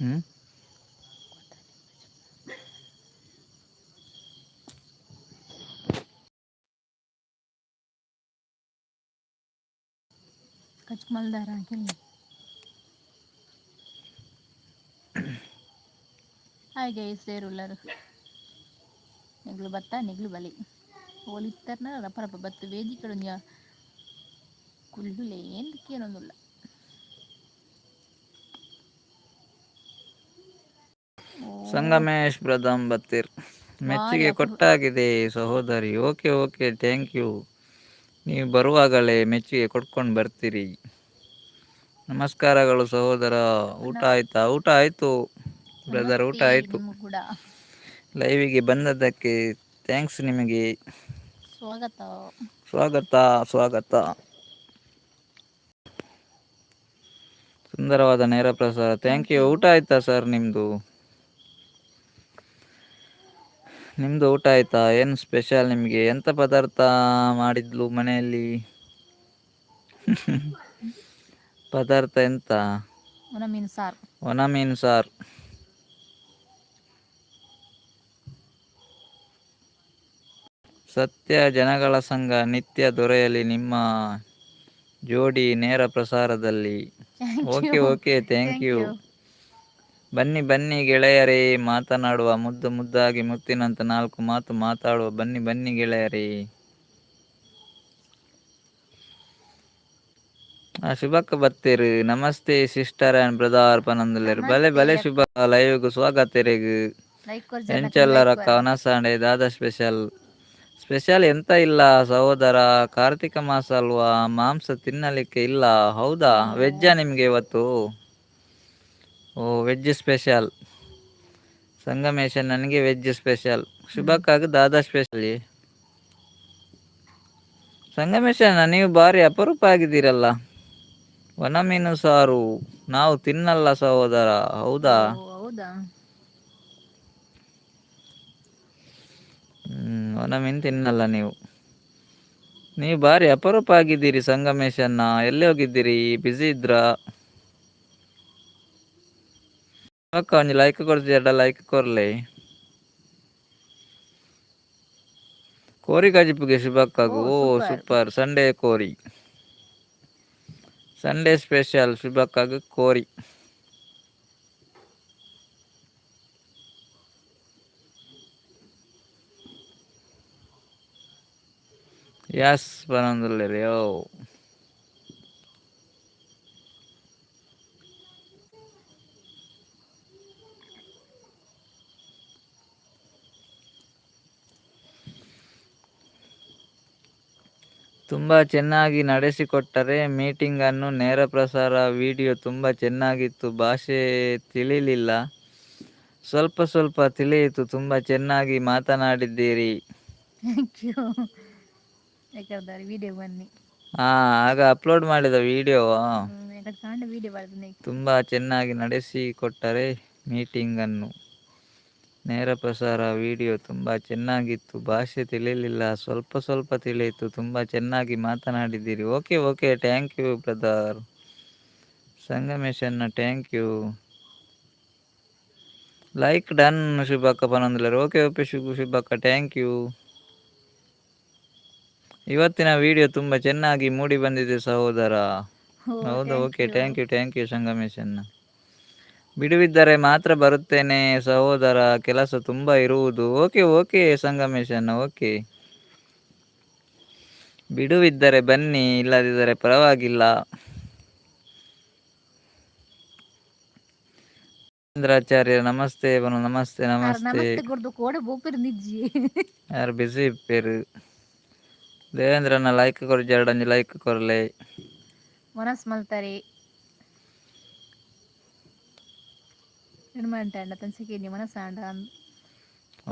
ಹ್ಞೂ ಕಚ್ ಮಲ್ದಾರ ಹಾಕಿಲ್ಲ. Hi guys ಸೇರುಲ್ಲರು ನಿಗ್ಲು ಬತ್ತ ನಿಗ್ಲು ಬಲಿ ಓಲಿತ್ತರ್ನ ರಪರಪ ಬತ್ತು ವೇದಿಕಡುಂಜ ಕುಲ್ಲುಲೆ ಎಂದಕ್ಕೇನೊಂದುಲ್ಲ. ಸಂಗಮೇಶ್ ಪ್ರಧಾನ್ ಬತ್ತೀರ್ ವಾರಿ ಮೆಚ್ಚುಗೆ ಅಪರು ಕೊಟ್ಟಾಗಿದೆ ಸಹೋದರಿ. Okay okay thank you. ನೀವು ಬರುವಾಗಲೇ ಮೆಚ್ಚುಗೆ ಕೊಟ್ಕೊಂಡು ಬರ್ತೀರಿ. ನಮಸ್ಕಾರಗಳು ಸಹೋದರ. ಊಟ ಆಯ್ತಾ? ಊಟ ಆಯ್ತು ಬ್ರದರ್, ಊಟ ನಮಸ್ತೆ ಆಯ್ತು. ನಿಮಗೂ ಕೂಡ ಲೈವಿಗೆ ಬಂದದ್ದಕ್ಕೆ ಥ್ಯಾಂಕ್ಸ್ ನಿಮಗೆ. ಸ್ವಾಗತ. ಸ್ವಾಗತ ಸ್ವಾಗತ. ಸುಂದರವಾದ ನೇರ ಪ್ರಸಾರ. Thank you. ಊಟ ಆಯ್ತಾ ಸರ್ ನಿಮ್ಮದು? ನಿಮ್ಮದು ಊಟ ಆಯಿತಾ? ಏನು ಸ್ಪೆಷಲ್ ನಿಮಗೆ? ಎಂಥ ಪದಾರ್ಥ ಮಾಡಿದ್ಲು ಮನೆಯಲ್ಲಿ? ಪದಾರ್ಥ ಎಂತ? ಒಣ ಮೀನು ಸಾರು. ಒಣ ಮೀನು ಸಾರು. ಸತ್ಯ ಜನಗಳ ಸಂಘ ನಿತ್ಯ ದೊರೆಯಲಿ ನಿಮ್ಮ ಜೋಡಿ ನೇರ ಪ್ರಸಾರದಲ್ಲಿ. Thank you okay okay thank you. ಬನ್ನಿ ಬನ್ನಿ ಗೆಳೆಯರೇ, ಮಾತನಾಡುವ. ಮುದ್ದು ಮುದ್ದಾಗಿ ಮುತ್ತಿನಂತ 4 ಮಾತು ಮಾತಾಡುವ. ಬನ್ನಿ ಬನ್ನಿ ಗೆಳೆಯರೇ. ಶುಭಕ್ಕ ಬತ್ತೀರು. ನಮಸ್ತೆ ಸಿಸ್ಟರ್ ಆ್ಯಂಡ್ ಬ್ರದರ್ ಪನಂದುಲ್ಲೇರು. ಬಲೆ ನಮಸ್ತೆ ಬಲೆ ಶುಭ ಲೈವ್ಗೂ ಸ್ವಾಗತ ಇರೆಗ್. ಲೈಕ್ ಕೊರ್ ಜನಕ್ಕನ ಲೈಕ್ ಎಂಚಲ್ಲರ ಕೊರ ಕವನಸಾಂಡೆ ದಾದಾ ಸ್ಪೆಷಲ್. ಸ್ಪೆಷಲ್ ಎಂತ ಇಲ್ಲ ಸಹೋದರ, ಕಾರ್ತಿಕ ಮಾಸ ಅಲ್ವಾ, ಮಾಂಸ ತಿನ್ನಲಿಕ್ಕೆ ಇಲ್ಲ. ಹೌದಾ? ಓ ವೆಜ್ಜಾ ನಿಮಗೆ ಇವತ್ತು? ಓ ವೆಜ್ ಸ್ಪೆಷಲ್. ಸಂಗಮೇಶ ನನಗೆ ವೆಜ್ ಸ್ಪೆಷಲ್. ಶುಭಕ್ಕಾಗ ದಾದಾ ಸ್ಪೆಷಲ್. ಸಂಗಮೇಶನ ನೀವು ಭಾರಿ ಅಪರೂಪ ಆಗಿದ್ದೀರಲ್ಲ. ಒಣ ಮೀನು ಸಾರು ನಾವು ತಿನ್ನಲ್ಲ ಸಹೋದರ. ಓ ಹೌದಾ? ಹೌದಾ? ಒಣ ಮೀನು ತಿನ್ನಲ್ಲ ನೀವು. ನೀವು ಭಾರಿ ಅಪರೂಪ ಆಗಿದ್ದೀರಿ ಸಂಗಮೇಶನ್ನ. ಎಲ್ಲಿ ಹೋಗಿದ್ದೀರಿ? ಬ್ಯುಸಿ ಇದ್ರಾ? ಅಕ್ಕ ಒಂಜಿ ಲೈಕ್ ಕೊರ್ಚಿ ಲೈಕ್ ಕೊರ್ಲೆ. ಕೋರಿ ಕಜಿಪ್ಗೆ ಶುಭಕ್ಕಾಗು. ಓ ಸೂಪರ್. ಸಂಡೇ ಕೋರಿ. ಸಂಡೇ ಸ್ಪೆಷಲ್ ಶುಭಕ್ಕಾಗ ಕೋರಿ. ಯಸ್ ಪನಂದುಲ್ಲೇರು ಯೋ. ತುಂಬ ಚೆನ್ನಾಗಿ ನಡೆಸಿಕೊಟ್ಟರೆ ಮೀಟಿಂಗನ್ನು. ನೇರ ಪ್ರಸಾರ ವಿಡಿಯೋ ತುಂಬ ಚೆನ್ನಾಗಿತ್ತು. ಭಾಷೆ ತಿಳಿಲಿಲ್ಲ, ಸ್ವಲ್ಪ ಸ್ವಲ್ಪ ತಿಳಿಯಿತು. ತುಂಬ ಚೆನ್ನಾಗಿ ಮಾತನಾಡಿದ್ದೀರಿ. Thank you. ಬೇಕಾದರೆ ವಿಡಿಯೋ ಬನ್ನಿ. ಆಗ ಅಪ್ಲೋಡ್ ಮಾಡಿದ ವಿಡಿಯೋ ಕಾಂಡ ವಿಡಿಯೋ ಬರ್ತೀನಿ. ತುಂಬ ಚೆನ್ನಾಗಿ ನಡೆಸಿಕೊಟ್ಟರೆ ಮೀಟಿಂಗನ್ನು. ನೇರ ಪ್ರಸಾರ ವಿಡಿಯೋ ತುಂಬ ಚೆನ್ನಾಗಿತ್ತು. ಭಾಷೆ ತಿಳಿಲಿಲ್ಲ, ಸ್ವಲ್ಪ ಸ್ವಲ್ಪ ತಿಳಿಯಿತು. ತುಂಬ ಚೆನ್ನಾಗಿ ಮಾತನಾಡಿದ್ದೀರಿ. Okay okay thank you brother ಸಂಗಮೇಶನ್ನ. Thank you. ಲೈಕ್ ಡನ್ ಶುಭಕ್ಕ ಪನಂದುಲ್ಲೇರು. ಓಕೆ ಓಕೆ ಶುಭಕ್ಕ ಥ್ಯಾಂಕ್ ಯು. ಇವತ್ತಿನ ವಿಡಿಯೋ ತುಂಬ ಚೆನ್ನಾಗಿ ಮೂಡಿ ಬಂದಿದೆ ಸಹೋದರ. ಓ ಹೌದು thank okay you. Thank you ಸಂಗಮೇಶನ್ನ. ಬಿಡುವಿದ್ದರೆ ಮಾತ್ರ ಬರುತ್ತೇನೆ ಸಹೋದರ, ಕೆಲಸ ತುಂಬ ಇರುವುದು. ಓಕೆ ಓಕೆ ಸಂಗಮೇಶನ್ನ. ಓಕೆ, ಬಿಡುವಿದ್ದರೆ ಬನ್ನಿ, ಇಲ್ಲದಿದ್ದರೆ ಪರವಾಗಿಲ್ಲ. ಚಂದ್ರಾಚಾರ್ಯ ನಮಸ್ತೆ ಬನು. ನಮಸ್ತೆ ನಮಸ್ತೆ. ನಮಸ್ತೆ ಕೊಡ್ದು ಕೋಡೆ ಬೋಪರ್ ನಿಜ್ಜಿ. ಯಾರು ಬಿಸಿ ಇಪ್ಪೇರು. ದೇವೇಂದ್ರನ ಲೈಕ್ ಕೊರ್ಜಿ ಎರಡಂಜಿ ಲೈಕ್ ಕೊರ್ಲೆ. ಮನಸ್ ಮಲ್ತಾರೆ ನಿರ್ಮಂಟ ತನ್ಸಿಕೆ ಮನಸ್ಸಾಂಡ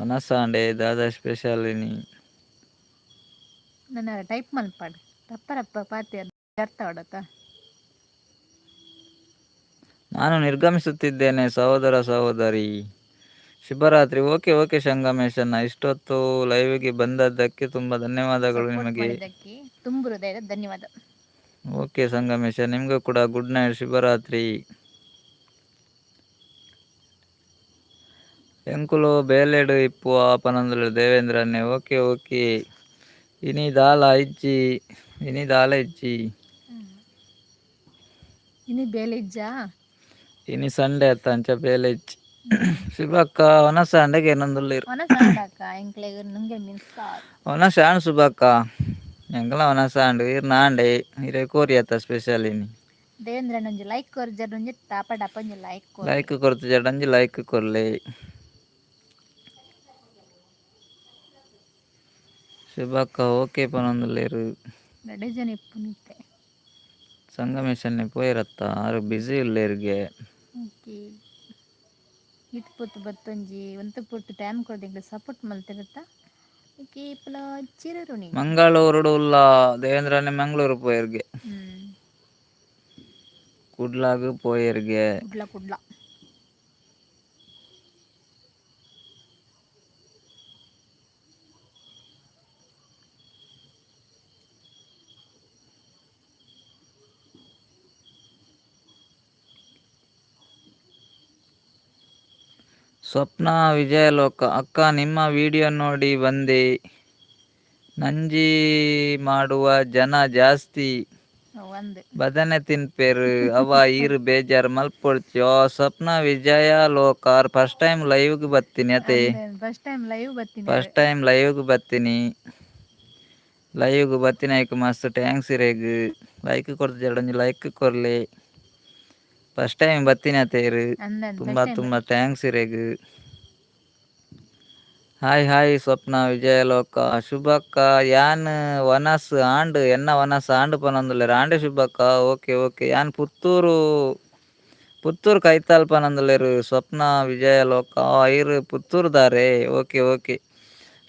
ಒನಸಾಂಡೆ ದಾದಾ ಸ್ಪೆಷಲ್ ನೀ. ನನ್ನ ಟೈಪ್ ಮಲ್ಪಾಡು ರಪ್ಪ ರಪ್ಪ ಪಾತಿ ಅರ್ಥ ಹೊಡತ್ತ. ನಾನು ನಿರ್ಗಮಿಸುತ್ತಿದ್ದೇನೆ ಸಹೋದರ ಸಹೋದರಿ. ಶುಭರಾತ್ರಿ. ಓಕೆ ಓಕೆ ಸಂಗಮೇಶನ್ನ. ಇಷ್ಟೊತ್ತು ಲೈವ್ಗೆ ಬಂದದ್ದಕ್ಕೆ ತುಂಬ ಧನ್ಯವಾದಗಳು ಸಪೋರ್ಟ್ ನಿಮಗೆ. ಮಾಡಿದ್ದಕ್ಕೆ ತುಂಬು ಹೃದಯದ ಧನ್ಯವಾದ. ಓಕೆ ಸಂಗಮೇಶ, ನಿಮಗೂ ಕೂಡ ಗುಡ್ ನೈಟ್, ಶುಭರಾತ್ರಿ. ಎಂಕುಲು ಬೇಲೆಡು ಇಪ್ಪು ಆಪನಂದುಲು ದೇವೇಂದ್ರನ್ನೇ ಓಕೆ ಓಕೆ ಇನಿ ದಾಲ ಇಜ್ಜಿ ಇನಿ ದಾಲ ಇಜ್ಜಿ ಇನಿ ಬೇಲೆ ಇಜ್ಜಾ ಇನಿ ಸಂಡೆ ಅತ್ತ ಅಂಚ ಬೇಲೆ ಇಜ್ಜಿ ಸುಬಕ್ಕ ಒನಸ ಅಂಡಗೆ ಏನೊಂದುಲ್ಲೇರು ಒನಸಾಂಡಕ್ಕ ಎಂಕ್ಲೆಗ್ ನುಂಗೆ ಮಿನ್ಸಾದ್ ಒನಸ ಆಣ್ ಸುಬಕ್ಕ ಎಂಕಲ ಒನಸ ಆಂಡ್ ಈರ್ ನಾಂಡೆ ಇರೆ ಕೋರಿ ಅತ್ತ ಸ್ಪೆಷಲ್ ಇನಿ ದೇವೇಂದ್ರನ ಒಂಜಿ ಲೈಕ್ ಕೊರ್ಜರ್ ಒಂಜಿ ತಾಪ ಡಪ ಒಂಜಿ ಲೈಕ್ ಕೊರ್ಲೆ ಲೈಕ್ ಕೊರ್ತು ಜಡಂಜಿ ಲೈಕ್ ಕೊರ್ಲೆ ಸುಬಕ್ಕ ಓಕೆ ಪನೊಂದುಲ್ಲೇರು ಗಡೇಜನ ಇಪ್ಪುನಿತ್ತೆ ಸಂಗಮೇಶನ್ನೇ ಪೋಯಿರತ್ತ ಆರು ಬ್ಯುಸಿ ಉಲ್ಲೇರ್ಗೆ ಓಕೆ ಇಟ್ ಪೊತ್ತು ಬತ್ತೊಂಜಿ ಒಂತ ಪೊಟ್ಟು ಟೈಮ್ ಕೊಡ್ದಿಂಗ್ಲ ಸಪೋರ್ಟ್ ಮಲ್ತಿರತ್ತ ಓಕೆ ಇಪ್ಪಲ ಚಿರರುಣಿ ಮಂಗಳೂರುಡು ಉಲ್ಲ ದೇವೇಂದ್ರನೇ ಮಂಗಳೂರು ಪೋಯರ್ಗೆ ಹ್ಮ್ ಕುಡ್ಲಾಗ್ ಪೋಯರ್ಗೆ ಕುಡ್ಲ ಕುಡ್ಲ ಸ್ವಪ್ನ ವಿಜಯಲೋಕ ಅಕ್ಕ ನಿಮ್ಮ ವಿಡಿಯೋ ನೋಡಿ ಬಂದೆ ನಂಜಿ ಮಾಡುವ ಜನ ಜಾಸ್ತಿ ಒಂದು ಬದನೆ ತಿನ್ಪೇರು ಅವ ಈರು ಬೇಜಾರು ಮಲ್ಪೊಡ್ಚೋ ಸ್ವಪ್ನ ವಿಜಯ ಲೋಕಾರ್ ಫಸ್ಟ್ ಟೈಮ್ ಲೈವ್ಗೆ ಬರ್ತೀನಿ ಅತೆ ಫಸ್ಟ್ ಟೈಮ್ ಲೈವ್ ಬರ್ತೀನಿ ಫಸ್ಟ್ ಟೈಮ್ ಲೈವ್ಗೆ ಬರ್ತೀನಿ ಲೈವ್ಗೆ ಬರ್ತೀನಿ ಐಕ್ ಮಸ್ತ್ ಟ್ಯಾಂಕ್ಸ್ ಇರೇಗ್ ಲೈಕ್ ಕೊಡ್ತು ಜಡೊಂಜಿ ಲೈಕ್ ಕೊರ್ಲೆ ಫಸ್ಟ್ ಟೈಮ್ ಬರ್ತೀನಿ ಅತೇರು ತುಂಬ ತುಂಬ ಟ್ಯಾಂಕ್ಸ್ ಇರೇಗ್ ಹಾಯ್ ಹಾಯ್ ಸ್ವಪ್ನ ವಿಜಯಲೋಕ ಶುಭಕ್ಕ ಯಾನ್ ವನಸ್ ಆಂಡ್ ಎನ್ನ ವನಸ್ ಆಂಡ್ ಪನೊಂದುಲ್ಲೆರ್ ಆಂಡೆ ಶುಭಕ್ಕ ಓಕೆ ಓಕೆ ಯಾನ್ ಪುತ್ತೂರು ಕೈತಾಲ್ ಪನೊಂದುಲ್ಲೆರ್ ಸ್ವಪ್ನ ವಿಜಯಲೋಕ ಐರ್ ಪುತ್ತೂರು ದಾರೆ ಓಕೆ ಓಕೆ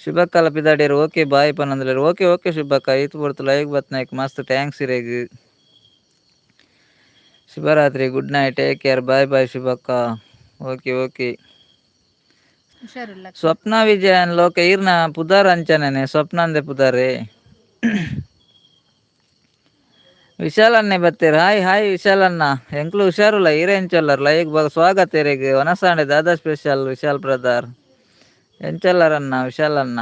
ಶುಭಕ್ಕಲ ಪಿದಾಡಿಯರು ಓಕೆ ಬಾಯ್ ಪನೊಂದುಲ್ಲೆರ್ ಓಕೆ ಓಕೆ ಶುಭಕ್ಕ ಈತ್ ಪೊರ್ತು ಲೈವ್ ಬತ್ನಾಯ್ಕ್ ಮಸ್ತ್ ಟ್ಯಾಂಕ್ಸ್ ಇರೇಗ್ ಶುಭರಾತ್ರಿ good night take care bye bye ಶುಭಕ್ಕ ಓಕೆ ಓಕೆ ಹುಷಾರಿಲ್ಲ ಸ್ವಪ್ನ ವಿಜಯನ್ ಲೋಕ ಈರ್ನ ಪುದಾರ್ ಅಂಚನೆನೆ ಸ್ವಪ್ನಂದೆ ಪುದಾರೆ ವಿಶಾಲನ್ನೇ ಬತ್ತೇರ್ ಹಾಯ್ ಹಾಯ್ ವಿಶಾಲನ್ನ ಎಂಕ್ಲು ಹುಷಾರುಲ್ಲ ಈರೆಂಚಲ್ಲರ್ ಲೈಕ್ ಸ್ವಾಗತ ಎರೆಗ್ ಒನಸಾಂಡೆ ದಾದಾ ಸ್ಪೆಷಲ್ ವಿಶಾಲ್ ಬ್ರದರ್ ಎಂಚಲ್ಲರನ್ನ ವಿಶಾಲನ್ನ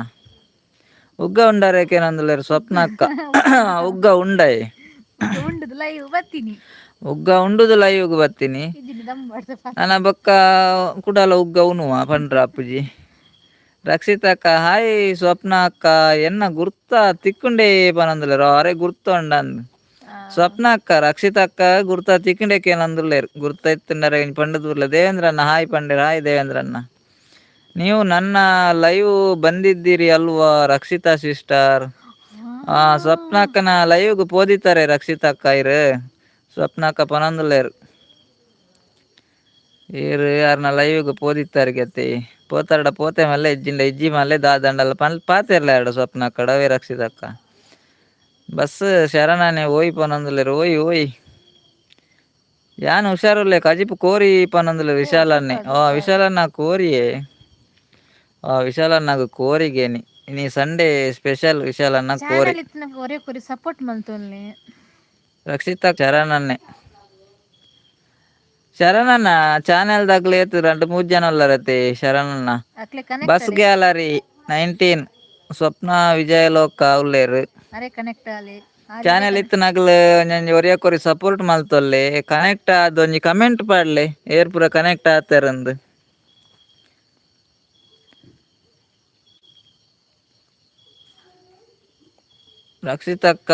ಉಗ್ಗ ಉಂಡಾರೇಕೇನೊಂದುಲ್ಲೇರು ಸ್ವಪ್ನ ಅಕ್ಕ ಉಗ್ಗ ಉಂಡೈ ಉಂಡುದು ಲೈವ್ ಬರ್ತೀನಿ ಉಗ್ಗ ಉಂಡುದು ಲೈವ್ಗೆ ಬರ್ತೀನಿ ನನ್ನ ಬೊಕ್ಕ ಕುಡಾಲ ಉಗ್ಗ ಉಣುವ ಪಂಡ್ರ ಅಪ್ಪುಜಿ ರಕ್ಷಿತ ಅಕ್ಕ ಹಾಯ್ ಸ್ವಪ್ನ ಅಕ್ಕ ಎನ್ನ ಗುರ್ತ ತಿಕ್ಕುಂಡೆ ಪನೊಂದುಲ್ಲೇರು ಅರೆ ಗುರ್ತ ಉಂಡಂದ್ ಸ್ವಪ್ನ ಅಕ್ಕ ರಕ್ಷಿತ ಅಕ್ಕ ಗುರ್ತ ತಿಕ್ಕುಂಡೆಕೇನೊಂದುಲ್ಲೇರು ಗುರ್ತ ಇತ್ತುಂಡರೆ ಪಂಡದೂರ್ಲೆ ದೇವೇಂದ್ರಣ್ಣ ಹಾಯ್ ಪಂಡೇರ್ ಹಾಯ್ ದೇವೇಂದ್ರಣ್ಣ ನೀವು ನನ್ನ ಲೈವ್ ಬಂದಿದ್ದೀರಿ ಅಲ್ವಾ ರಕ್ಷಿತಾ ಸಿಸ್ಟರ್ ಸ್ವಪ್ನ ಅಕ್ಕನ ಲೈವ್ಗೆ ಪೋದಿತ್ತಾರೆ ರಕ್ಷಿತ ಅಕ್ಕ ಇರು ಸ್ವಪ್ನ ಅಕ್ಕ ಪನೊಂದುಲ್ಲೇರು ಈರು ಯಾರನ್ನ ಲೈವ್ಗೆ ಪೋದಿತ್ತಾರೆ ಗೆತಿ ಪೋತಾರಡ ಪೋತೆ ಮಲ್ಲೆ ಇಜ್ಜಿಂಡ ಇಜ್ಜಿ ಮಲ್ಲೆ ದಾದಂಡಲ್ಲ ಪಾತೆರ್ಲ ಎರಡು ಸ್ವಪ್ನ ಅಕ್ಕ ಡವೆ ರಕ್ಷಿತ ಅಕ್ಕ ಬಸ್ ಶರಣನೆ ಓಯ್ ಪನೊಂದುಲ್ಲೇರು ಓಯ್ ಓಯ್ ಯಾನ್ ಹುಷಾರುಲ್ಲೆ ಕಜಿಪ್ ಕೋರಿ ಪನೊಂದುಲ್ಲೇರು ವಿಶಾಲನ್ನೇ ವಿಶಾಲನ್ನ ಕೋರಿಯೇ ವಿಶಾಲನ್ನಾಗ ಕೋರಿಗೇನಿ ಇನಿ ಸಂಡೇ ಸ್ಪೆಷಲ್ ವಿಶಾಲನ್ನ ಕೋರಿ ಒರೆ ಕೊರಿ ಸಪೋರ್ಟ್ ಮಲ್ತೊಲ್ನಿ ರಕ್ಷಿತ ಶರಣನ್ನೇ ಶರಣನ್ನ ಚಾನೆಲ್ದಾಗ್ಲಿ ಏತು 2-3 ಜನ ಉಲ್ಲರತೆ ಶರಣನ್ನ ಬಸ್ ಗ್ಯಾಲರಿ 19 ಸ್ವಪ್ನ ವಿಜಯಲೋಕ ಉಲ್ಲೇರು ಚಾನೆಲ್ ಇತ್ತು ನಗ್ಲು ಒಂಜಿ ಒರಿಯ ಕೊರಿ ಸಪೋರ್ಟ್ ಮಲ್ತೊಲ್ಲೆ ಕನೆಕ್ಟ್ ಆದೊಂಜಿ ಕಮೆಂಟ್ ಪಾಡ್ಲೆ ಏರ್ ಪೂರ ಕನೆಕ್ಟ್ ಆತೆರಂದ್ ರಕ್ಷಿತಕ್ಕ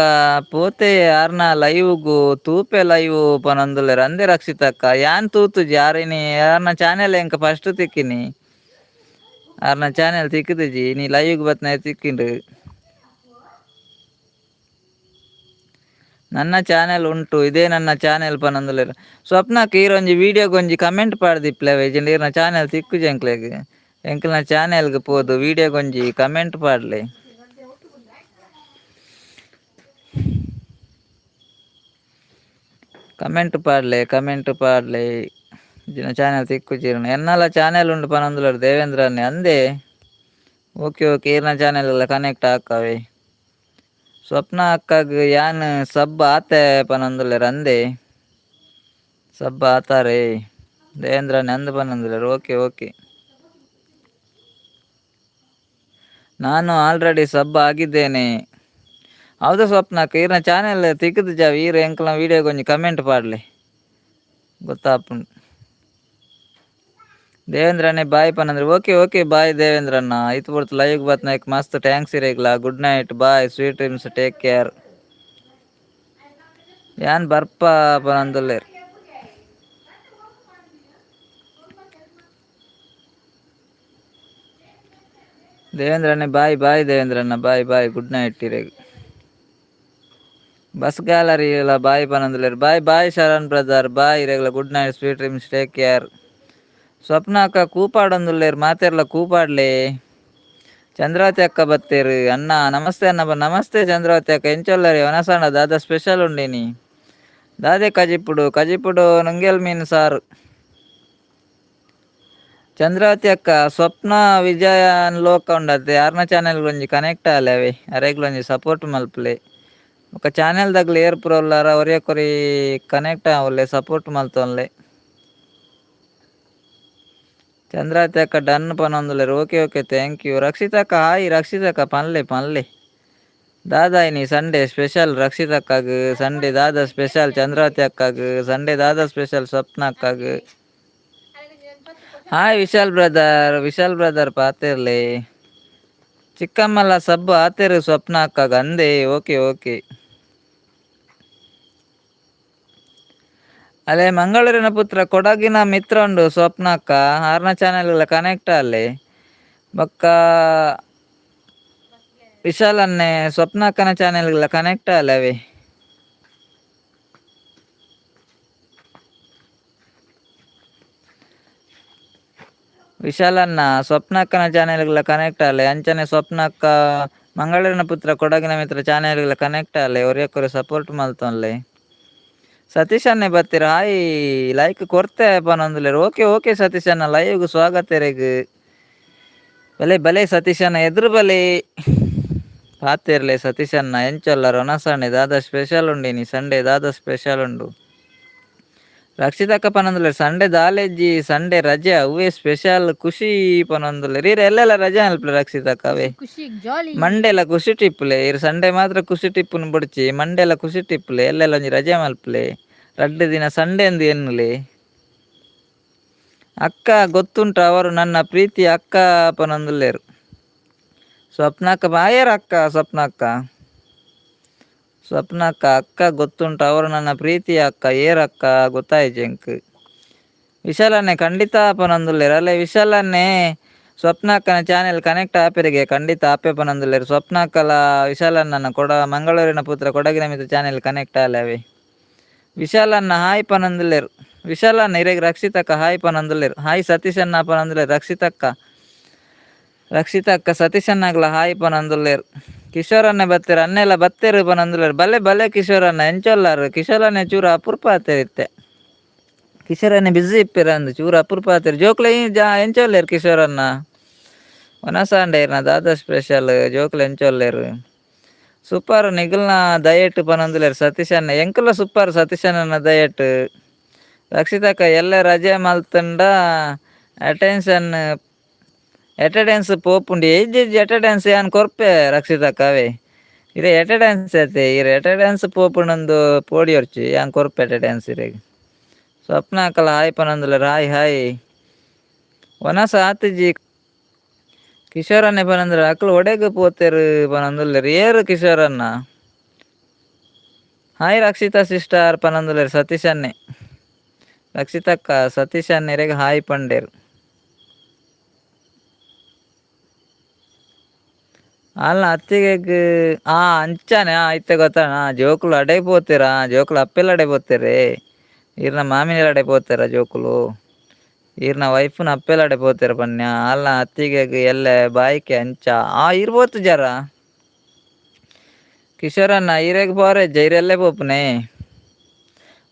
ಪೋತೆ ಯಾರ್ನ ಲೈವ್ಗು ತೂಪೆ ಲೈವ್ ಪನೊಂದುಲ್ಲೆರ್ ಅಂದೆ ರಕ್ಷಿತಕ್ಕ ಯಾನ್ ತೂತುಜಿ ಯಾರಿನಿ ಯಾರ್ನ ಚಾನೆಲ್ ಎಂಕ ಫಸ್ಟ್ ತಿಕ್ಕಿನಿ ಯಾರ್ನ ಚಾನೆಲ್ ತಿಕ್ಕುದುಜಿ ನೀ ಲೈವ್ಗೆ ಬತ್ನ ತಿಕ್ಕಿಂಡು ನನ್ನ ಚಾನೆಲ್ ಉಂಟು ಇದೇ ನನ್ನ ಚಾನೆಲ್ ಪನೊಂದುಲ್ಲೆರ್ ಸ್ವಪ್ನಕ್ಕೆ ಈರೊಂಜಿ ವಿಡಿಯೋಗೊಂಜಿ ಕಮೆಂಟ್ ಪಾಡ್ದಿಪ್ಲೆ ಇಜ್ಜಿಂಡ ಈರ್ನ ಚಾನೆಲ್ ತಿಕ್ಕುಜಿ ಎಂಕ್ಲೆಗ್ ಎಂಕ್ಲ್ನ ಚಾನೆಲ್ಗೆ ಪೋದು ವಿಡಿಯೋಗೊಂಜಿ ಕಮೆಂಟ್ ಪಾಡ್ಲೆ ಕಮೆಂಟ್ ಪಾಡ್ಲೆ ಇಜ್ಜಿನ ಚಾನೆಲ್ ತಿಕ್ಕುಜೀರ್ನ ಎನ್ನಲ ಚಾನೆಲ್ ಉಂಡು ಪನೊಂದುಲ್ಲೆರ್ ದೇವೇಂದ್ರನ್ನೇ ಅಂದೆ ಓಕೆ ಓಕೆ ಈರ್ನ ಚಾನೆಲ್ ಎಲ್ಲ ಕನೆಕ್ಟ್ ಆಕ್ಕವೆ ಸ್ವಪ್ನ ಅಕ್ಕಗ್ ಯಾನ್ ಸಬ್ ಆತೆ ಪನೊಂದುಲ್ಲೆರ್ ಅಂದೆ ಸಬ್ ಆತಾರೆ ದೇವೇಂದ್ರನ್ನೇ ಅಂದ್ ಪನೊಂದುಲ್ಲೆರ್ ಓಕೆ ಓಕೆ ನಾನು ಆಲ್ರೆಡಿ ಸಬ್ ಆಗಿದ್ದೇನೆ. ಹೌದು ಸ್ವಪ್ನಕ್ಕ ಈರ್ನ ಚಾನೆಲ್ ತಿಕ್ಕದು ಜಾವ ಈರ ಎಂಕಲ್ನ ವೀಡಿಯೋ ಕೊಂಚ ಕಮೆಂಟ್ ಪಾಡ್ಲೆ ಗೊತ್ತಾಪುಂಡು. ದೇವೇಂದ್ರನೇ ಬಾಯ್ ಪನಂದ್ರೆ ಓಕೆ ಓಕೆ ಬಾಯ್ ದೇವೇಂದ್ರಣ್ಣ ಐತು ಬರ್ತು ಲೈವ್ ಬತ್ನಾಯ್ಕ ಮಸ್ತ್ thanks ಇರೇಗ್ಲ good night bye sweet dreams take care. ಯಾನ್ ಬರ್ಪ ಪನಂದುಲ್ಲೇರ್. ದೇವೇಂದ್ರನೇ ಬಾಯ್ ಬಾಯ್ ದೇವೇಂದ್ರಣ್ಣ ಬಾಯ್ ಬಾಯ್ ಗುಡ್ ನೈಟ್ ಇರೇಗ್. ಬಸ್ ಗ್ಯಾಲರಿ ಇಲ್ಲ ಬಾಯ್ ಪನಂದುಲ್ಲೇರ್ bye bye Sharan brother bye ಇರೇಗ್ಲ good night sweet dreams take care. Swapna ಅಕ್ಕ ಕೂಪಾಡೊಂದುಲ್ಲೇರ್ ಮಾತೆರ್ಲ ಕೂಪಾಡ್ಲೆ. ಚಂದ್ರಾವತಿ ಅಕ್ಕ ಬತ್ತೇರು ಅಣ್ಣ ನಮಸ್ತೆ ಅಣ್ಣ ನಮಸ್ತೆ ಚಂದ್ರಾವತಿ ಅಕ್ಕ ಎಂಚೊಲ್ಲರಿ ಒನಸಣ್ಣ ದಾದ ಸ್ಪೆಷಲ್ ಉಂಡೇನಿ ದಾದೆ ಕಜಿಪುಡು ನುಂಗೆಲ್ ಮೀನು ಸಾರು. ಚಂದ್ರಾವತಿ ಅಕ್ಕ ಸ್ವಪ್ನ ವಿಜಯ ಲೋಕ ಉಂಡತ್ತೆ ಯಾರನ ಚಾನೆಲ್ ಒಂಜಿ ಕನೆಕ್ಟ್ ಆಲೆ ಅವೆ ಅರೆಗ್ಲೊಂಜಿ ಸಪೋರ್ಟ್ ಮಲ್ಪಲೆ ఒక ಚಾನೆಲ್ ದಾಗ್ಲ ಏರ್ ಪುರೊಲ್ಲಾರ ಒರಿಯ ಕೊರಿ ಕನೆಕ್ಟ್ ಆವೊಲ್ಲೆ ಸಪೋರ್ಟ್ ಮಲ್ತೊನ್ಲೆ. ಚಂದ್ರಾವತಿ ಅಕ್ಕ ಡನ್ ಪನೊಂದುಲ್ಲೆರ್ ಓಕೆ ಓಕೆ ಥ್ಯಾಂಕ್ ಯು. ರಕ್ಷಿತಕ್ಕ ಹಾಯ್ ರಕ್ಷಿತಕ್ಕ ಪನ್ಲೆ ದಾದಾಯಿನಿ ಸಂಡೇ ಸ್ಪೆಷಲ್ ರಕ್ಷಿತಕ್ಕಾಗ ಸಂಡೇ ದಾದಾ ಸ್ಪೆಷಲ್ ಚಂದ್ರಾವತಿ ಅಕ್ಕಾಗ ಸಂಡೇ ದಾದಾ ಸ್ಪೆಷಲ್ ಸ್ವಪ್ನ ಅಕ್ಕಾಗ. ಹಾಯ್ ವಿಶಾಲ್ ಬ್ರದರ್ ಪಾತೆರ್ಲೆ ಚಿಕ್ಕಮ್ಮಲ್ಲ ಸಬ್ಬು ಆತೇರು ಸ್ವಪ್ನ ಅಕ್ಕಾಗ ಅಂದೆ ಓಕೆ ಓಕೆ. ಅಲ್ಲೇ ಮಂಗಳೂರಿನ ಪುತ್ರ ಕೊಡಗಿನ ಮಿತ್ರ ಉಂಡು ಸ್ವಪ್ನ ಅಕ್ಕ ಆರ್ನ ಚಾನೆಲ್ ಎಲ್ಲ ಕನೆಕ್ಟ್ ಅಲ್ಲೇ ಬೊಕ್ಕ ವಿಶಾಲ್ ಅನ್ನೆ ಸ್ವಪ್ನ ಅಕ್ಕನ ಚಾನೆಲ್ಗೆಲ್ಲ ಕನೆಕ್ಟ್ ಅಲ್ಲವೇ. ವಿಶಾಲ್ ಅನ್ನ ಸ್ವಪ್ನ ಅಕ್ಕನ ಚಾನೆಲ್ಗೆಲ್ಲ ಕನೆಕ್ಟ್ ಅಲ್ಲೇ ಅಂಚನೆ ಸ್ವಪ್ನ ಅಕ್ಕ ಮಂಗಳೂರಿನ ಪುತ್ರ ಕೊಡಗಿನ ಮಿತ್ರ ಚಾನೆಲ್ಗೆಲ್ಲ ಕನೆಕ್ಟ್ ಅಲ್ಲೇ ಒರಿಯಕೊರೆ ಸಪೋರ್ಟ್ ಮಲ್ತೊನ್ಲೆ. ಸತೀಶ್ ಅನ್ನೆ ಬರ್ತೀರ ಹಾಯ್ ಲೈಕ್ ಕೊರ್ತೆ ಪನೊಂದುಲ್ಲೇರ್ ಓಕೆ ಓಕೆ ಸತೀಶ್ ಅನ್ನ ಲೈವ್ಗೆ ಸ್ವಾಗತ ಎರೆಗ್ ಬಲೆ ಸತೀಶ್ ಅನ್ನ ಎದುರು ಬಲೆ ಪಾತೆರ್ಲೆ ಸತೀಶ್ ಅನ್ನ ಎಂಚೊಲ್ಲರ ಒನಸಣ್ಣೆ ದಾದಾ ಸ್ಪೆಷಲ್ ಉಂಡಿನಿ ಸಂಡೇ ದಾದಾ ಸ್ಪೆಷಲ್ ಉಂಡು. ರಕ್ಷಿತಕ್ಕ ಪನೊಂದುಲ್ಲೇರ್ ಸಂಡೇ ದಾಲೆಜ್ಜಿ ಸಂಡೇ ರಜೆ ಅವೇ ಸ್ಪೆಷಲ್ ಖುಷಿ ಪನೊಂದುಲ್ಲೇರ್ ಈರ್ ಎಲ್ಲೆಲ್ಲ ರಜೆ ಅಲ್ಪಲೆ ರಕ್ಷಿತಕ್ಕ ಅವೇ ಖುಷಿ ಜಾಲಿ ಮಂಡೆಲ ಖುಷಿ ಟಿಪ್ಪುಲೆ ಇರು ಸಂಡೇ ಮಾತ್ರ ಖುಷಿ ಟಿಪ್ಪುನು ಬುಡ್ಚಿ ಮಂಡೆಲ ಖುಷಿ ಟಿಪ್ಪುಲೆ ಎಲ್ಲೆಲ್ಲ ಒಂಜಿ ರಜೆ ಮಲ್ಪಲೆ 2 ದಿನ ಸಂಡೇ ಅಂದು ಎನ್ನುಲೆ. ಅಕ್ಕ ಗೊತ್ತುಂಟ ಅವರು ನನ್ನ ಪ್ರೀತಿ ಅಕ್ಕ ಪನೊಂದುಲ್ಲೇರು ಸ್ವಪ್ನ ಅಕ್ಕ ಬಾಯರ್ ಅಕ್ಕ ಸ್ವಪ್ನ ಅಕ್ಕ ಅಕ್ಕ ಗೊತ್ತುಂಟ ಅವರು ನನ್ನ ಪ್ರೀತಿ ಅಕ್ಕ ಏರಕ್ಕ ಗೊತ್ತಾಯ್ಜೆಂಕ್. ವಿಶಾಲನ್ನೇ ಖಂಡಿತ ಪನೊಂದುಲ್ಲೇರು ಅಲ್ಲೇ ವಿಶಾಲನ್ನೇ ಸ್ವಪ್ನ ಅಕ್ಕನ ಚಾನೆಲ್ ಕನೆಕ್ಟ್ ಆಪೆರಿಗೆ ಖಂಡಿತ ಆಪೆ ಪನೊಂದುಲ್ಲೇರು ಸ್ವಪ್ನ ಅಕ್ಕಲ ವಿಶಾಲನ್ನ ಮಂಗಳೂರಿನ ಪುತ್ರ ಕೊಡಗಿನ ಮಿತ್ರ ಚಾನೆಲ್ ಕನೆಕ್ಟ್ ಆಲವೆ. ವಿಶಾಲನ್ನ ಹಾಯ್ ಪನೊಂದುಲ್ಲೇರು ವಿಶಾಲನ್ನ ಇರೆಗ್ ರಕ್ಷಿತಕ್ಕ ಹಾಯ್ ಪನೊಂದುಲ್ಲೇರು ಹಾಯ್ ಸತೀಶನ್ನ ಪನೊಂದುಲ್ಲೇರು ರಕ್ಷಿತಕ್ಕ ಸತೀಶನ್ನಾಗ್ಲ ಹಾಯ್ ಪನೊಂದುಲ್ಲೇರು. ಕಿಶೋರನ್ನೇ ಬತ್ತೇರು ಅನ್ನೆಲ್ಲ ಬತ್ತೇರು ಪನೊಂದುಲ್ಲೇರು ಬಲೆ ಕಿಶೋರನ್ನ ಎಂಚೊಲ್ಲಾರು ಕಿಶೋರನ್ನೇ ಚೂರು ಅಪೂರ್ಪ ಆತೇರಿತ್ತೆ ಕಿಶೋರನ್ನೇ ಬಿಸಿ ಇಪ್ಪಿರ ಅಂದು ಚೂರು ಅಪೂರ್ಪ ಆತೇರು ಜೋಕ್ಲೆ ಎಂಚೊಲ್ಲೇರು ಕಿಶೋರನ್ನ ಒನಸಾಂಡೇರ್ನ ದಾದಾ ಸ್ಪೆಷಲ್ ಜೋಕ್ಲೆ ಎಂಚೊಲ್ಲೇರು. ಸೂಪರ್ ನಿಖಿಲ್ನ ದಯಟ್ ಪನೊಂದುಲ್ಲೇರು ಸತೀಶನ್ನ ಎಂಕುಲ ಸೂಪರ್ ಸತೀಶನ್ನ ದಯಟ್. ರಕ್ಷಿತಕ್ಕ ಎಲ್ಲ ರಜೆ ಮಲ್ತಂಡ ಅಟೆಂಡೆನ್ಸ್ ಪೋಪುಂಡು ಏಜ್ ಅಟೆಂಡೆನ್ಸ್ ಯಾನ್ ಕೊರ್ಪೆ ರಕ್ಷಿತಕ್ಕ ಅವೇ ಇರೆ ಅಟೆಂಡೆನ್ಸ್ ಐತೆ ಇರೆ ಅಟೆಂಡೆನ್ಸ್ ಪೋಪುಂಡೊಂದು ಪೋಡಿಯೊರ್ಚಿ ಯಾನ್ ಕೊರ್ಪೆ ಅಟೆಂಡೆನ್ಸ್ ಇರೆಗ್. ಸ್ವಪ್ನ ಅಕ್ಕಲ ಹಾಯ್ ಪನೊಂದುಲ್ಲೇರು ಹಾಯ್ ಒನಸ ಆತಿಜಿ ಕಿಶೋರನ್ನೇ ಪನೊಂದುಲ್ಲೇರು ಅಕ್ಕಲು ಒಡೆಗ್ ಪೋತೇರು ಪನೊಂದುಲ್ಲೇರು ಏರು ಕಿಶೋರನ್ನ. ಹಾಯ್ ರಕ್ಷಿತಾ ಸಿಸ್ಟರ್ ಪನೊಂದುಲ್ಲೇರು ಸತೀಶನ್ನೇ ರಕ್ಷಿತಕ್ಕ ಸತೀಶನ್ನ ಇರೆಗ್ ಹಾಯ್ ಪಂಡೇರು. ಅಲ್ಲ ಅತ್ತಿಗೆಗ್ ಅಂಚಾನೆ ಐತೆ ಗೊತ್ತಾಣ ಜೋಕುಲು ಅಡೆ ಪೋತೀರ ಜೋಕುಲು ಅಪ್ಪೆಲ್ಲ ಅಡೆ ಪೋತೇರೆ ಈರ್ನ ಮಾಮಿನೆಲ್ಲ ಅಡೆ ಪೋತಾರ ಜೋಕುಲು ಈರ್ನ ವೈಫ್ನ ಅಪ್ಪೆಲ್ಲ ಅಡೆ ಪೋತೇರ ಪನ್ಯ ಅಲ್ಲ ಅತ್ತಿಗೆಗ್ ಎಲ್ಲ ಬಾಯ್ಕೆ ಅಂಚ ಇರ್ಬೋತು ಜರ ಕಿಶೋರನ್ನ ಈರೆಗ್ ಬೋರೆಜ್ಜ ಈರೆಲ್ಲೇ ಪೋಪುನೆ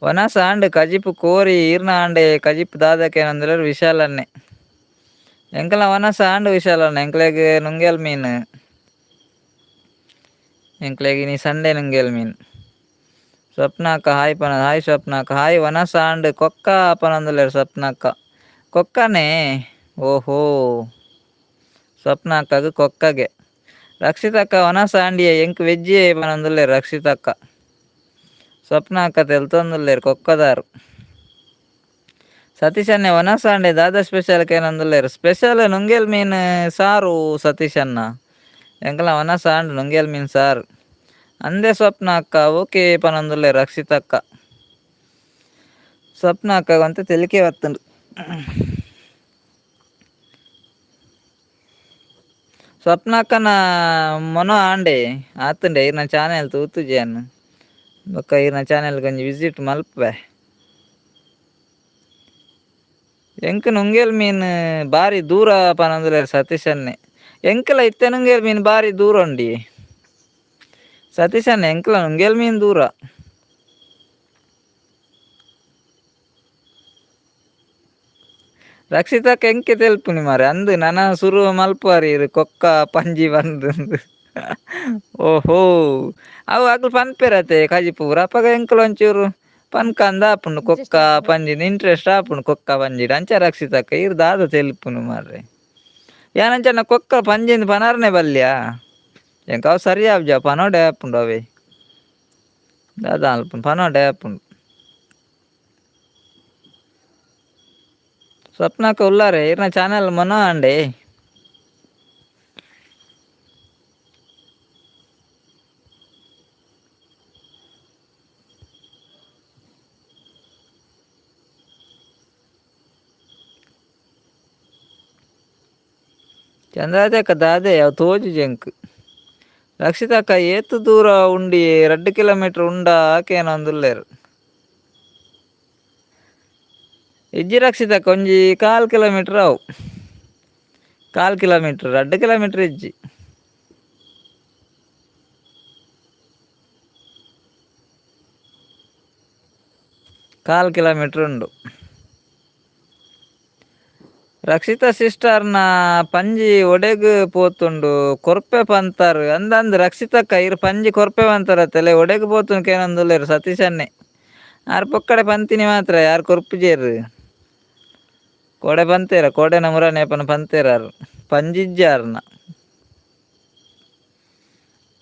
ಒನಸ ಆಂಡ್ ಕಜಿಪು ಕೋರಿ ಈರ್ನ ಆಂಡೆ ಕಜಿಪು ದಾದಕ್ಕೆ ಏನಂದ್ರೆ ವಿಶಾಲನ್ನೇ ಎಂಕಲ ಒನಸ ಆಂಡ್ ವಿಶಾಲನ್ನ ಎಂಕ್ಲೆಗ್ ನುಂಗೆಲ್ ಮೀನು ಎಂಕ್ಲೆಗ್ ನೀ ಸಂಡೇ ನುಂಗೆಲ್ ಮೀನು. ಸ್ವಪ್ನ ಅಕ್ಕ ಹಾಯ್ ಸ್ವಪ್ನ ಅಕ್ಕ ಹಾಯ್ ಒನಸ ಆಂಡ್ ಕೊಕ್ಕ ಪನೊಂದುಲ್ಲೇರು ಸ್ವಪ್ನ ಅಕ್ಕ ಕೊಕ್ಕನೇ ಓಹೋ ಸ್ವಪ್ನ ಅಕ್ಕಗ ಕೊಕ್ಕಗೆ ರಕ್ಷಿತಕ್ಕ ವನಸ ಆಂಡಿಯ ಎಂಕ್ ವೆಜ್ಜಿ ಪನೊಂದುಲ್ಲೇರ್ ರಕ್ಷಿತಕ್ಕ. ಸ್ವಪ್ನ ಅಕ್ಕ ತೆಲ್ತೊಂದುಲ್ಲೇರ್ ಕೊಕ್ಕದಾರು. ಸತೀಶ್ ಅಣ್ಣ ವನಸ ಆಂಡೆ ದಾದಾ ಸ್ಪೆಷಲ್ ಕೇನೊಂದುಲ್ಲೇರ್ ಸ್ಪೆಷಲ್ ನುಂಗೇಲ್ ಮೀನ್ ಸಾರು ಸತೀಶ್ ಅಣ್ಣ. ಎಂಕಲ ವನಸ ಆಂಡ್ ನುಂಗೇಲ್ ಮೀನ್ ಸಾರು. ಅಂದೇ ಸ್ವಪ್ನ ಅಕ್ಕ ಓಕೆ ಪನೊಂದುಲ್ಲೇರ್ ರಕ್ಷಿತಕ್ಕ. ಸ್ವಪ್ನ ಅಕ್ಕಗಂತ ತೆಲಿಕೆ ಬತ್ತುಂಡು. ಸ್ವಪ್ನ ಅಕ್ಕನ ಮೊನ ಆಂಡೆ ಆತುಂಡೆ ಈರ್ನ ಚಾನೆಲ್ ತೂತುಜಿ ಬೊಕ್ಕ ಈರ್ನ ಚಾನೆಲ್ ಗೊಂಜಿ ವಿಸಿಟ್ ಮಲ್ಪೆ. ಎಂಕ್ ನುಂಗೇಲ್ ಮೀನ್ ಬಾರಿ ದೂರ ಪನೊಂದುಲ್ಲೇರ್ ಸತೀಶ್ ಅನ್ನೆ. ಎಂಕಲ ಇತ್ತೆ ನುಂಗೇಲ್ ಮೀನ್ ಬಾರಿ ದೂರ ಉಂಡಿ ಸತೀಶ್ ಅಣ್ಣ ಎಂಕಲ ನುಂಗೇಲ್ ಮೀನ್ ದೂರ. ರಕ್ಷಿತಕ್ಕ ಎಂಕೆ ತೆಲ್ಪುನಿ ಮಾರೆ ಅಂದ್ ನನ ಸುರು ಮಲ್ಪುವರಿ ಕೊಕ್ಕ ಪಂಜಿ ಬಂದ್ ಓಹೋ ಅವು ಅಕ್ಲ್ ಪನ್ಪೆರತೆ ಕಜಿ ಪೂರ ಅಪಗ ಎಂಕುಲು ಒಂಚೂರು ಪನ್ಕಂದ ಆಪುಂಡು ಕೊಕ್ಕ ಪಂಜಿಡ್ ಇಂಟ್ರೆಸ್ಟ್ ಆಪುಂಡು ಕೊಕ್ಕ ಪಂಜಿಡ್ ಅಂಚ ರಕ್ಷಿತಕ್ಕ ಇರ್ ದಾದ ತೆಲ್ಪುನು ಮಾರ್ರೆ. ಯಾನಂಚ ಕೊಕ್ಕ ಪಂಜಿಂದ್ ಪನರ್ನೆ ಬಲ್ಯ ಎಂಕ್ ಅವು ಸರಿ ಆವ್ಜ ಪನೋಡೆ ಆಪುಂಡು ಅವೇ ದಾದ ಅಲ್ಪುಂಡು ಪನೋಡೆ ಆಪುಂಡು. ಸ್ವಪ್ನಕ್ಕ ಉಲ್ಲಾರೆ ಈರ್ನ ಚಾನೆಲ್ ಮೊನ ಆಂಡೆ. ಚಂದ್ರಾಜಕ್ಕ ದಾದೆ ಅವು ತೋಜುಜಿ ಎಂಕ್. ರಕ್ಷಿತಕ್ಕ ಏತು ದೂರ ಉಂಡಿ 2 ಕಿಲೋಮೀಟರ್ ಉಂಡ ಆಕೇನೊಂದುಲ್ಲೇರ್. ಇಜ್ಜಿ ರಕ್ಷಿತಕ್ಕ ಒಂಜಿ 1/4 ಕಿಲೋಮೀಟರ್ ಅವು 1/4 ಕಿಲೋಮೀಟರ್ 2 ಕಿಲೋಮೀಟರ್ ಇಜ್ಜಿ. 1/4 ಕಿಲೋಮೀಟರ್ ಉಂಡು. ರಕ್ಷಿತ ಸಿಸ್ಟರ್ನ ಪಂಜಿ ಒಡೆಗ್ ಪೋತುಂಡು ಕೊರ್ಪೆ ಪಂತಾರ್ ಅಂದಂದ್ ರಕ್ಷಿತಕ್ಕ ಇರ್ ಪಂಜಿ ಕೊರ್ಪೆ ಪಂತಾರತ್ತಲೆ ಒಡೆಗ್ ಪೋತುಂಡು ಕೇನೊಂದುಲ್ಲೇರ್ ಸತೀಶ್ ಅನ್ನೆ. ಆರ್ ಪೊಕ್ಕಡೆ ಪಂತಿನಿ ಮಾತ್ರ ಯಾರ್ ಕೊರ್ಪುಜೇರ್ ಕೊಡೆ ಪಂತೇರ ಕೊಡೆನ ಮುರನೆ ಏಪನ ಪಂತೇರಾರ್ ಪಂಜಿಜ್ಜಾರ್ನ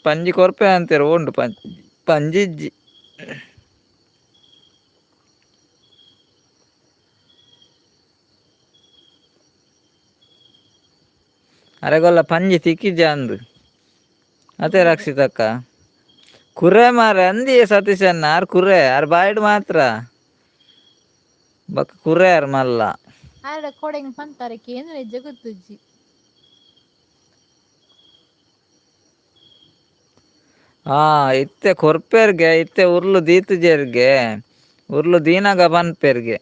ಪಂಜಿ ಕೊರ್ಪೆ ಅಂತೆರ್ ಓಂಡು ಪಂಜಿಜ್ಜಿ. ಅರೆಗೊಲ್ಲ ಪಂಜಿ ತಿಕ್ಕಿಜ ಅಂದ್ ಅತೆ ರಕ್ಷಿತಕ್ಕ ಕುರೆ ಮಾರೆ ಅಂದಿ ಸತೀಶ್ ಅಣ್ಣ ಆರ್ ಕುರೆ ಆರ್ ಬಾಯ್ಡ್ ಮಾತ್ರ ಬೊಕ್ಕ ಕುರೆ ಆರ್ ಮಲ್ಲ ಆಡ ಕೊಡೆಂಗ್ ಪಂತಾರೆ ಕೇಂದ್ರ ಜಗತ್ತುಜ್ಜಿ. ಹಾ ಇತ್ತೆ ಕೊರ್ಪೆರ್ಗೆ ಇತ್ತೆ ಉರ್ಲು ದೀತುಜೇರ್ಗೆ ಉರ್ಲು ದೀನಾಗ ಪನ್ಪೆರ್ಗೆ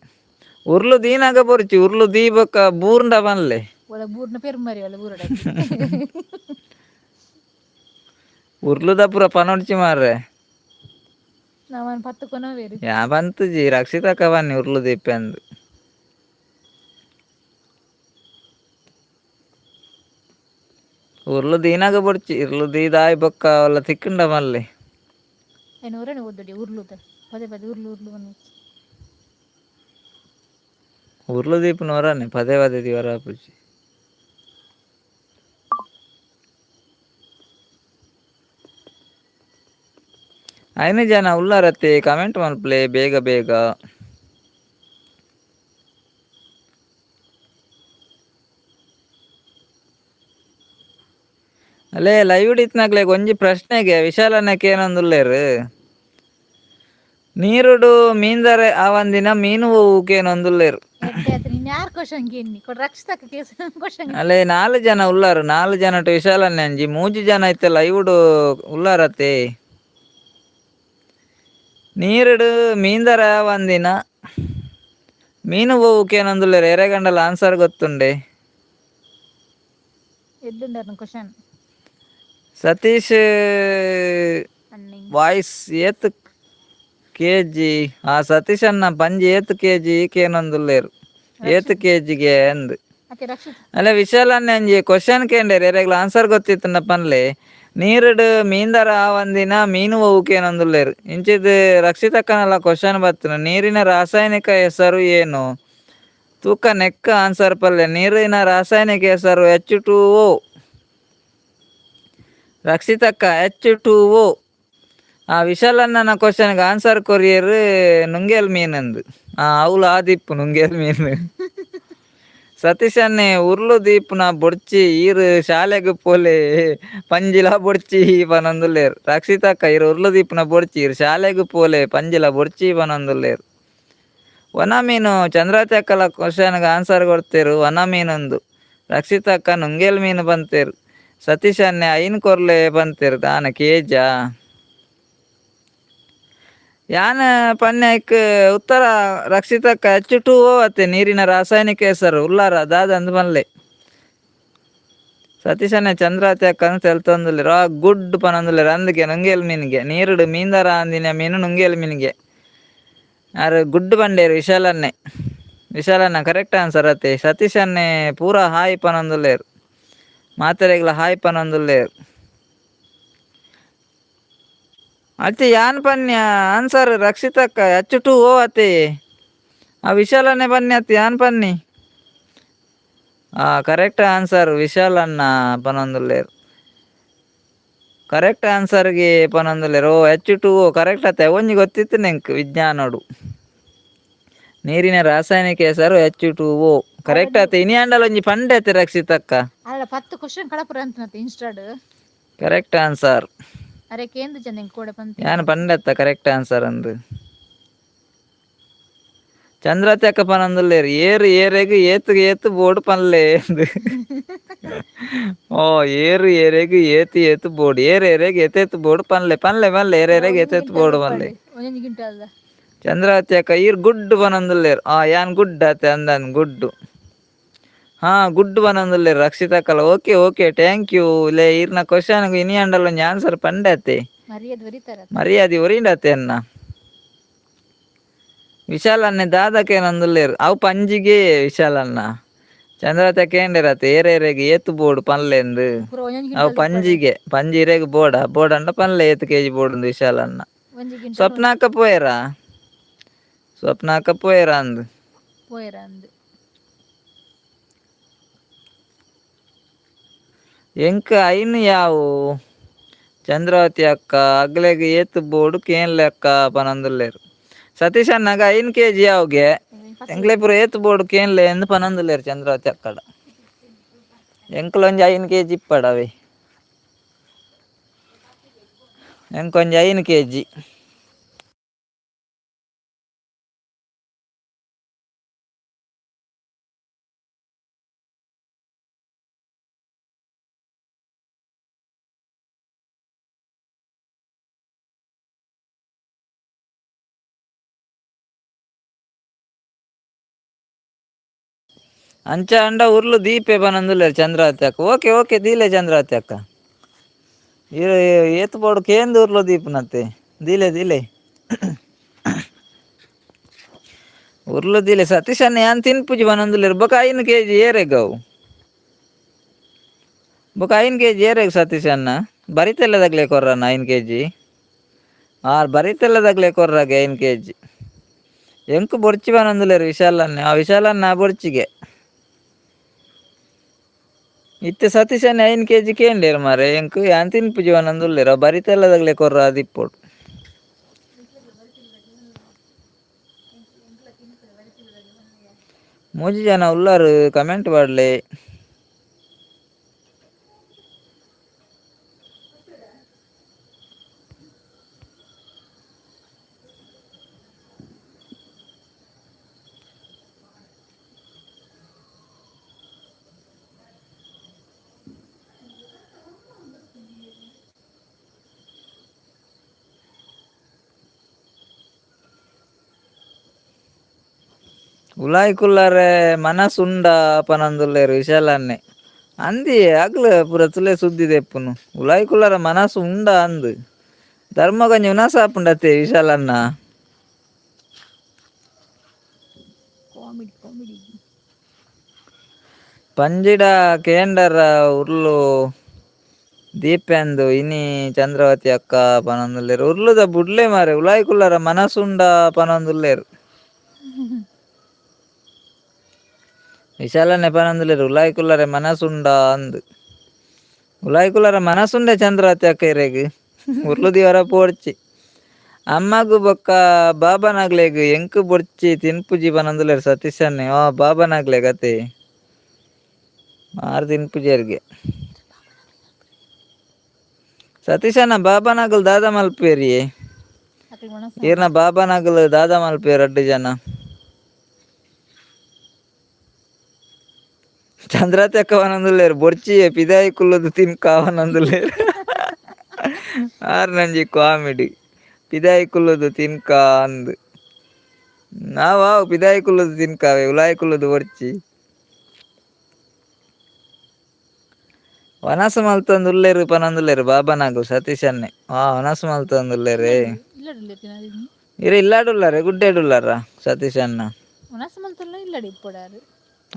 ಉರ್ಲು ದೀನಾಗ ಬೊರ್ಚಿ ಉರ್ಲು ದೀ ಬೊಕ್ಕ ಬೂರ್ಂಡ ಬನ್ಲೆ ಒಲ ಬೂರ್ನ ಪೆರ್ಮರಿ ಒಲ ಬೂರಡ ಉರ್ಲುದ ಪೂರ ಪನೊಡ್ಚಿ ಮಾರ್ರೆ ನಾವನ್ ಪತ್ತು ಕೊನವೇರು ಯಾ ಬಂತುಜಿ ರಕ್ಷಿತಕ್ಕ ಬನ್ನಿ ಉರ್ಲು ದೀಪೆ ಅಂದ್. ಉರ್ಲು ದೀನಾಗ ಬೊಡ್ಚಿ ಉರ್ಲು ದೀದಾಯ್ ಬೊಕ್ಕ ಒಲ್ಲ ತಿಕ್ಕುಂಡ ಮಲ್ಲೆ ಏನು ಊರನೆ ಓದಡಿ ಉರ್ಲುದ ಪದೇ ಪದೇ ಉರ್ಲು ಉರ್ಲು ಬನ್ನಿ ಉರ್ಲು ದೀಪುನ ಹೊರನೆ ಪದೇ ಪದೇ ದಿ ಹೊರಾಪುಜಿ. ಐನು ಜನ ಉಲ್ಲಾರತ್ತೆ ಕಮೆಂಟ್ ಮಲ್ಪಲೆ ಬೇಗ ಬೇಗ. ಅಲ್ಲೇ ಲೈವ್ ಇಡಿತ್ನಾಗ್ಲೆ ಒಂಜಿ ಪ್ರಶ್ನೆಗೆ ವಿಶಾಲನಕ್ಕೆ ಏನೊಂದುಲ್ಲೇರ್ ನೀರುಡು ಮೀನ್ದರೆ ಆವಂದಿನ ಮೀನು ಕೇನೊಂದುಲ್ಲೇರ್. ಎಡ್ಡೆ ಆತ ನೀನ್ ಯಾರ್ ಕ್ವಶನ್ ಕೇಳಿ ಕೊಡ್ ರಕ್ಷಿತಕ್ಕ ಕೇಸ್ ಕ್ವಶನ್ ಅಲ್ಲೇ 4 ಜನ ಉಲ್ಲಾರು 4 ಜನ ಟು ವಿಶಾಲನ್ನೆ ಅಂಜಿ 3 ಜನ ಇತ್ತೆ ಲೈವ್ಡು ಉಲ್ಲಾರತ್ತೆ. ನೀರುಡು ಮೀನ್ದರೆ ಆವಂದಿನ ಮೀನು ಕೇನೊಂದುಲ್ಲೇರ್ ಎರೆಗಂಡಲ ಆನ್ಸರ್ ಗೊತ್ತುಂಡೆ. ಎದ್ದುಂಡಾರ್ನ ಕ್ವಶನ್ ಸತೀಶ್ ವಾಯ್ಸ್ ಏತ್ ಕೆಜಿ ಆ ಸತೀಶ್ ಅಣ್ಣ ಪಂಜಿ ಏತ್ ಕೆಜಿ ಕೇನೊಂದುಲ್ಲೇರು ಏತ್ ಕೆಜಿಗೆ ಅಂದ್ ಅಲ್ಲ ವಿಶಾಲನ್ನೆ ಅಂಜಿ ಕ್ವಶನ್ ಕೇಂಡೇರ್ ಎರೆಗ್ಲ ಆನ್ಸರ್ ಗೊತ್ತಿತ್ತಂಡ ಪನ್ಲೆ ನೀರುಡು ಮೀನ್ದರ ಆವಂದಿನ ಮೀನು ಕೇನೊಂದುಲ್ಲೇರು ಇಂಚಿದ್ ರಕ್ಷಿತಕ್ಕನಲ ಕ್ವಶನ್ ಬತ್ತುನ ನೀರಿನ ರಾಸಾಯನಿಕ ಹೆಸರು ಏನು ತೂಕ ನೆಕ್ಕ ಆನ್ಸರ್ ಪಲ್ಲೆ ನೀರಿನ ರಾಸಾಯನಿಕ ಹೆಸರು H2O. ರಕ್ಷಿತಕ್ಕ H2O. ಆ ವಿಶಾಲಣ್ಣನ ಕ್ವಶನ್ಗೆ ಆನ್ಸರ್ ಕೊರಿಯರ್ ನುಂಗೇಲ್ ಮೀನಂದು. ಅವಳು ಆದಿಪ್ಪು ನುಂಗೇಲ್ ಮೀನು. ಸತೀಶನ್ನೇ ಉರ್ಲು ದೀಪ್ನ ಬೊಡ್ಚಿ ಈರು ಶಾಲೆಗೆ ಪೋಲೆ ಪಂಜಿಲ ಬೊಡ್ಚಿ ಪನೊಂದುಲ್ಲೇರು. ರಕ್ಷಿತಕ್ಕ ಇರು ಉರ್ಲು ದೀಪ್ನ ಬೊಡ್ಚಿ ಇರು ಶಾಲೆಗೆ ಪೋಲೆ ಪಂಜಿಲ ಬೊಡ್ಚಿ ಪನೊಂದುಲ್ಲೇರು. ವನ ಮೀನು ಚಂದ್ರತೆಕ್ಕಲ ಕ್ವಶನ್ಗೆ ಆನ್ಸರ್ ಕೊಡ್ತೇರು ವನ ಮೀನೊಂದು. ರಕ್ಷಿತಕ್ಕ ನುಂಗೇಲ್ ಮೀನು ಬಂತೇರು. ಸತೀಶನ್ನೇ ಐನ್ ಕೊರ್ಲೆ ಬಂತೇರು ದಾನ ಕೇಜ. ಯಾನ ಪನ್ಯಕ್ ಉತ್ತರ ರಕ್ಷಿತಕ್ಕ H2O ಅತ್ತೆ ನೀರಿನ ರಾಸಾಯನಿಕ ಹೆಸರು ಉಲ್ಲಾರ ದಾದಂದು ಮಲ್ಲೆ. ಸತೀಶನ್ನೇ ಚಂದ್ರತೆಕ್ಕನ್ನು ತೆಲ್ತೊಂದುಲ್ಲೇರು. ಗುಡ್ ಪನೊಂದುಲ್ಲೇರು. ಅಂದಕ್ಕೆ ನುಂಗೇಲ್ ಮೀನಿಗೆ ನೀರುಡು ಮೀಂದರ ಅಂದಿನ ಮೀನು ನುಂಗೇಲ್ ಮೀನಿಗೆ ಯಾರು ಗುಡ್ ಬಂಡೇರು ವಿಶಾಲಣ್ಣ ಕರೆಕ್ಟ್ ಆನ್ಸರ್ ಅತ್ತೆ. ಸತೀಶನ್ನೇ ಪೂರ ಹಾಯ್ ಪನೊಂದುಲ್ಲೇರು. ಮಾತೆರೆಗ್ಲ ಹಾಯ್ ಪನೊಂದುಲ್ಲೇರು. ಅತ್ತೆ ಯಾನ್ ಪನ್ಯ ಆನ್ಸರ್ ರಕ್ಷಿತಕ್ಕ H2O ಅತ್ತೆ. ಆ ವಿಶಾಲನ್ನೇ ಬನ್ನಿ ಅತ್ತೆ ಯಾನ್ ಪನ್ನಿ. ಕರೆಕ್ಟ್ ಆನ್ಸರ್ ವಿಶಾಲಣ್ಣ ಪನೊಂದುಲ್ಲೇರು. ಕರೆಕ್ಟ್ ಆನ್ಸರ್ಗೆ ಪನೊಂದುಲ್ಲೇರು. H2O ಕರೆಕ್ಟ್ ಅತ್ತೆ. ಒಂಜಿ ಗೊತ್ತಿತ್ತು ನೆಂಕ್ ವಿಜ್ಞಾನೋಡು. ನೀರಿನ ರಾಸಾಯನಿಕ ಹೆಸರು H2O ಕರೆಕ್ಟ್ ಆತೆ. ಇನಿ ಅಂಡಲ ಒಂಜಿ ಪಂಡೆ ಅತ್ತೆ ರಕ್ಷಿತಕ್ಕ. ಅಲ್ಲ 10 ಕ್ವಶನ್ ಕಡಪುರ ಅಂತ ಇನ್ಸ್ಟಾಡ್. Correct answer. ಅರೆ ಕೇಂದ್ರ ಜನ ಕೂಡ ಬಂತು. ಯಾನ್ ಪಂಡತ್ತ ಕರೆಕ್ಟ್ ಆನ್ಸರ್ ಅಂದು. ಚಂದ್ರತೆಕ್ಕ ಪನೊಂದುಲ್ಲೇರು. ಏರು ಏರೆಗ್ ಏತುಗೆ ಏತು ಬೋರ್ಡ್ ಪನ್ಲೆ ಎಂದು. ಏರು ಏರೆಗ್ ಏತು ಏತು ಬೋರ್ಡ್ ಏರ್ ಏರೆಗ್ ಏತೇತು ಬೋರ್ಡ್ ಪನ್ಲೆ ಪನ್ಲೆ ಪನ್ಲೆ ಏರ್ ಏರೆಗ್ ಏತೇತು ಬೋರ್ಡ್ ಪನ್ಲೆ. ಚಂದ್ರತೆಕ್ಕ ಈರ್ ಗುಡ್ ಪನೊಂದುಲ್ಲೇರು. ಯಾನ್ ಗುಡ್ ಅತ್ತೆ ಅಂದನ್ ಗುಡ್ಡು. ಗುಡ್ ಪನೊಂದುಲ್ಲೇರು ರಕ್ಷಿತಕ್ಕಲ. Okay okay thank you. ಇಲ್ಲೇ ಈರ್ನ ಕ್ವಶನ್ಗೆ ಇನಿ ಅಂಡಲ ಒಂಜಿ ಆನ್ಸರ್ ಪಂಡೆ ಅತ್ತೆ. ಮರ್ಯಾದೆ ಒರಿಂಡತ್ತೆ ಅನ್ನ. ವಿಶಾಲನ್ನೇ ದಾದಕ್ಕೆ ನಂದುಲ್ಲೇರು. ಅವು ಪಂಜಿಗೆ ವಿಶಾಲಣ್ಣ. ಚಂದ್ರತೆಕ್ಕ ಏಂಡೇರತ್ತೆ ಏರೇರೆಗೆ ಏತು ಬೋರ್ಡ್ ಪನ್ಲೆ ಎಂದು. ಅವು ಪಂಜಿಗೆ ಪಂಜಿರೆಗ್ ಬೋರ್ಡ್ ಅಂಡ ಪನ್ಲೆ ಏತು ಕೆಜಿ ಬೋರ್ಡ್ ಉಂದು ವಿಶಾಲಣ್ಣ. ಸ್ವಪ್ನಾಕ ಪೋಯರ ಅಂದು. ಎಂಕ ಐನ್ ಯಾವು ಚಂದ್ರಾವತಿ ಅಕ್ಕ ಅಗ್ಲೆಗ್ ಏತು ಬೋರ್ಡ್ ಕೇನ್ ಲೆಕ್ಕ ಪನೊಂದುಲ್ಲೇರು. ಸತೀಶ್ ಅಣ್ಣಗ 5 kg ಯಾವ್ಗೆ ಎಂಕ್ಲೆ ಪೂರ ಏತು ಬೋರ್ಡ್ ಕೇನ್ಲೆ ಎಂದು ಪನೊಂದುಲ್ಲೇರು ಚಂದ್ರಾವತಿ ಅಕ್ಕಡ. ಎಂಕ್ಲೊಂಜಿ 5 kg ಇಪ್ಪಡವೆ. ಎಂಕೊಂಜಿ 5 kg. ಅಂಚ ಅಂಡ ಉರ್ಲು ದೀಪೆ ಪನೊಂದುಲ್ಲೇರು ಚಂದ್ರಾವತಿ ಅಕ್ಕ. ಓಕೆ ಓಕೆ ದೀಲೆ ಚಂದ್ರಾವತಿ ಅಕ್ಕ. ಏತು ಬೋರ್ಡ್ ಕೇಂದು ಉರ್ಲು ದೀಪನತ್ತೆ ದೀಲೆ ಉರ್ಲು ದೀಲೆ. ಸತೀಶ್ ಅಣ್ಣ ಯಾನ್ ತಿನ್ಪುಜಿ ಪನೊಂದುಲ್ಲೇರು. ಬೊಕ 5 kg ಏರೆಗ್ ಅವು. ಬೊಕ 5 kg ಏರೆಗ್ ಸತೀಶ್ ಅಣ್ಣ ಬರಿತೆಲ್ಲದಾಗ್ಲೆ ಕೊರ್ರನ 5 kg. ಬರಿತೆಲ್ಲದಾಗ್ಲೆ ಕೊರ್ರಾಗೆ 5 kg. ಎಂಕು ಬೊಡ್ಚಿ ಪನೊಂದುಲ್ಲೇರು ವಿಶಾಲಣ್ಣ. ವಿಶಾಲಣ್ಣ ಬೊಡ್ಚಿಗೆ ಇತ್ತೆ ಸತೀಶ್ ಅಣ್ಣ 5 kg ಕೇಂಡೇರು ಮಾರೆ. ಎಂಕು ಯಾನ್ ತಿನ್ಪುಜಿ ಪನೊಂದುಲ್ಲೇರು. ಬರಿತೆಲ್ಲದಾಗ್ಲೆ ಕೊರ್ರ ದಿಪ್ಪೊಡು. ಮೂಜಿ ಜನ ಉಲ್ಲಾರು ಕಮೆಂಟ್ ಪಾಡ್ಲೆ. ಉಲಾಯ್ ಕುಲ್ಲಾರೆ ಮನಸುಂಡ ಪನೊಂದುಲ್ಲೇರು ವಿಶಾಲನ್ನೇ. ಅಂದಿ ಅಗ್ಲು ಪೂರ ತುಲೆ ಸುದ್ದಿ ದೆಪ್ಪುನು. ಉಲಾಯ್ ಕುಲ್ಲಾರ ಮನಸು ಉಂಡ ಅಂದು ಧರ್ಮಗೊಂಜಿ ಉನಾಸ ಆಪುಂಡತ್ತೆ ವಿಶಾಲಣ್ಣ. ಪಂಜಿಡ ಕೇಂಡರ ಉರ್ಲು ದೀಪೆಂದು ಇನಿ ಚಂದ್ರವತಿ ಅಕ್ಕ ಪನೊಂದುಲ್ಲೇರು. ಉರ್ಲುದ ಬುಡ್ಲೆ ಮಾರೆ ಉಲಾಯ್ ಕುಲ್ಲಾರ ಮನಸುಂಡ ಪನೊಂದುಲ್ಲೇರು. ವಿಶಾಲನ್ನೇ ಪನೊಂದುಲ್ಲೇರು ಉಲಾಯ್ ಕುಲ್ಲಾರೆ ಮನಸುಂಡ ಅಂದು. ఉలాయికులర మనసుండే చంద్రవతి అక్క ఇరేగు ఉర్లు దివర పోడ్చి అమ్మకు బొక్క బాబా నాగలేగు ఎంకు బొడ్చి తిన్పు జీవనందులేరు సతీశాన్ని ఓ బాబా నాగలే గతే మారు తిన్పు జరిగే సతీಶಣ್ಣ ಬಾಬಾ ನಗಲ್ ದಾದಾ ಮಲ್ಪೇರಿ ಅಕಲ್ ಮನಸಾಲ ಈರ್ನ ಬಾಬಾ ನಗಲ್ ದಾದಾ ಮಲ್ಪೇರಿ 2 ಜನ ಚಂದ್ರತೆ ಅಕ್ಕವನಂದುಲ್ಲೇರು ಬೊಡ್ಚಿ ಪಿದಾಯಿ ಕುಲ್ಲದು ತಿನ್ಕ ಅವನಂದುಲ್ಲೇರು ಆರ್ ನಂಜಿ ಕಾಮಿಡಿ ಪಿದಾಯಿ ಕುಲ್ಲದು ತಿನ್ಕ ಅಂದ್ ನಾವು ಪಿದಾಯಿ ಕುಲ್ಲದು ತಿನ್ಕಾವೆ ಉಲಾಯಿ ಕುಲ್ಲದು ಬೊಡ್ಚಿ ವನಸ ಮಲ್ತಂದುಲ್ಲೇರು ಪನಂದುಲ್ಲೇರು ಬಾಬಾ ನಾಗಲ್ ಸತೀಶನ್ನೆ ವನಸ ಮಲ್ತಂದುಲ್ಲೇರೆ ಇರ ಇಲ್ಲಾಡುಲ್ಲಾರೆ ಗುಡ್ಡೇಡುಲ್ಲಾರ ಸತೀಶಣ್ಣ ವನಸ ಮಲ್ತಲ್ಲ ಇಲ್ಲಡಿ ಇಪ್ಪೊಡಾರು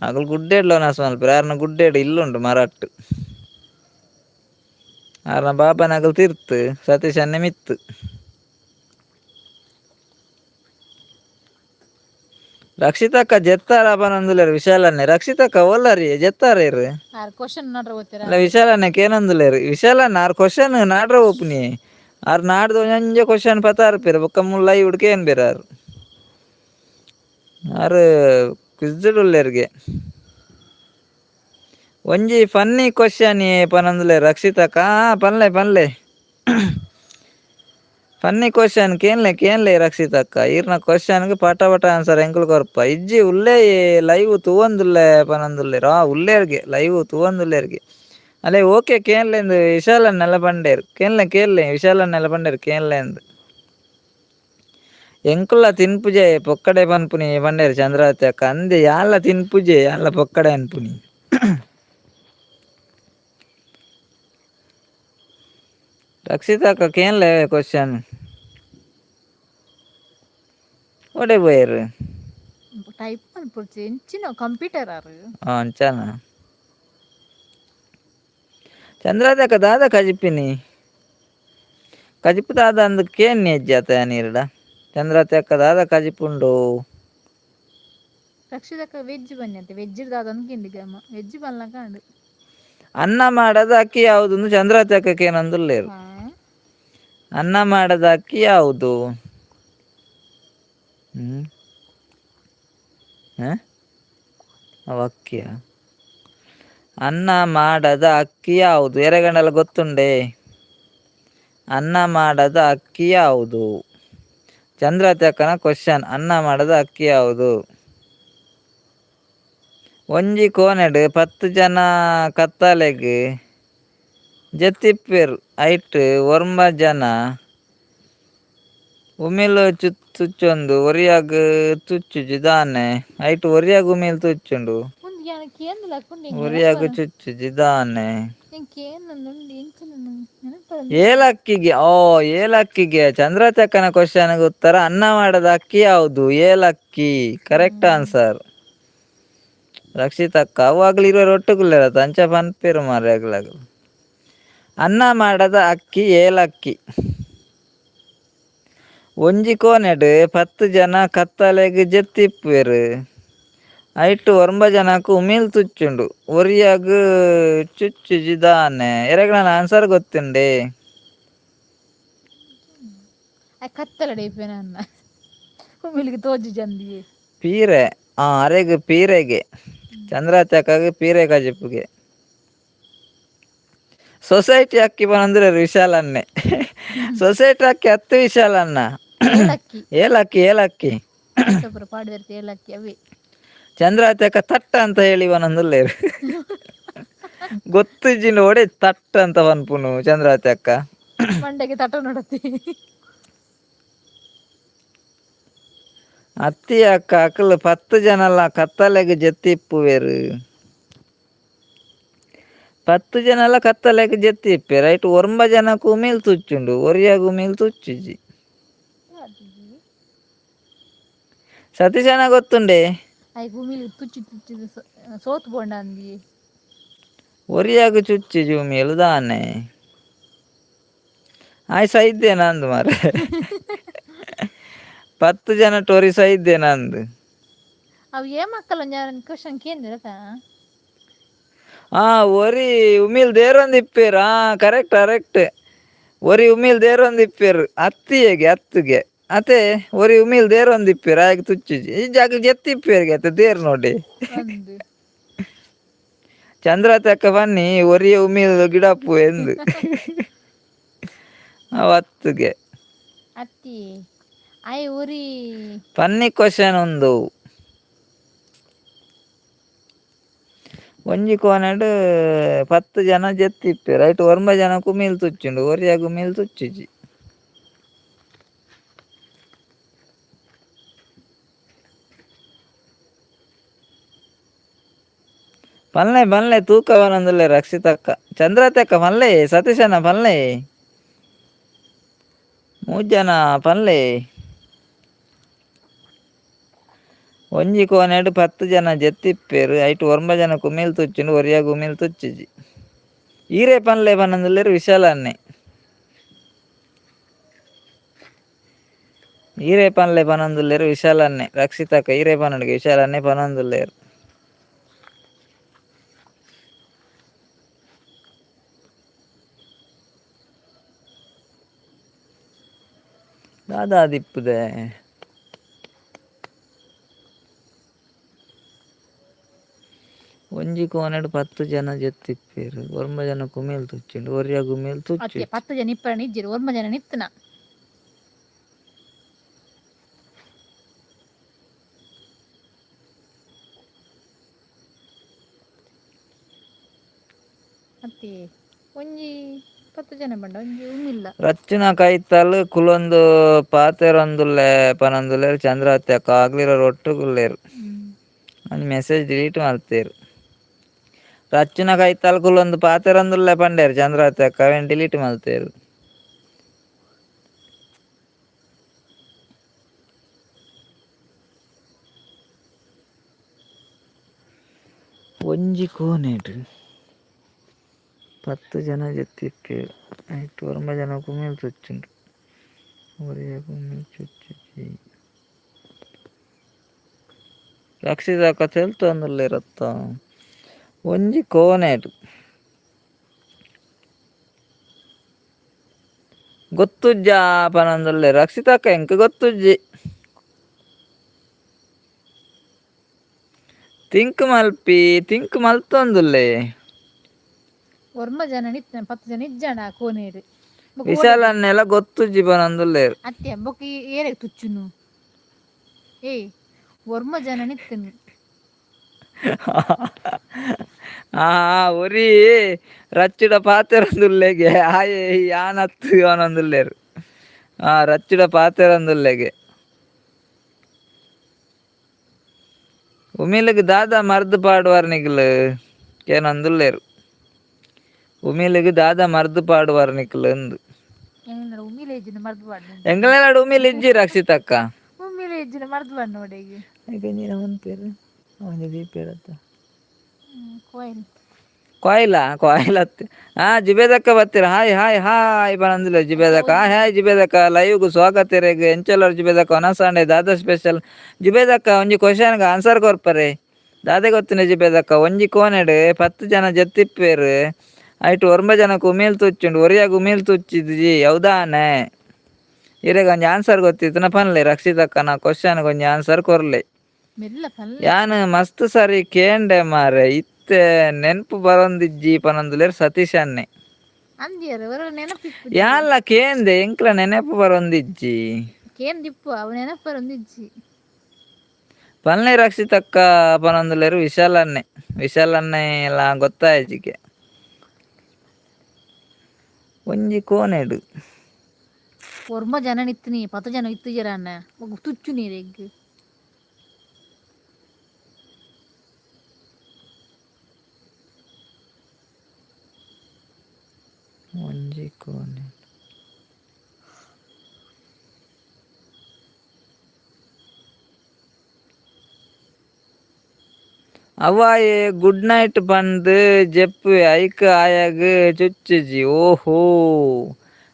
ಅಕಲ್ ಗುಡ್ಡೇಡ್ಲ ವನಸ ಮಲ್ಪೆರ್ ಆರ್ನ ಗುಡ್ಡೇಡ್ ಇಲ್ಲುಂಡು ಮರಟ್ ಆರ್ನ ಬಾಬಾ ನಗಲ್ ತಿರ್ತ್ ಸತೀಶನ್ನೆ ಮಿತ್ ರಕ್ಷಿತಕ್ಕ ಜೆತ್ತಾರ ಪನಂದುಲ್ಲೇರು ವಿಶಾಲನ್ನೆ ರಕ್ಷಿತಕ್ಕ ಓಲ್ಲಾರಿ ಜೆತ್ತಾರೇರು ಆರ್ ಕ್ವಶನ್ ನಡ್ರ ಗೊತ್ತಿರ ಅಲ್ಲ ವಿಶಾಲಣ್ಣಕ್ಕೆ ಏನಂದುಲ್ಲೇರು ವಿಶಾಲಣ್ಣ ಆರ್ ಕ್ವಶನ್ ನಾಡ್ರ ಓಪುನಿ ಆರ್ ನಾಡ್ದು ಒಂಜೊಂಜೆ ಕ್ವಶನ್ ಪತಾರ್ ಪೇರು ಬೊಕ್ಕ ಮುಲ್ಲ ಲೈವ್ಡ್ಕೆ ಏನ್ ಬೇರಾರು ಆರ್ ಕ್ವಿಜ್ಡ್ ಉಲ್ಲೇರ್ಗೆ ಒಂಜಿ ಫನ್ನಿ ಕ್ವಶನ್ ಪನಂದುಲ್ಲೇರು ರಕ್ಷಿತಕ್ಕ ಪನ್ಲೆ ಪನ್ಲೆ ಫನ್ನಿ ಕ್ವಶನ್ ಕೇನ್ಲೆ ರಕ್ಷಿತಕ್ಕ ಈರ್ನ ಕ್ವಶನ್ಗೆ ಪಟ ಪಟ ಆನ್ಸರ್ ಎಂಕುಲು ಕೊರ್ಪ ಇಜ್ಜಿ ಉಲ್ಲೇ ಲೈವ್ ತೂವೊಂದುಲ್ಲೆ ಪನಂದುಲ್ಲೇರು ಉಲ್ಲೇರ್ಗೆ ಲೈವ್ ತೂವೊಂದುಲ್ಲೇರ್ಗೆ ಅಲ್ಲೇ ಓಕೆ ಕೇನ್ಲೆಂದು ವಿಶಾಲನ್ನೆಲ್ಲ ಪಂಡೇರು ಕೇನ್ಲೆ ವಿಶಾಲನ್ನೆಲ್ಲ ಪಂಡೇರು ಕೇನ್ಲೆ ಅಂದು ಎಂಕುಲ್ಲ ತಿನ್ಪುಜೆ ಪೊಕ್ಕಡೆ ಪನ್ಪುನಿ ಪಂಡೇರು ಚಂದ್ರಾವತಿ ಅಕ್ಕ ಅಂದೆ ಯಾಲ್ಲ ತಿನ್ಪುಜೆ ಯಾಲ್ಲ ಪೊಕ್ಕಡೆ ಅನ್ಪುನಿ ರಕ್ಷಿತಕ್ಕ ಕೇನ್ಲೆ ಕ್ವಶನ್ ಒಡೆ ಬೋಯರು ಟೈಪ್ ಮಲ್ಪೊಡ್ಚಿ ಎಂಚಿನ ಕಂಪ್ಯೂಟರ್ ಆರು ಅಂಚಾನ ಚಂದ್ರಾವತಿ ಅಕ್ಕ ದಾದ ಕಜಿಪಿನಿ ಕಜಿಪು ದಾದ ಅಂದ್ ಕೇನ್ ಹೆಜ್ಜಾತ ನೀರ್ಡ ಚಂದ್ರಾವತಿ ಅಕ್ಕ ದಾದ ಕಜಿಪುಂಡು ರಕ್ಷಿತಕ್ಕ ವೆಜ್ ಬನ್ನಿ ವೆಜ್ ದಾದ ಅನ್ಕೊಂಡಿದ್ದಮ್ಮ ವೆಜ್ ಬಲ್ಲ ಕಾಂಡು ಅನ್ನ ಮಾಡದ ಅಕ್ಕಿ ಯಾವ್ದು ಚಂದ್ರಾವತಿ ಅಕ್ಕಕ್ಕೆ ಏನಂದುಲ್ಲೇರು ಅನ್ನ ಮಾಡದ ಅಕ್ಕಿ ಯಾವುದು ಅವ ಅಕ್ಕಿಯ ಅನ್ನ ಮಾಡದ ಅಕ್ಕಿ ಯಾವುದು ಎರೆಗಂಡಲ ಗೊತ್ತುಂಡೆ ಅನ್ನ ಮಾಡದ ಅಕ್ಕಿ ಯಾವುದು ಚಂದ್ರಾವತಿ ಅಕ್ಕನ ಕ್ವಶನ್ ಅನ್ನ ಮಾಡದ ಅಕ್ಕಿ ಯಾವುದು ಒಂಜಿ ಕೋನೆಡ್ 10 ಜನ ಕತ್ತಾಲೆಗ್ ಜೆತ್ತಿಪ್ಪೆರ್ ಐಟ್ 9 ಜನ ಉಮಿಲ್ ತುಚ್ಚೊಂದು ಒರಿಯಾಗ್ ತುಚ್ಚುಜಿ ದಾನೆ ಐಟ್ ಒರಿಯಾಗ್ ಉಮಿಲ್ ತುಚ್ಚುಂಡು ಒರಿಯಾಗ್ ಚುಚ್ಚುಜಿ ದಾನೆ ಏಲಕ್ಕಿಗೆ ಚಂದ್ರಾವತಿ ಅಕ್ಕನ ಕ್ವಶನ್ಗೆ ಉತ್ತರ ಅನ್ನ ಮಾಡದ ಅಕ್ಕಿ ಯಾವುದು ಏಲಕ್ಕಿ ಕರೆಕ್ಟ್ ಆನ್ಸರ್ ರಕ್ಷಿತಕ್ಕ ಅವಾಗ್ಲಿರೋ ರೊಟ್ಟುಗುಲ್ಲೇರ ಅಂಚ ಪನ್ಪೇರು ಮಾರ್ರೆ ಆಗ್ಲಾಗಲು ಅನ್ನ ಮಾಡದ ಅಕ್ಕಿ ಏಲಕ್ಕಿ ಒಂಜಿ ಕೋನೆಡ್ 10 ಜನ ಕತ್ತಲೆಗ್ ಜೆತ್ತಿಪ್ಪುವೆರ್ ಐಟ್ 9 ಜನಕ್ ಉಮಿಲ್ ತುಚ್ಚುಂಡು ಒರಿಯಾಗ್ ಚುಚ್ಚುಜಿ ದಾನೆ ಎರೆಗ್ಲ ಆನ್ಸರ್ ಗೊತ್ತುಂಡೆ ಕತ್ತಲಡೆ ಅನ್ನ ಉಮಿಲ್ಗೆ ತೋಜು ಜಂದಿ ಪೀರೆ ಅರೆಗ್ ಪೀರೆಗೆ ಚಂದ್ರಾವತಿ ಅಕ್ಕಗೆ ಪೀರೆ ಕಜಿಪುಗೆ ಸೊಸೈಟಿ ಅಕ್ಕಿ ಬಂದ್ರೆ ವಿಶಾಲನ್ನೇ ಸೊಸೈಟಿ ಅಕ್ಕಿ 10 ವಿಶಾಲನ್ನ ಏಲಕ್ಕಿ ಚಂದ್ರಾವತಿ ಅಕ್ಕ ತಟ್ಟ ಅಂತ ಹೇಳಿ ಒಂದೊಂದುಲ್ಲೇರು ಗೊತ್ತಿಜಿನ ಒಡೆ ತಟ್ಟ ಅಂತ ಪನ್ಪುನು ಚಂದ್ರಾವತಿ ಅಕ್ಕ ಮಂಡೆಗೆ ತಟ್ಟ ನೋಡತ್ತಿ ಅತ್ತಿ ಅಕ್ಕ ಅಕ್ಕಲು 10 ಜನಲ್ಲ ಕತ್ತಲೆಗೆ ಜೆತ್ತಿಪ್ಪುವೆರು 10 ಜನಲ್ಲ ಕತ್ತಲೆಗೆ ಜೆತ್ತಿಪ್ಪೆ ರೈಟ್ 9 ಜನಕ್ಕೆ ಉಮಿಲ್ ತುಚ್ಚುಂಡು ಒರಿಯಾಗ ಉಮಿಲ್ ತುಚ್ಚುಜಿ ಸತೀಶಣ್ಣ ಗೊತ್ತುಂಡೆ ಸೋತ್ ಬೋಂಡ ಅಂದಿ ಒರಿಯಾಗ ಚುಚ್ಚಿಜಿ ಉಮಿಲ್ ದಾನೆ ಆಯ್ಸ ಇದ್ದೇನ ಅಂದು ಮಾರೆ 10 ಜನ ಟೋರಿಸ ಇದ್ದೇನ ಅಂದು ಅವು ಏಮಕ್ಕಲ್ಲ ಕ್ವಶನ್ ಕೇಂದ್ರ ಒರಿ ಉಮಿಲ್ ದೇರೊಂದು ಇಪ್ಪೇರು ಕರೆಕ್ಟ್ ಕರೆಕ್ಟ್. ಒರಿ ಉಮಿಲ್ ದೇರೊಂದು ಇಪ್ಪೇರು ಅತ್ತಿಯಗೆ ಅತ್ತುಗೆ ಅತೆ ಒರಿ ಉಮಿಲ್ ದೇರೊಂದು ಇಪ್ಪೇರು ಆಗ ತುಚ್ಚಿಜಿ ಈ ಜಾಗ ಜತ್ತಿ ಇಪ್ಪೇರಿಗೆ ಅತ್ತೆ ದೇರ್ ನೋಡಿ. ಒಂದು ಚಂದ್ರ ತಕ್ಕ ಬನ್ನಿ ಒರಿಯ ಉಮಿಲ್ ಗಿಡಪ್ಪು ಎಂದು ಅವತ್ತುಗೆ ಅತ್ತಿ ಆಯ್ ಉರಿ ಪನ್ನಿ ಕ್ವಶನ್ ಒಂದು ಒಂಜಿ ಕೋನಡ್ 10 ಜನ ಜೆತ್ತಿಪ್ಪೆ ರೈಟ್ 9 ಜನ ಕುಮಿಲ್ ತುಚ್ಚುಂಡು ಒರಿಯ ಕುಮಿಲ್ ತುಚ್ಚಿಜಿ. ಪನ್ಲೆ ಪನ್ಲೆ ತೂಕವನೊಂದುಲ್ಲೆ ರಕ್ಷಿತಕ್ಕ ಚಂದ್ರತಕ್ಕ ಪನ್ಲೆ ಸತೀಶನ ಪನ್ಲೆ 3 ಜನ ಪನ್ಲೆ ಒಂಜಿ ಕೋನೆಡ್ 10 ಜನ ಜೆತ್ತಿಪ್ಪೇರು ಐಟ್ 9 ಜನ ಕುಮಿಲ್ ತುಚ್ಚುಂಡು ಒರಿಯ ಕುಮಿಲ್ ತುಚ್ಚಿಜಿ. ಈರೆ ಪನ್ಲೆ ಪನೊಂದುಲ್ಲೆರ್ ವಿಶಾಲನ್ನೆ ಈರೆ ಪನ್ಲೆ ಪನೊಂದುಲ್ಲೆರ್ ವಿಶಾಲನ್ನೆ ರಕ್ಷಿತಕ್ಕ ಈರೆ ಪನೊಡ್ಗೆ ವಿಶಾಲನ್ನೆ ಪನೊಂದುಲ್ಲೆರ್. ದಾದಾದಿಪ್ಪುದೆ ಒಂಜಿ ಕೋನೆಡ್ 10 ಜನ ಜೆತ್ತಿಪ್ಪೇರು 9 ಜನ ಕುಮಿಲ್ ತುಚ್ಚುಂಡು ಒರಿಯ ಕುಮಿಲ್ ತುಚ್ಚು. 10 ಜನ ಇಪ್ಪರ ನಿಜ್ಜಿರು 9 ಜನ ನಿತ್ತನ ಅತ್ತೆ ಒಂಜಿ 10 ಜನ ಬಂಡ ಒಂಜಿ ಉಮ್ಮಿಲ್ಲ ರಚ್ಚುನ ಕೈತಲ್ ಕುಲೊಂದು ಪಾತೆರೊಂದುಲ್ಲೆ ಪನೊಂದುಲ್ಲೆರ್ ಚಂದ್ರತ್ಯಕ್ಕ ಆಗ್ಲಿರೋ ಒಟ್ಟುಗುಲ್ಲೇರು ಒಂಜಿ ಮೆಸೇಜ್ ಡಿಲೀಟ್ ಮಲ್ತೇರು. ರಚ್ಚುನ ಕೈತಲ್ ಕುಲೊಂದು ಪಾತೆರೊಂದುಲ್ಲೆ ಪಂಡೇರು ಚಂದ್ರತ್ಯಕ್ಕ ಅವೇನ್ ಡಿಲೀಟ್ ಮಲ್ತೇರು. ಒಂಜಿ ಕೋನೆಡ್ 10 ಜನ ಜೆತ್ತಿಪ್ಪೇರು ಐಟ್ 9 ಜನ ಕುಮಿಲ್ ತುಚ್ಚುಂಡು ಒರಿಯ ಕುಮಿಲ್ ಚುಚ್ಚುಜಿ. ರಕ್ಷಿತಕ್ಕ ತೆಲ್ತೊಂದುಲ್ಲೆರತ್ತ ಒಂಜಿ ಕೋನೆಡ್ ಗೊತ್ತುಜ್ಜ ಪನೊಂದುಲ್ಲೆ ರಕ್ಷಿತಕ್ಕ ಎಂಕ್ ಗೊತ್ತುಜ್ಜಿ ತಿಂಕ್ ಮಲ್ಪಿ ತಿಂಕ್ ಮಲ್ತೊಂದುಲ್ಲೆ 9 ಜನ ನಿತ್ತನ 10 ಜನ ಇಜ್ಜಂಡ ಕೋನೇರು ವಿಶಾಲನ್ನೆಲ್ಲ ಗೊತ್ತುಜ್ಜಿ ಪನೊಂದುಲ್ಲೆರ್. ಅತ್ತೆ ಬೊಕ್ಕ ಏರೆ ತುಚ್ಚುನು ಏಯ್ 9 ಜನ ನಿತ್ತನು ಒರಿ ರಚ್ಚುಡ ಪಾತೆರೊಂದುಲ್ಲೆಗೆ ಆಯೆ ಯಾನತ್ತು ಅವನೊಂದುಲ್ಲೆರು ರಚ್ಚುಡ ಪಾತೆರೊಂದುಲ್ಲೆಗೆ ಉಮಿಲಿಗ್ ದಾದ ಮರ್ದ್ ಪಾಡುವಾರ್ನಿಕ್ಲ್ ಏನೊಂದುಲ್ಲೆರು ಉಮಿಲಿಗ್ ದಾದ ಮರ್ದ್ ಪಾಡುವಾರ್ನಿಕ್ಲ್ ಅಂದು ಉಮ್ಮಿಲೇಜಿನ ಮರ್ದ್ ಪಾಡ್ ಎಂಗ್ಲೆನಾಡು ಉಮಿಲ್ ಇಜ್ಜಿ ರಕ್ಷಿತಕ್ಕ ಉಮ್ಮಿಲೇಜಿನ ಮರ್ದ್ ಪಾಡ್ ನೋಡೆಗೆ ಅವನ ದೀಪೇರತ್ತ ಕೊಯ್ಲ್ ಕೊಯ್ಲತ್ತೆ ಜಿಬೇದಕ್ಕ ಬತ್ತೀರ ಹಾಯ್ ಹಾಯ್ ಹಾಯ್ ಪನಂದಿಲ್ಲ ಜಿಬೇದಕ್ಕ ಹಾಯ್ ಜಿಬೇದಕ್ಕ ಲೈವ್ಗೂ ಸ್ವಾಗತ ರೆಗ್ ಎಂಚಲರ್ ಜಿಬೇದಕ್ಕ ಒನಸಾಂಡೆ ದಾದ ಸ್ಪೆಷಲ್ ಜಿಬೇದಕ್ಕ ಒಂಜಿ ಕ್ವಶನ್ಗೆ ಆನ್ಸರ್ ಕೊರ್ಪರೆ ದಾದೆ ಗೊತ್ತಿನ ಜಿಬೇದಕ್ಕ ಒಂಜಿ ಕೋನೆಡ್ 10 ಜನ ಜೆತ್ತಿಪ್ಪೇರು ಐಟ್ 9 ಜನ ಕುಮಿಲ್ ತುಚ್ಚುಂಡು ಒರಿಯ ಕುಮಿಲ್ ತುಚ್ಚಿದ್ಜಿ ಹೌದಾನೆ ಇರೆಗ ಒಂಜಿ ಆನ್ಸರ್ ಗೊತ್ತಿತ್ತನ ಪನ್ಲೆ ರಕ್ಷಿತಕ್ಕ ನಾ ಕ್ವಶನ್ಗೆ ಒಂಜಿ ಆನ್ಸರ್ ಕೊರ್ಲೆ ಯಾನ್ ಮಸ್ತ್ ಸರಿ ಕೇಂಡೆ ಮಾರೆ ಇತ್ತೆ ನೆನ್ಪು ಬರೊಂದಿಜ್ಜಿ ಪನೊಂದುಲ್ಲೆರ್ ಸತೀಶನ್ನೆ ಯಾನ್ಲ ಕೇಂದೆ ಎಂಕ್ಲ ನೆನಪು ಬರೊಂದಿಜ್ಜಿ ಕೇಂದಿಪ್ಪು ಅವ ನೆನಪು ಬರೊಂದಿಜ್ಜಿ ಪನ್ಲೆ ರಕ್ಷಿತಕ್ಕ ಪನೊಂದುಲ್ಲೆರ್ ವಿಶಾಲನ್ನೆ ಎಲ್ಲ ಗೊತ್ತಾಯ್ಜಿಗೆ ಒಂಜಿ ಕೋನೆಡು 9 ಜನ ನಿತ್ತನಿ 10 ಜನ ಇತ್ತು ಜರಾನ ತುಚ್ಚು ನೀರೆಗ್ ಒಂಜಿ ಕೋನೆಡು ಅವಾಯೆ ಗುಡ್ ನೈಟ್ ಪಂದ್ ಜೆಪ್ಪು ಐಕ್ ಆಯಾಗ್ ಚುಚ್ಚುಜಿ ಓಹೋ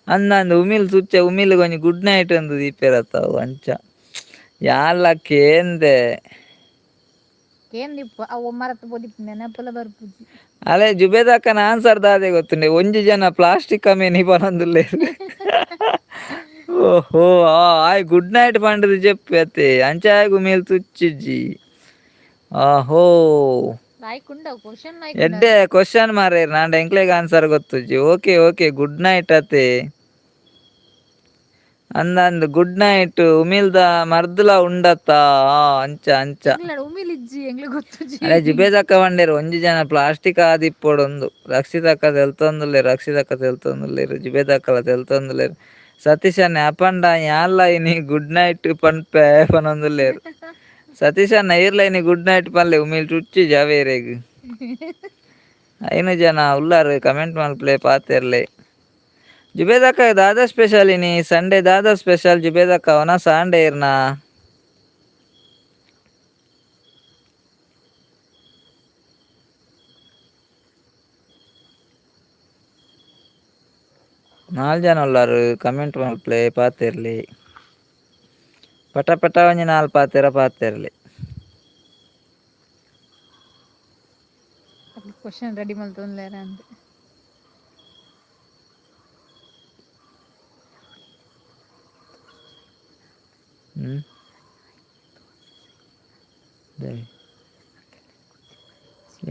ಅಂದಂದು ಉಮಿಲ್ ತುಚ್ಚ ಉಮಿಲ್ ಒಂಜಿ ಗುಡ್ ನೈಟ್ ಅಂದು ದೀಪೇರತ್ತಾವು ಅಂಚ ಯಾನ್ಲ ಕೇಂದೆ ಕೇನ್ ದಿಪ್ಪ ಅವು ಮರತ್ ಬೋದಿಪ್ ನೆನಪಲ ಬರ್ಪುಜಿ. ಅಲೆ ಜುಬೇದಕ್ಕನ ಆನ್ಸರ್ ದಾದೆ ಗೊತ್ತುಂಡೆ ಒಂಜಿ ಜನ ಪ್ಲಾಸ್ಟಿಕ್ ಕಮ್ಮಿನಿ ಪನೊಂದುಲ್ಲೇರ್. ಓಹೋ ಆಯ್ ಗುಡ್ ನೈಟ್ ಪಂಡದು ಜೆಪ್ಪಿ ಅತೆ ಅಂಚ ಆಯ್ಗು ಮೇಲ್ ತುಚ್ಚಿಜ್ಜಿ. ಆಹೋ ಲಾಯ್ಕ್ ಉಂಡ ಕ್ವಶನ್ ಎಡ್ಡೆ ಲಾಯ್ಕ್ ಕ್ವಶನ್ ಮಾರೇರ್ ನಾಂಡ ಎಂಕ್ಲೆಗ್ ಆನ್ಸರ್ ಗೊತ್ತುಜ್ಜಿ. ಓಕೆ ಓಕೆ ಗುಡ್ ನೈಟ್ ಅತೆ ಅಂದಂದು ಗುಡ್ ನೈಟ್ ಉಮಿಲ್ದ ಮರ್ದ್ಲ ಉಂಡತ್ತ ಅಂಚ ಅಂಚ. ಎಂಗ್ಲಾಡ ಉಮಿಲಿಜ್ಜಿ ಎಂಗ್ಲೆ ಗೊತ್ತುಜ್ಜಿ. ಅರೆ ಜುಬೇದಕ್ಕ ಪಂಡೇರ್ ಒಂಜಿ ಜನ ಪ್ಲಾಸ್ಟಿಕ್ ಆದಿಪ್ಪೊಡೊಂದು ರಕ್ಷಿತಕ್ಕ ತೆಲ್ತೊಂದುಲ್ಲೆರ್ ರಕ್ಷಿತಕ್ಕ ತೆಲ್ತೊಂದುಲ್ಲೆರ್ ಜುಬೇದಕ್ಕಲ ತೆಲ್ತೊಂದುಲ್ಲೆರ್. ಸತೀಶ್ ಅಣ್ಣ ಅಪ್ ಅಂಡ್ ಯಾನ್ಲೈನಿ ಗುಡ್ ನೈಟ್ ಪನ್ಪೆ ಪನೊಂದುಲ್ಲೇರ್. ಸತೀಶ್ ಅಣ್ಣ ಈರ್ಲೈನಿ ಗುಡ್ ನೈಟ್ ಪನ್ಲೆ ಉಮಿಲ್ ಚುಚ್ಚಿಜಿ ಅವೇರೆಗ್. ಐನು ಜನ ಉಲ್ಲಾರ್ ಕಮೆಂಟ್ ಮಲ್ಪ್ಲೆ ಪಾತೆರ್ಲೆ. ಜುಬೇದಕ್ಕ ದಾದಾ ಸ್ಪೆಷಲ್ ಇನಿ ಸಂಡೇ ದಾದಾ ಸ್ಪೆಷಲ್ ಜುಬೇದಕ್ಕ ಅವನ ಸಾಂಡೆ ಇರ್ನ. ನಾಲ್ ಜನ ಉಲ್ಲಾರ್ ಕಮೆಂಟ್ ಮಲ್ಪ್ಲೆ ಪಾತೆರ್ಲಿ. ಪಟ ಪಟ ಒಂಜಿ ನಾಲ್ ಪಾತೆರ ಪಾತೆರ್ಲಿ. ಕ್ವಶನ್ ರೆಡಿ ಮಲ್ತೊಂದುಲ್ಲೆರ ಅಂದ್.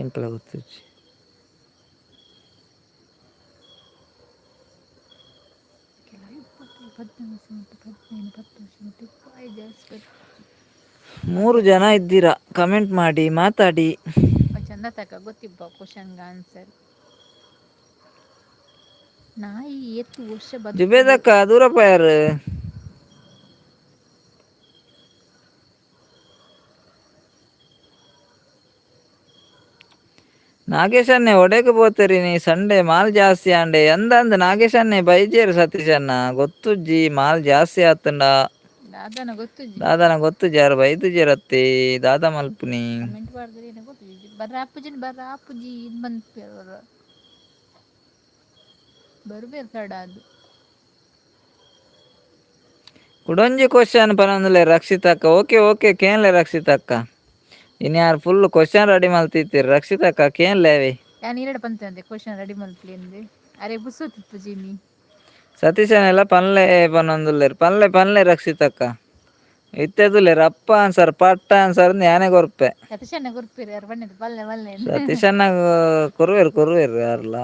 ಎಂಕ್ಲ ಗೊತ್ತುಜ್ಜಿ. ಮೂರು ಜನ ಇದ್ದೀರಾ ಕಮೆಂಟ್ ಮಾಡಿ ಮಾತಾಡಿ. ಚಂದ ತಕ ಗೊತ್ತಿಪ್ಪ ಕ್ವಶನ್ಗೆ ಆನ್ಸರ್. ನಾಯಿ ಎತ್ತು ವರ್ಷ ಬದುಕುದು. ಜುಬೇದಕ್ಕ ದೂರಪ್ಪ ಯಾರು. ನಾಗೇಶ್ ಅನ್ನೆ ಒಡೆಗೆ ಪೋತೆರಿ ನೀ ಸಂಡೆ ಮಾಲ್ ಜಾಸ್ತಿ ಆಂಡೆ ಎಂದಂದ್ ನಾಗೇಶ್ ಅನ್ನೆ ಬೈಜೇರು ಸತೀಶ್ ಅಣ್ಣ ಗೊತ್ತುಜ್ಜಿ ಮಾಲ್ ಜಾಸ್ತಿ ಆತುಂಡ. ದಾದಾನ ಗೊತ್ತುಜ್ಜಿ. ದಾದಾನ ಗೊತ್ತುಜ್ಜಿ ಯಾರು ಬೈದುಜೇರತ್ತೆ ದಾದಾ ಮಲ್ಪುನಿ. ಕಮೆಂಟ್ ಮಾಡಿದ್ರೆ ಗೊತ್ತುಜ್ಜಿ ಬರ್ರ ಅಪ್ಪುಜಿ ಇದು ಬಂತ ಬರ್ಬೇರು ತಡ ಅದು. ಕುಡೊಂಜಿ ಕ್ವಶನ್ ಪನೊಂದುಲ್ಲೆ ರಕ್ಷಿತಕ್ಕ ಓಕೆ ಓಕೆ ಕೇನ್ಲೆ ರಕ್ಷಿತಕ್ಕ. ಇನ್ಯಾರು ಫುಲ್ ಕ್ವಶನ್ ರೆಡಿ ಮಲ್ತಿತ್ತೀರಿ ರಕ್ಷಿತಕ್ಕ ಕೇನ್ಲೇವಿ. ಯಾನ್ ಈರಡ ಪಂತಂದೆ ಕ್ವಶನ್ ರೆಡಿ ಮಲ್ಪ್ಲಿ ಅಂದೆ ಅರೆ ಬುಸೋತಿಪ್ಪುಜಿ ನೀ. ಸತೀಶ್ ಅಣ್ಣೆಲ್ಲ ಪನ್ಲೆ ಪನೊಂದುಲ್ಲೆರ್ ಪನ್ಲೆ ಪನ್ಲೆ ರಕ್ಷಿತಕ್ಕ. ಇತ್ತೆದುಲ್ಲೆರ್ ಅಪ್ಪ ಆನ್ಸರ್ ಪಟ್ಟ ಆನ್ಸರ್ ಯಾನೆ ಕೊರ್ಪೆ. ಸತೀಶ್ ಅಣ್ಣ ಗುರ್ಪಿರಿ ಯಾರು ಬಣ್ಣದ ಪಲ್ಲೆ ಪಲ್ಲೆ. ಸತೀಶ್ ಅಣ್ಣ ಕೊರ್ವೇರು ಯಾರ್ಲ.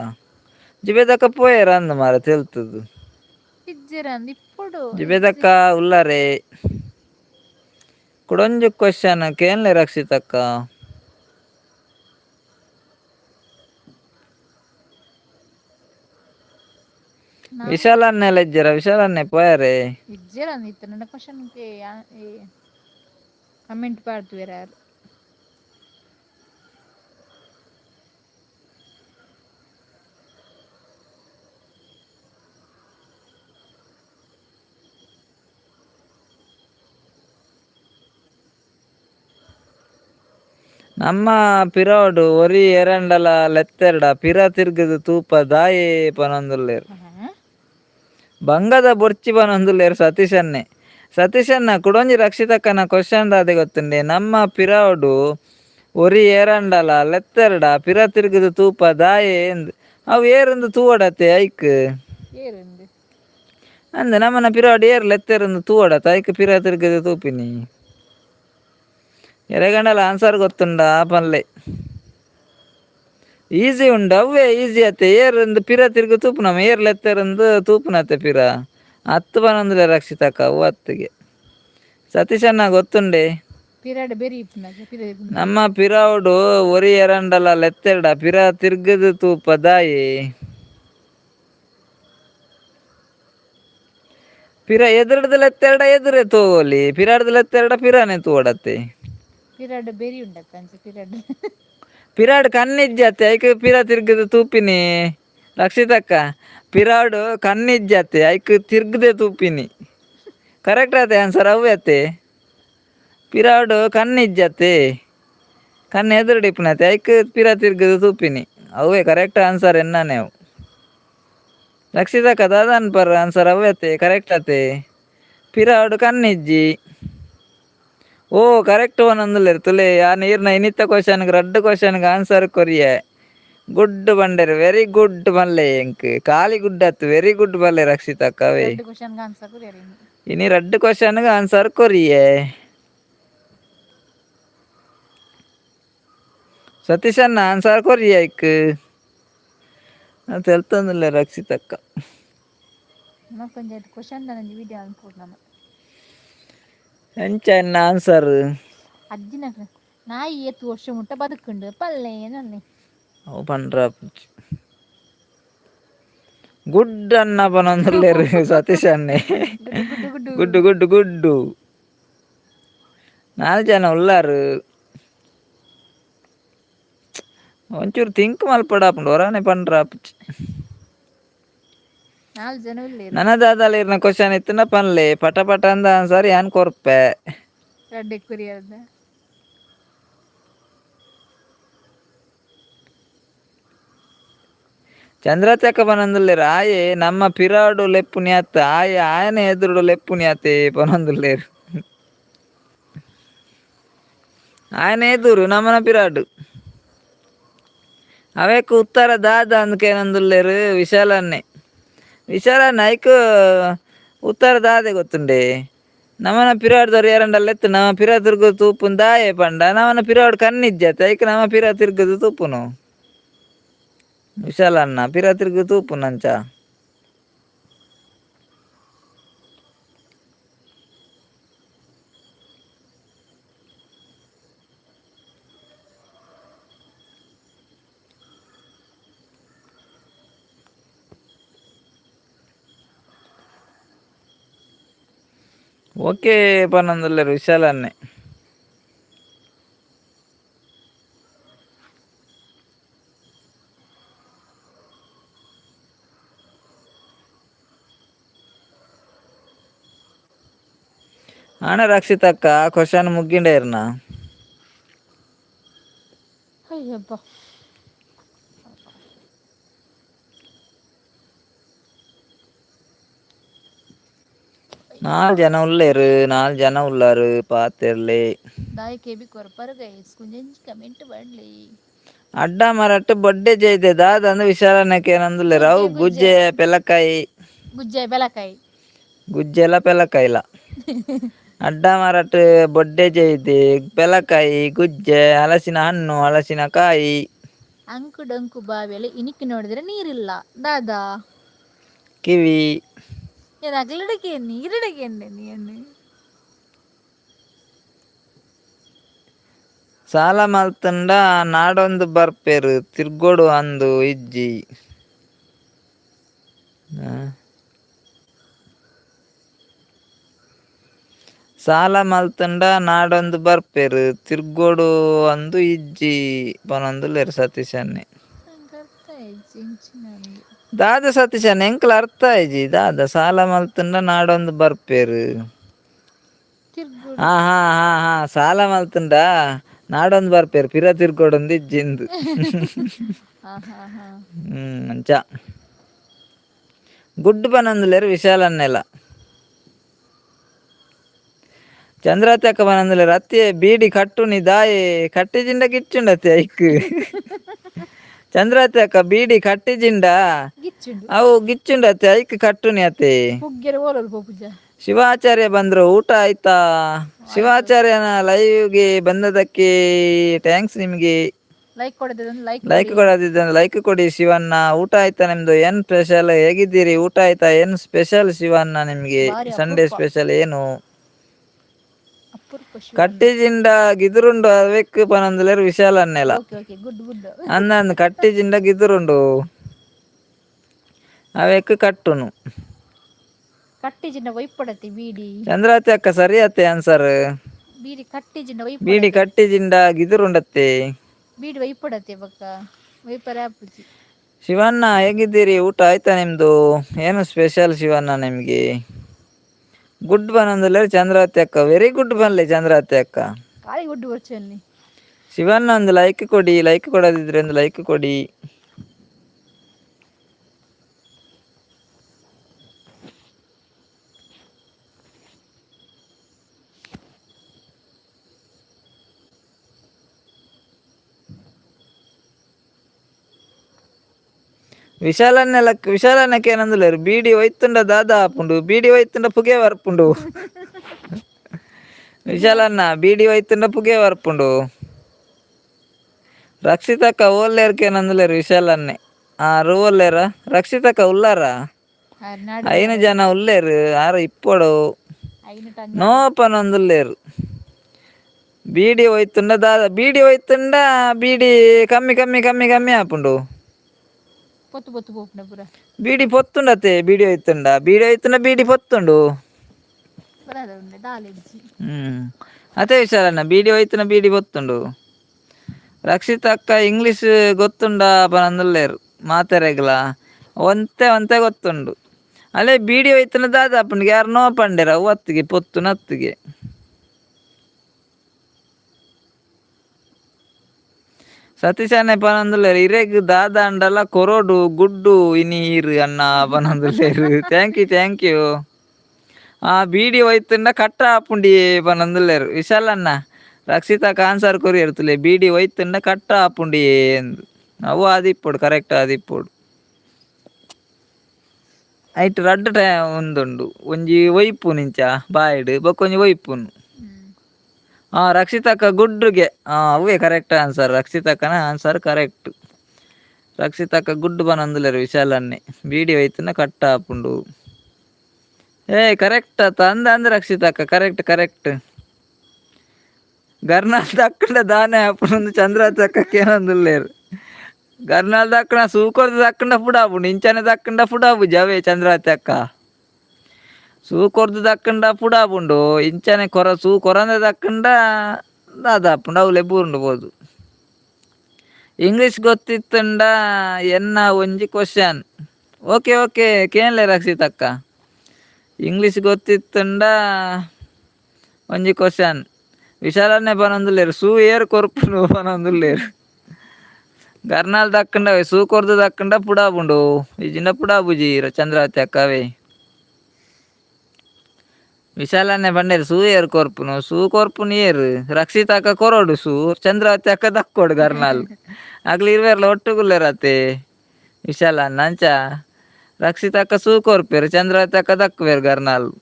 ಜುಬೇದಕ್ಕ ಪೋಯೆರ್ ಅಂದ್ ಮಾರ ತೆಲ್ತುದು. ಇಜ್ಜೆರ ಅಂದ್ ಇಪ್ಪೊಡು. ಜುಬೇದಕ್ಕ ಉಲ್ಲಾರೆ. ಕುಡೊಂಜಿ ಕ್ವಶನ್ ಕೇನ್ಲೆ ರಕ್ಷಿತಕ್ಕ. ವಿಶಾಲ್ ಅನ್ನೆಲ್ಲ ಇಜ್ಜೆರ ವಿಶಾಲ್ ಅನ್ನೆ ಪೋಯರೆ. ಇಜ್ಜೆರ ಅಂದ್ ಇತ್ತ ನನ್ನ ಕ್ವಶನ್ಗೆ ಕಮೆಂಟ್ ಪಾಡ್ತುವೆರ ಯಾರು. ನಮ್ಮ ಪಿರಾವುಡು ಒರಿ ಎರಂಡಲ ಲೆತ್ತೆರ್ಡ ಪಿರ ತಿರ್ಗದು ತೂಪ ದಾಯೆ ಪನೊಂದುಲ್ಲೆರ್. ಬಂಗದ ಬೊರ್ಚಿ ಪನೊಂದುಲ್ಲೆರ್ ಸತೀಶ್ ಅನ್ನೆ. ಸತೀಶ್ ಅಣ್ಣ ಕುಡೊಂಜಿ ರಕ್ಷಿತಕ್ಕನ ಕ್ವಶನ್ ದಾದೆ ಗೊತ್ತುಂಡೆ ನಮ್ಮ ಪಿರಾವುಡು ಒರಿ ಏರಂಡಲ ಲೆತ್ತೆರ್ಡ ಪಿರ ತಿರ್ಗದು ತೂಪ ದಾಯೆ ಎಂದ್ ಅವು ಏರಂದು ತೂವಡತೆ ಐಕ್. ಅಂದ ನಮ್ಮನ ಪಿರಾವುಡು ಏರ್ ಲೆತ್ತೆರಂದು ತೂವಡತ ಐಕ್ ಪಿರ ತಿರ್ಗದು ತೂಪಿನಿ. ಎರೆಗಂಡಲ ಆನ್ಸರ್ ಗೊತ್ತುಂಡ ಪನ್ಲೆ ಈಸಿ ಉಂಡು ಅವೇ ಈಸಿ ಅತ್ತೆ ಏರಂದು ಪಿರ ತಿರ್ಗು ತೂಪುನಮ ಏರ್ ಲೆತ್ತೆರಂದು ತೂಪುನತ್ತೆ ಪಿರ ಹತ್ತು ಪನೊಂದುಲೆ ರಕ್ಷಿತಕ್ಕ ಅವು ಹತ್ತಿಗೆ. ಸತೀಶ್ ಅಣ್ಣ ಗೊತ್ತುಂಡೆ ನಮ್ಮ ಪಿರಾವುಡು ಒರಿ ಎರಂಡಲ ಲೆತ್ತೆರ್ಡ ಪಿರ ತಿರ್ಗದು ತೂಪ ದಾಯೆ. ಪಿರ ಎದುರುಡ್ದು ಲೆತ್ತೆರ್ಡ ಎದುರೇ ತೋವೊಲಿ ಪಿರಾಡ್ದು ಲೆತ್ತೆರ್ಡ ಪಿರಾನೆ ತೂವಡತ್ತೆ. ಪಿರಾಡ್ ಬೆರಿ ಉಂಡತ್ತ ಅಂಚ ಪಿರಾಡ್. ಪಿರಾಡ್ ಕಣ್ಣಿಜ್ಜತ್ತೆ ಐಕ್ ಪಿರ ತಿರ್ಗದು ತೂಪಿನಿ ರಕ್ಷಿತಕ್ಕ. ಪಿರಾಡು ಕಣ್ಣಿಜ್ಜತ್ತೆ ಐಕ್ ತಿರ್ಗದೆ ತೂಪಿನಿ ಕರೆಕ್ಟ್ ಆತೆ ಆನ್ಸರ್ ಅವೇ ಅತ್ತೆ. ಪಿರಾಡು ಕಣ್ಣಿಜ್ಜತ್ತೆ ಕಣ್ಣು ಎದುರುಡಿಪ್ಪುನತ್ತೆ ಐಕ್ ಪಿರ ತಿರ್ಗದು ತೂಪಿನಿ ಅವೇ ಕರೆಕ್ಟ್ ಆನ್ಸರ್ ಎನ್ನಾನೆ ಅವು. ರಕ್ಷಿತಕ್ಕ ದಾದಾನ್ ಪರ್ ಆನ್ಸರ್ ಅವೇ ಅತ್ತೆ ಕರೆಕ್ಟ್ ಅತ್ತೆ. ಪಿರಾಡು ಕಣ್ಣಿಜ್ಜಿ ಓ ಕರೆಕ್ಟ್ ಒಂದೊಂದುಲ್ಲ ತುಲೆ ಆ ನೀರ್ನ ಇನಿತ್ತ ಕ್ವಶನ್ಗೆ ರಡ್ಡ್ ಕ್ವಶನ್ಗೆ ಆನ್ಸರ್ ಕೊರಿಯೆ ಗುಡ್ ಬಂಡೇರ್ ವೆರಿ ಗುಡ್ ಮಲ್ಲೆ ಎಂಕ್ ಖಾಲಿ ಗುಡ್ ಅತ್ತು ವೆರಿ ಗುಡ್ ಬಲ್ಲೆ ರಕ್ಷಿತ ಕವೆ ರಡ್ಡ್ ಕ್ವಶನ್‌ಗೆ ಆನ್ಸರ್ ಕೊರಿಯರೇನು. ಇನಿ ರಡ್ಡ್ ಕ್ವಶನ್ಗೆ ಆನ್ಸರ್ ಕೊರಿಯೆ ಸತೀಶ್ ಅಣ್ಣ ಆನ್ಸರ್ ಕೊರಿಯೆ ಐಕ್ ತೆಲ್ತೊಂದುಲ್ಲೆ ರಕ್ಷಿತಕ್ಕ ನಮಕೊಂಜಿ ಐಟ್ ಕ್ವಶನ್ ದ ವೀಡಿಯೋ ಅನ್ಪೋಡು ನಮ ಎಂಚ ಆನ್ಸರ್ ಅಜ್ಜಿನ ನಾಯಿ ಎತ್ತು ವರ್ಷ ಮುಟ್ಟ ಬದುಕುಂಡು ಪಲ್ಲೆ ನನ್ನೆ ಅವು ಪಂಡ್ರಾಪುಜಿ ಗುಡ್ ಅನ್ನ ಪನೊಂದುಲ್ಲೆರ್ ಸತೀಶ್ ಅಣ್ಣೆ ಗುಡ್ಡು ಗುಡ್ಡು ಗುಡ್ಡು ಗುಡ್ಡು ಗುಡ್ಡು ಗುಡ್ಡು 4 ಜನ ಉಲ್ಲಾರ್ ಒಂಚೂರು ತಿಂಕ್ ಮಲ್ಪಡಾಪುಂಡು ಒರಾನೆ ಪಂಡ್ರಾಪುಜಿ 4 ಜನ ಉಲ್ಲೇರ್ ನನ್ನ ದಾದಾಲಿರ್ನ ಕ್ವಶನ್ ಇತ್ತುಂಡ ಪನ್ಲೆ ಪಟ ಪಟ ಅಂದ ಆನ್ಸರ್ ಯಾನ್ ಕೊರ್ಪೆ ರಡ್ಡೆ ಕೊರಿಯರ್ದ ಚಂದ್ರಚಕ ಪನೊಂದುಲ್ಲೆರ್ ಆಯೆ ನಮ್ಮ ಪಿರಾಡು ಲೆಪ್ಪುನಿಯಾತ್ ಆಯೆ ಆಯನ ಎದುರುಡು ಲೆಪ್ಪುನಿಯಾತೆ ಪನೊಂದುಲ್ಲೆರ್ ಆಯನ ಎದುರು ನಮ್ಮನ ಪಿರಾಡು ಅವೇಕ್ ಉತ್ತರ ದಾದ ಅಂದ್ಕೇನೊಂದುಲ್ಲೆರ್ ವಿಶಾಲನ್ನೆ ವಿಶಾಲನ್ನ ಐಕ್ ಉತ್ತರ ದಾದೆ ಗೊತ್ತುಂಡೆ ನಮನ ಪಿರಾಡ್ದವ್ರು ಎರಡಲ್ಲ ಎತ್ತು ನಮ್ಮ ಪಿರ ತಿರ್ಗುದು ತೂಪುನ್ ದಾಯೆ ಪಂಡ ನಮನ ಪಿರಾಡ್ ಕಣ್ಣಿಜ್ಜತೆ ಐಕ್ ನಮ್ಮ ಪಿರ ತಿರ್ಗುದು ತೂಪುನು ವಿಶಾಲನ್ನ ಪಿರ ತಿರ್ಗುದು ತೂಪುನಂಚ ಓಕೆ ಪನೊಂದುಲ್ಲೆರ್ ವಿಶಾಲನ್ನೆ ಆಣ ರಕ್ಷಿತಕ್ಕ ಕ್ವಶನ್ ಮುಗ್ಗಿಂಡೇರ್ನ ಅಯ್ಯಬ್ಬ 4 ಜನ ಉಲ್ಲೇರ್ 4 ಜನ ಉಲ್ಲಾರ್ ಪಾತೆರ್ಲೆ ದಾಯೆ ಕೇಬಿ ಕೊರ್ಪರ್ ಗೈಸ್ ಕುಂಜಂಜಿ ಕಮೆಂಟ್ ಬಡ್ಲಿ ಅಡ್ಡ ಮರಟ್ ಬೊಡ್ಡೆ ಜೈದೆ ದಾದ ಅಂದ್ ವಿಶಾಲನಕ್ಕೆ ಏನಂದುಲ್ಲೆರ್ ಅವು ಗುಜ್ಜೆ ಪೆಲಕಾಯಿ ಗುಜ್ಜೆ ಬೆಲಕಾಯಿ ಗುಜ್ಜೆಲ ಪೆಲಕಾಯಿಲ ಅಡ್ಡ ಮರಟ್ ಬೊಡ್ಡೆ ಜೈದೆ ಪೆಲಕಾಯಿ ಗುಜ್ಜೆ ಹಲಸಿನ ಹಣ್ಣು ಹಲಸಿನ ಕಾಯಿ ಅಂಕು ಡೊಂಕು ಬಾವಿಯಲ್ಲಿ ಇನಿಕ್ಕಿ ನೋಡಿದ್ರೆ ನೀರಿಲ್ಲ ದಾದಾ ಕಿವಿ ಏನ್ ಅಗ್ಲಡಕ್ಕೆ ನೀರಿಡಕ್ಕೆ ನೀನು ಸಾಲ ಮಲ್ತಂಡ ನಾಡೊಂದು ಬರ್ಪೆರ್ ತಿರ್ಗೊಡು ಅಂದು ಇಜ್ಜಿ ಸಾಲ ಮಲ್ತಂಡ ನಾಡೊಂದು ಬರ್ಪೆರ್ ತಿರ್ಗೊಡು ಅಂದು ಇಜ್ಜಿ ಪನೊಂದುಲ್ಲೆರ್ ಸತೀಶ್ ಅನ್ನೆ ದಾದ ಸತೀಶ್ ಅಣ್ಣ ಎಂಕ್ಲ ಅರ್ಥ ಆಯ್ಜಿ ದಾದ ಸಾಲ ಮಲ್ತಂಡ ನಾಡೊಂದು ಬರ್ಪೆರ್ ಹಾ ಹಾ ಹಾ ಹಾ ಸಾಲ ಮಲ್ತುಂಡ ನಾಡೊಂದು ಬರ್ಪೆರ್ ಪಿರ ತಿರ್ಗೊಡೊಂದು ಇಜ್ಜಿಂದು ಅಂಚ ಗುಡ್ ಪನೊಂದುಲ್ಲೆರ್ ವಿಶಾಲನ್ನೆಲ ಚಂದ್ರತಕ್ಕ ಪನೊಂದುಲ್ಲೆರ್ ಅತ್ತೆ ಬೀಡಿ ಕಟ್ಟುನಿ ದಾಯೆ ಕಟ್ಟಿಜಿಂಡ ಗಿಚ್ಚುಂಡತ್ತೆ ಐಕ್ ಚಂದ್ರತಕ್ಕ ಬೀಡಿ ಕಟ್ಟಿಜಿಂಡ ಅವು ಗಿಚ್ಚುಂಡತ್ತೆ ಐಕ್ ಕಟ್ಟುನಿ ಅತ್ತೆ ಶಿವಾಚಾರ್ಯ ಬಂದ್ರು ಊಟ ಆಯ್ತಾ ಶಿವಾಚಾರ್ಯನ ಲೈವ್ಗೆ ಬಂದದಕ್ಕೆ ಥ್ಯಾಂಕ್ಸ್ ನಿಮಗೆ ಲೈಕ್ ಕೊಡದಿದ್ದಂದ್ರೆ ಲೈಕ್ ಕೊಡಿ ಶಿವಣ್ಣ ಊಟ ಆಯ್ತಾ ನಿಮ್ದು ಏನ್ ಸ್ಪೆಷಲ್ ಹೇಗಿದ್ದೀರಿ ಊಟ ಆಯ್ತಾ ಏನು ಸ್ಪೆಷಲ್ ಶಿವಣ್ಣ ನಿಮ್ಗೆ ಸಂಡೇ ಸ್ಪೆಷಲ್ ಏನು ಕಟ್ಟಿಜಿಂಡ ಗಿದುರುಂಡು ಅವೆಕ್ ಪನೊಂದುಲ್ಲೆರ್ ವಿಶಾಲನ್ನೆಲ ಅಂದಂದ್ ಕಟ್ಟಿಜಿಂಡ ಗಿದುರುಂಡು ಅವೆಕ್ ಕಟ್ಟುನು ಕಟ್ಟಿಜಿಂಡ ವೈಪಡತಿ ಬೀಡಿ ಚಂದ್ರಾತಿ ಅಕ್ಕ ಸರಿ ಅತ್ತೆ ಆನ್ಸರ್ ಬೀಡಿ ಕಟ್ಟಿಜಿಂಡ ಬೀಡಿ ಕಟ್ಟಿಜಿಂಡ ಗಿದುರುಂಡತ್ತೆ ಬೀಡಿ ವೈಪಡತೆ ಬಕ್ಕ ವೈಪರ ಆಪುಜಿ ಶಿವಣ್ಣ ಹೇಗಿದ್ದೀರಿ ಊಟ ಆಯ್ತಾ ನಿಮ್ದು ಏನು ಸ್ಪೆಷಲ್ ಶಿವಣ್ಣ ನಿಮ್ಗೆ ಗುಡ್ ಪನೊಂದುಲ್ಲೆರ್ ಚಂದ್ರಾತಿ ಅಕ್ಕ ವೆರಿ ಗುಡ್ ಬನ್ಲೆ ಚಂದ್ರಾತಿ ಅಕ್ಕ ಕಾಳಿ ಗುಡ್ ಬರ್ಚಲ್ಲಿ ಶಿವಣ್ಣ ಒಂದು ಲೈಕ್ ಕೊಡಿ ಲೈಕ್ ಕೊಡದಿದ್ರೆ ಒಂದು ಲೈಕ್ ಕೊಡಿ ವಿಶಾಲನಕ್ಕೆ ಏನಂదులేరు ಬೀಡಿ ಒಯ್తుంಡ ದಾದಾ ಆಪುಂಡು ಬೀಡಿ ಒಯ್తుంಡ ಪುಗೆ ವರ್ಪುಂಡು ವಿಶಾಲನ್ನ ಬೀಡಿ ಒಯ್తుంಡ ಪುಗೆ ವರ್ಪುಂಡು రక్షితక్క ఓళ్ళేరుకి ఏనందులేరు విశాలన్ని రువ్వలేరా రక్షితక్క ఉల్లారా అయిన జನ ఉల్లేరు ఆరు ఇప్పుడు నో పని అందులేరు బీడి పోయితుండ దాదా బీడి పోయితుండ బీడి కమ్మి కమ్మి కమ్మి కమ్మి ఆపుండు బీడి పొత్తుండతే బీడి పోయితుండ బీడి పొత్తుండు అతే విశాలన్న బీడి పోయితున్న బీడి పొత్తుండు ರಕ್ಷಿತಕ್ಕ ಇಂಗ್ಲೀಷ್ ಗೊತ್ತುಂಡ ಪನಂದುಲ್ಲೇರು ಮಾತೆರೆಗ್ಲ ಒಂತೆ ಒಂತೆ ಗೊತ್ತುಂಡು ಅಲ್ಲೇ ಬೀಡಿ ಹೋಯ್ತನ ದಾದ ಅಪ್ಪನಿಗೆ ಯಾರು ನೋ ಪಂಡೆರ ಒತ್ತಿಗೆ ಪೊತ್ತು ನತ್ತಿಗೆ ಸತೀಶಾನೆ ಪನಂದುಲ್ಲೇರು ಇರೆಗ್ ದಾದ ಅಂಡಲ್ಲ ಕೊರೋಡು ಗುಡ್ಡು ಇನೀರು ಅಣ್ಣ ಪನಂದುಲ್ಲೇರು ಥ್ಯಾಂಕ್ ಯು ಬೀಡಿ ಹೋಯ್ತುಂಡ ಕಟ್ಟ ಆಪುಂಡಿ ಪನಂದುಲ್ಲೇರು ವಿಶಾಲಣ್ಣ రక్షితకు ఆన్సర్ కొరి ఎడుతులే బీడి ಒಯ್ತುಂಡ ಕಟ್ಟ ಆಪುಂಡಿ ಎಂದು ಅವು ಆದಿಪ್ಪೋಡು ಕರೆಕ್ಟ್ ಆದಿಪ್ಪೋಡು ಐಟ್ ರಡ್ಡು ಟೈಮ್ ಒಂದುಂಡು ಒಂಜಿ ಒಯ್ಪು ನಿಂಚ ಬಾಯ್ಡು ಬೊಕ್ಕೊಂಜಿ ಒಯ್ಪುನು ರಕ್ಷಿತಕ್ಕ ಗುಡ್ಡುಗೆ ಅವೇ ಕರೆಕ್ಟ್ ಆನ್ಸರ್ ರಕ್ಷಿತಕ್ಕನ ಆನ್ಸರ್ ಕರೆಕ್ಟ್ ರಕ್ಷಿತಕ್ಕ ಗುಡ್ಡು ಬನಂದುಲೇರು ವಿಶಾಲನ್ನೇ ಬೀಡಿ ಒಯ್ತುಂಡ ಕಟ್ಟ ಆಪುಂಡು ಕರೆಕ್ಟ್ ಆತ ಅಂದ ರಕ್ಷಿತಕ್ಕ ಕರೆಕ್ಟ್ గర్నాల్ దక్కన దానే అప్పుడు చంద్ర దక్కకేనందులేరు గర్నాల్ దక్కన సూకొరది దక్కన ఫుడాబుండు ఇంచనే దక్కన ఫుడాబు జవే చంద్రాతి అక్క సూకొరది దక్కన ఫుడాబుండు ఇంచనే కొరంద దక్కన ದಾದಾಪುಂಡು ಅವಲೆ ಬೂರುಂಡು ಇಂಗ್ಲೀಷ್ ಗೊತ್ತಿತ್ತುಂಡ ಎನ್ನ ಒಂಜಿ ಕ್ವಶನ್ ಓಕೆ ಕೇನ್ಲೆ ರಕ್ಷಿತಕ್ಕ ಇಂಗ್ಲೀಷ್ ಗೊತ್ತಿತ್ತುಂಡ ಒಂಜಿ ಕ್ವಶನ್ విశాలన్నే పనందులేరు సూ ఏరు కొరుపును పనందులేరు గర్నాలు దక్కండ సూ కొరదు దక్కండ పుడాబుండు ఈ చిన్న పుడాబుజీ చంద్రావతి అక్కవే విశాలన్నే పండేరు సూ ఏరు కొరుపును సూ కొరుపుని ఏరు రక్షిత అక్క కొరోడు సూ చంద్రావతి అక్క దక్కోడు గర్నాలు అక్కడ 20 ఒట్టుకులేరు అతే విశాలన్న అంచా రక్షిత అక్క సూ కొరిపారు చంద్రావతి అక్క దక్కువేరు గర్నాలు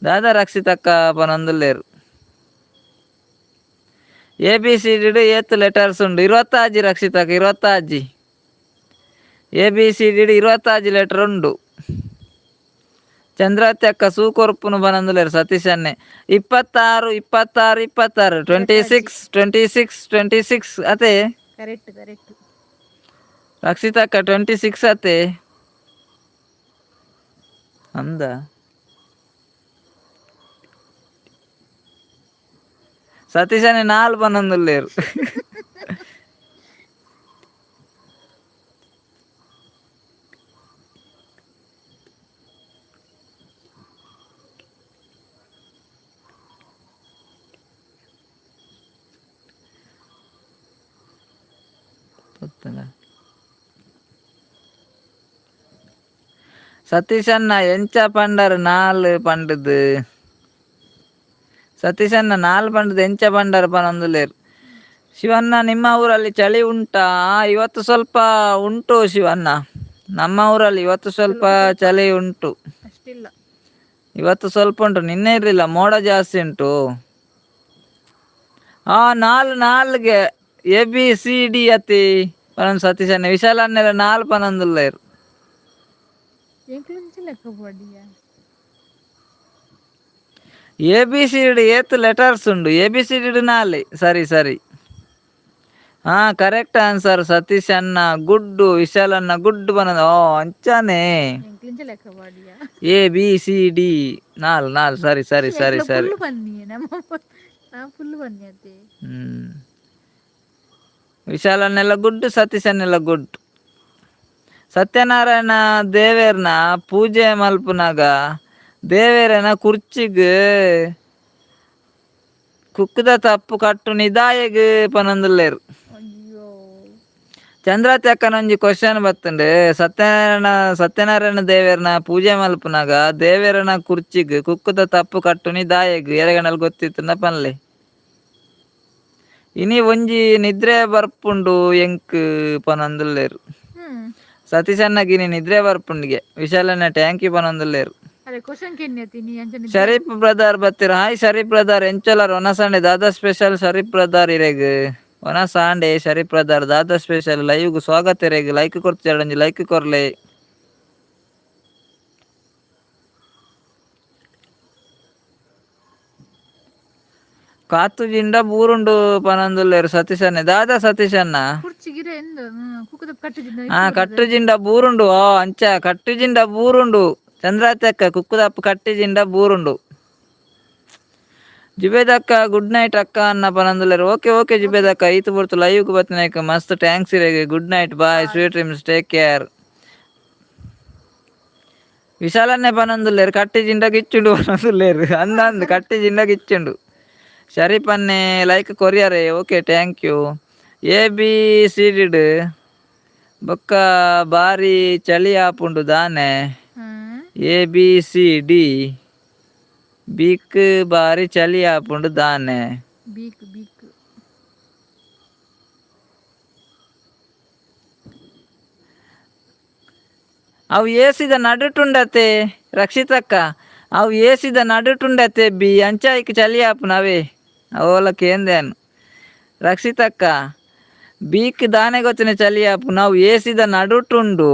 దాదా రక్షిత అక్క పనందులేరు ABCD ಏತ್ ಲೆಟರ್ಸ್ ಉಂಡು 20 ರಕ್ಷಿತಕ್ಕೆ 20 ABCD 20 ಲೆಟರ್ ಉಂಡು ಚಂದ್ರಾವತಿ ಅಕ್ಕ ಸೂಕೊರ್ಪುನು ಬನಂದುಲೇರು ಸತೀಶನ್ನೇ 26 26 ಅತೆ ಕರೆಕ್ಟ್ ರಕ್ಷಿತಕ್ಕ 26 ಅತೆ ಅಂದ సతీష్ అని 4 పనందులేరు సతీష్ అన్న ఎంచ పండారు 4 పండుದು ಸತೀಶ್ ಅನ್ನ 4 ಬಂಡದ ಎಂಚ ಬಂಡಾರ ಪನಂದುಲೇರು ಶಿವಣ್ಣ ನಿಮ್ಮ ಊರಲ್ಲಿ ಚಳಿ ಉಂಟಾ ಇವತ್ತು ಸ್ವಲ್ಪ ಉಂಟು ಶಿವಣ್ಣ ನಮ್ಮ ಊರಲ್ಲಿ ಇವತ್ತು ಸ್ವಲ್ಪ ಚಳಿ ಉಂಟು ಇವತ್ತು ಸ್ವಲ್ಪ ಉಂಟು ನಿನ್ನೆ ಇರಲಿಲ್ಲ ಮೋಡ ಜಾಸ್ತಿ ಉಂಟು 4 ABCD ಅತಿ ಪನಂದು ಸತೀಶ್ ಅನ್ನ ವಿಶಾಲ ಅನ್ನೆಲ್ಲ 4 ಪನಂದುಲ್ಲೇರು ABCD ಏತ್ ಲೆಟರ್ಸ್ ಉಂಡು ABCD 4 ಸರಿ ಕರೆಕ್ಟ್ ಆನ್ಸರ್ ಸತೀಶ್ ಅನ್ನ ಗುಡ್ಡು ವಿಶಾಲ್ ಅನ್ನ ಗುಡ್ಡು ಬನದ ಅಂಚಾನೆ ABCD 4 ಸರಿ ವಿಶಾಲ್ ಅನ್ನೆಲ್ಲ ಗುಡ್ಡು ಸತೀಶ್ ಅನ್ನೆಲ್ಲ ಗುಡ್ಡು ಸತ್ಯನಾರಾಯಣ ದೇವೇರ್ನ ಪೂಜೆ ಮಲ್ಪುನಾಗ ದೇವೇರನ ಕುರ್ಚಿಗ್ ಕುಕ್ಕದ ತಪ್ಪು ಕಟ್ಟು ನಿದಾಯಗ್ ಪನಂದುಲ್ಲೇರು ಚಂದ್ರಾತಿ ಅಕ್ಕನ ಒಂಜಿ ಕ್ವಶನ್ ಬತ್ತುಂಡು ಸತ್ಯನಾರಾಯಣ ದೇವೇರ್ನ ಪೂಜೆ ಮಲ್ಪುನಾಗ ದೇವೇರನ ಕುರ್ಚಿಗ್ ಕುಕ್ಕದ ತಪ್ಪು ಕಟ್ಟು ನಿದಾಯಗ್ ಎರೆಗಣಲ್ ಗೊತ್ತಿತ್ತು ಪನ್ಲೆ ಇನಿ ಒಂಜಿ ನಿದ್ರೆ ಬರ್ಪುಂಡು ಎಂಕ್ ಪನಂದುಲ್ಲೇರು ಸತೀಶ್ ಅಣ್ಣಗೆ ನೀನು ನಿದ್ರೆ ಬರ್ಪುಂಡಿಗೆ ವಿಶಾಲಣ್ಣ ಟ್ಯಾಂಕಿ ಪನೊಂದುಲ್ಲೇರು ಅರೆ ಕ್ವಶನ್ ಕೆನ್ಯತಿ ನೀ ಅಂಚ ನಿದ್ರೆ ಶರೀಫ್ ಬ್ರದರ್ ಬತ್ತೀರ ಹಾಯ್ ಶರೀಫ್ ಬ್ರದರ್ ಎಂಚಲರ್ ಒನ ಸಂಡೆ ದಾದಾ ಸ್ಪೆಷಲ್ ಶರೀಫ್ ಬ್ರದರ್ ಇರೆಗ್ ಒನ ಸಾಂಡೆ ಶರೀಫ್ ಬ್ರದರ್ ದಾದಾ ಸ್ಪೆಷಲ್ ಲೈವ್ಗೆ ಸ್ವಾಗತ ಇರೆಗ್ ಲೈಕ್ ಕೊಡ್ತಿರಂಜಿ ಲೈಕ್ ಕೊರ್ಲೆ ಕಾತು ಜಿಂಡ ಬೂರುಂಡು ಪನಂದುಲ್ಲೇರು ಸತೀಶ್ ಅಣ್ಣ ದಾದಾ ಸತೀಶ್ ಅಣ್ಣ ಕುರ್ಚಿಗಿರೆ ಎಂದು ಕುಕ್ಕದ ಕಟ್ಟಿದ್ದ ಹಾ ಕಟ್ಟು ಜಿಂಡ ಬೂರುಂಡು ಅಂಚ ಕಟ್ಟು ಜಿಂಡ ಬೂರುಂಡು ಚಂದ್ರಾತಕ್ಕ ಕುಕ್ಕುದಪ್ಪ ಕಟ್ಟಿ ಜಿಂಡ ಬೂರುಂಡು ಜುಬೇದಕ್ಕ ಗುಡ್ ನೈಟ್ ಅಕ್ಕ ಅನ್ನ ಪನಂದುಲ್ಲೇರು ಓಕೆ ಓಕೆ ಜುಬೇದಕ್ಕ ಈತು ಬರ್ತು ಲೈವ್ಗೆ ಬತ್ತಿನಾಯ್ಕ ಮಸ್ತ್ ಟ್ಯಾಂಕ್ಸ್ ಇರೆಗೆ good night bye sweet dreams take care ವಿಶಾಲನ್ನೇ ಪನಂದುಲ್ಲೇರು ಕಟ್ಟಿ ಜಿಂಡಗೆ ಇಚ್ಚುಂಡು ಪನಂದುಲ್ಲೇರು ಅಂದಂದು ಕಟ್ಟಿ ಜಿಂಡಗೆ ಇಚ್ಚುಂಡು ಶರೀಫ್ ಅನ್ನೆ ಲೈಕ್ ಕೊರಿಯರೆ okay thank you A B ಸೀಡಿಡ್ ಬೊಕ್ಕ ಬಾರಿ ಚಳಿ ಆಪುಂಡು ದಾನೆ ಎ ಬಿ ಸಿ ಡಿ ಬೀಕ್ ಬಾರಿ ಚಳಿ ಆಪುಂಡು ದಾನೆ ಬೀಕ್ ಬೀಕ್ ಅವು ಏಸಿದ ನಡುಟುಂಡತೆ ರಕ್ಷಿತಕ್ಕ ಅವು ಏಸಿದ ನಡುಟುಂಡತೆ ಬಿ ಅಂಚಾಯ್ಕ ಚಳಿ ಆಪುನ ಅವೇ ಅವಲಕ್ಕೆ ಎಂದೇನು ರಕ್ಷಿತಕ್ಕ ಬೀಕ್ ದಾನೆ ಗೊತ್ತಿನ ಚಳಿ ಆಪು ನಾವು ಏಸಿದ ನಡುಟುಂಡು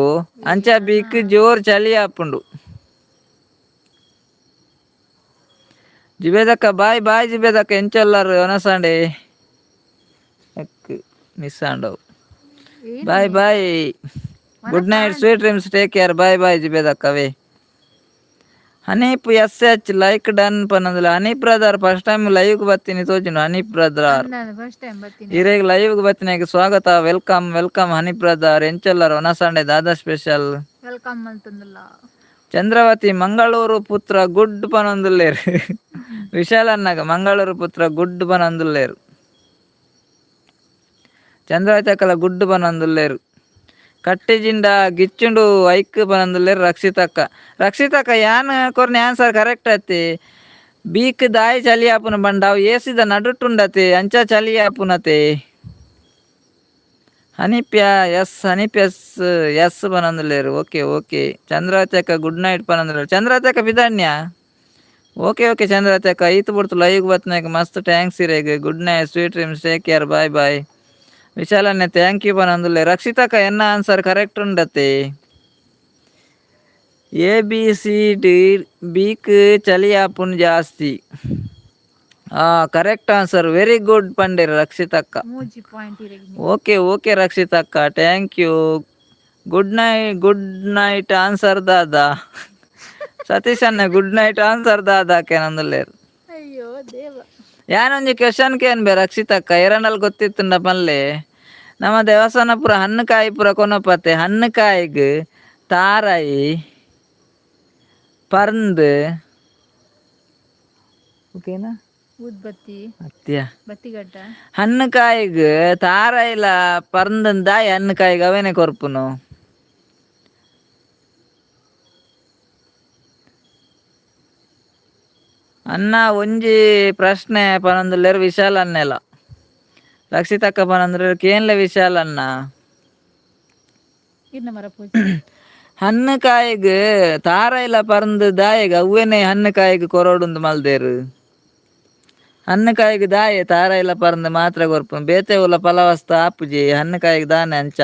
ಅಂಚ ಬೀಕ್ ಜೋರ್ ಚಳಿ ಆಪುಂಡು ಜಿಬೇದಕ್ಕ ಬಾಯ್ ಬಾಯ್ ಜಿಬೇದಕ್ಕ ಎಂಚಲ್ಲರು ಒನಸಂಡೆ ಮಿಸ್ ಆಂಡವು bye bye good night sweet dreams take care bye bye ಜಿಬೇದಕ್ಕವೇ Hanif S H like done ಪನ್ನದಿಲ್ಲ ಹನೀಪ್ ಬ್ರದರ್ ಫಸ್ಟ್ ಟೈಮ್ ಲೈವ್ಗೆ ಬರ್ತೀನಿ ತೋಚಿನು ಹನೀಪ್ ಬ್ರದರ್ ಫಸ್ಟ್ ಟೈಮ್ ಬರ್ತೀನಿ ಇರೇಗ ಲೈವ್ಗೆ ಬರ್ತೀನಿ ಸ್ವಾಗತ ವೆಲ್ಕಮ್ ವೆಲ್ಕಮ್ ಹನೀಪ್ ಬ್ರದರ್ ಎಂಚಲ್ಲರು ಒನ ಸಂಡೆ ದಾದಾ ಸ್ಪೆಷಲ್ ವೆಲ್ಕಮ್ ಅಂತಂದಿಲ್ಲ ಚಂದ್ರವತಿ ಮಂಗಳೂರು ಪುತ್ರ ಗುಡ್ ಪನೊಂದುಲ್ಲೇರು ವಿಶಾಲ್ ಅನ್ನಗ ಮಂಗಳೂರು ಪುತ್ರ ಗುಡ್ ಪನೊಂದುಲ್ಲೇರು ಚಂದ್ರವತಿ ಅಕ್ಕಲ ಗುಡ್ ಪನೊಂದುಲ್ಲೇರು ಕಟ್ಟಿ ಜಿಂಡ ಗಿಚ್ಚುಂಡು ಐಕ್ ಪನೊಂದುಲ್ಲೇರು ರಕ್ಷಿತಕ್ಕ ಯಾನ್ ಕೊರ್ನೆ ಆನ್ಸರ್ ಕರೆಕ್ಟ್ ಅತ್ತಿ ಬೀಕ್ ದಾಯಿ ಚಲಿ ಆಪುನ ಬಂಡ ಅವು ಏಸಿದ ನಡುಟುಂಡತೆ ಅಂಚ ಚಲಿ ಆಪುನತೆ ಹನಿಪ್ಯ S S ಪನೊಂದುಲ್ಲೇರು okay okay Chandravathi ಅಕ್ಕ ಗುಡ್ ನೈಟ್ ಪನೊಂದುಲ್ಲೇರು ಚಂದ್ರವತಿ ಅಕ್ಕ ಬಿದಾಣ್ಯ ಓಕೆ ಓಕೆ ಚಂದ್ರವತಿ ಅಕ್ಕ ಈತು ಬಿಡ್ತು ಲೈವ್ಗೆ ಬತ್ನಾಗ ಮಸ್ತ್ ಟ್ಯಾಂಕ್ಸ್ ಇರೇಗ good night sweet dreams take care bye bye ವಿಶಾಲನ್ನೇ ಥ್ಯಾಂಕ್ ಯು ಪನೊಂದುಲ್ಲೆ ರಕ್ಷಿತಕ್ಕ ಎನ್ನ ಆನ್ಸರ್ ಕರೆಕ್ಟ್ ಉಂಡತೆ ಎ ಬಿ ಸಿ ಡಿ ಬೀಕ್ ಚಳಿ ಆಪುನ್ ಜಾಸ್ತಿ ಕರೆಕ್ಟ್ ಆನ್ಸರ್ ವೆರಿ ಗುಡ್ ಪಂಡಿರ ರಕ್ಷಿತಕ್ಕ ಓಕೆ ಓಕೆ ರಕ್ಷಿತಕ್ಕ thank you good night answer ದಾದಾ ಸತೀಶ್ ಅಣ್ಣ ಗುಡ್ ನೈಟ್ ಆನ್ಸರ್ ದಾದಾಕೆ ನಂದುಲ್ಲೇರು ಅಯ್ಯೋ ದೇವ ಯಾನೊಂಜಿ ಕ್ವೆಶನ್ಗೆ ಏನ್ ಬೇ ರಕ್ಷಿತಕ್ಕ ಎರಡಲ್ಲಿ ಗೊತ್ತಿತ್ತುಂಡ ಪಲ್ಲೆ ನಮ್ಮ ದೇವಸ್ಥಾನ ಪುರ ಹಣ್ಣುಕಾಯಿ ಪುರ ಕೊನಪತ್ತೆ ಹಣ್ಣುಕಾಯಿಗ್ ತಾರಾಯಿ ಪರ್ಂದ್ ಓಕೆನಾ ಉದ್ಬತ್ತಿ ಅತ್ಯ ಬತ್ತಿಗಡ್ಡ ಹಣ್ಣುಕಾಯಿಗ್ ತಾರಾಯಿಲ ಪರ್ಂದಂದ ಹಣ್ಣುಕಾಯಿಗೆ ಅವೇನೆ ಕೊರ್ಪುನು ಅನ್ನ ಒಂಜಿ ಪ್ರಶ್ನೆ ಪನೊಂದುಲ್ಲೇರು ವಿಶಾಲ್ ಅನ್ನೆಲ ರಕ್ಷಿತಕ್ಕ ಪನೊಂದುಲ್ಲೇರು ಕೇನ್ಲೆ ವಿಶಾಲ್ ಅನ್ನ ಹಣ್ಣುಕಾಯಿಗ್ ತಾರಾಯಿಲ ಪರ್ಂದ್ ದಾಯಿಗ ಅವ್ವೇನೆ ಹಣ್ಣುಕಾಯಿಗ್ ಕೊರೋಡುಂದು ಮಲ್ದೇರು ಹಣ್ಣುಕಾಯಿಗ್ ದಾಯೆ ತಾರಾಯಿಲ ಪರ್ಂದ್ ಮಾತ್ರ ಕೊರ್ಪುನು ಬೇತೆ ಉಲ್ಲ ಫಲವಸ್ತ ಆಪುಜಿ ಹಣ್ಣುಕಾಯಿಗ್ ದಾನೆ ಅಂಚ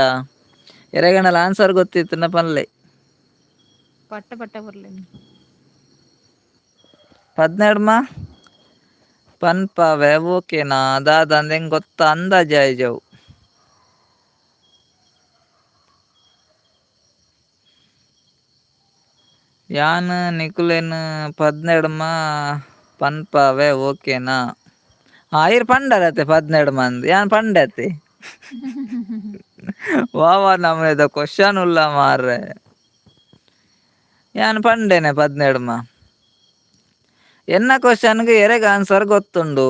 ಎರೆಗಣಲ ಆನ್ಸರ್ ಗೊತ್ತಿತ್ತು ಪನ್ಲೆ ಪಟ್ಟ ಪಟ್ಟ ಬರ್ಲೆ 12 ಪನ್ಪಾವೆ ಓಕೆನಾ ದಾದ ಅಂದೆಂಗ್ ಗೊತ್ತ ಅಂದಾಜ್ ಆಯ್ಜವು ಯಾನ್ ನಿಕುಲೆನ್ 12 ಪನ್ಪಾವೆ ಓಕೆನಾ ಆಯ್ರ್ ಪಂಡರತೆ 12 ಮಂದಿ ಯಾನ್ ಪಂಡತೆ ವಾವ ನಮ್ನೆದ ಕ್ವಶನ್ ಉಲ್ಲ ಮಾರ್ರೆ ಯಾನ್ ಪಂಡೇನೆ 12 ಎನ್ನ ಕ್ವಶನ್ಗೆ ಎರೆಗ ಆನ್ಸರ್ ಗೊತ್ತುಂಡು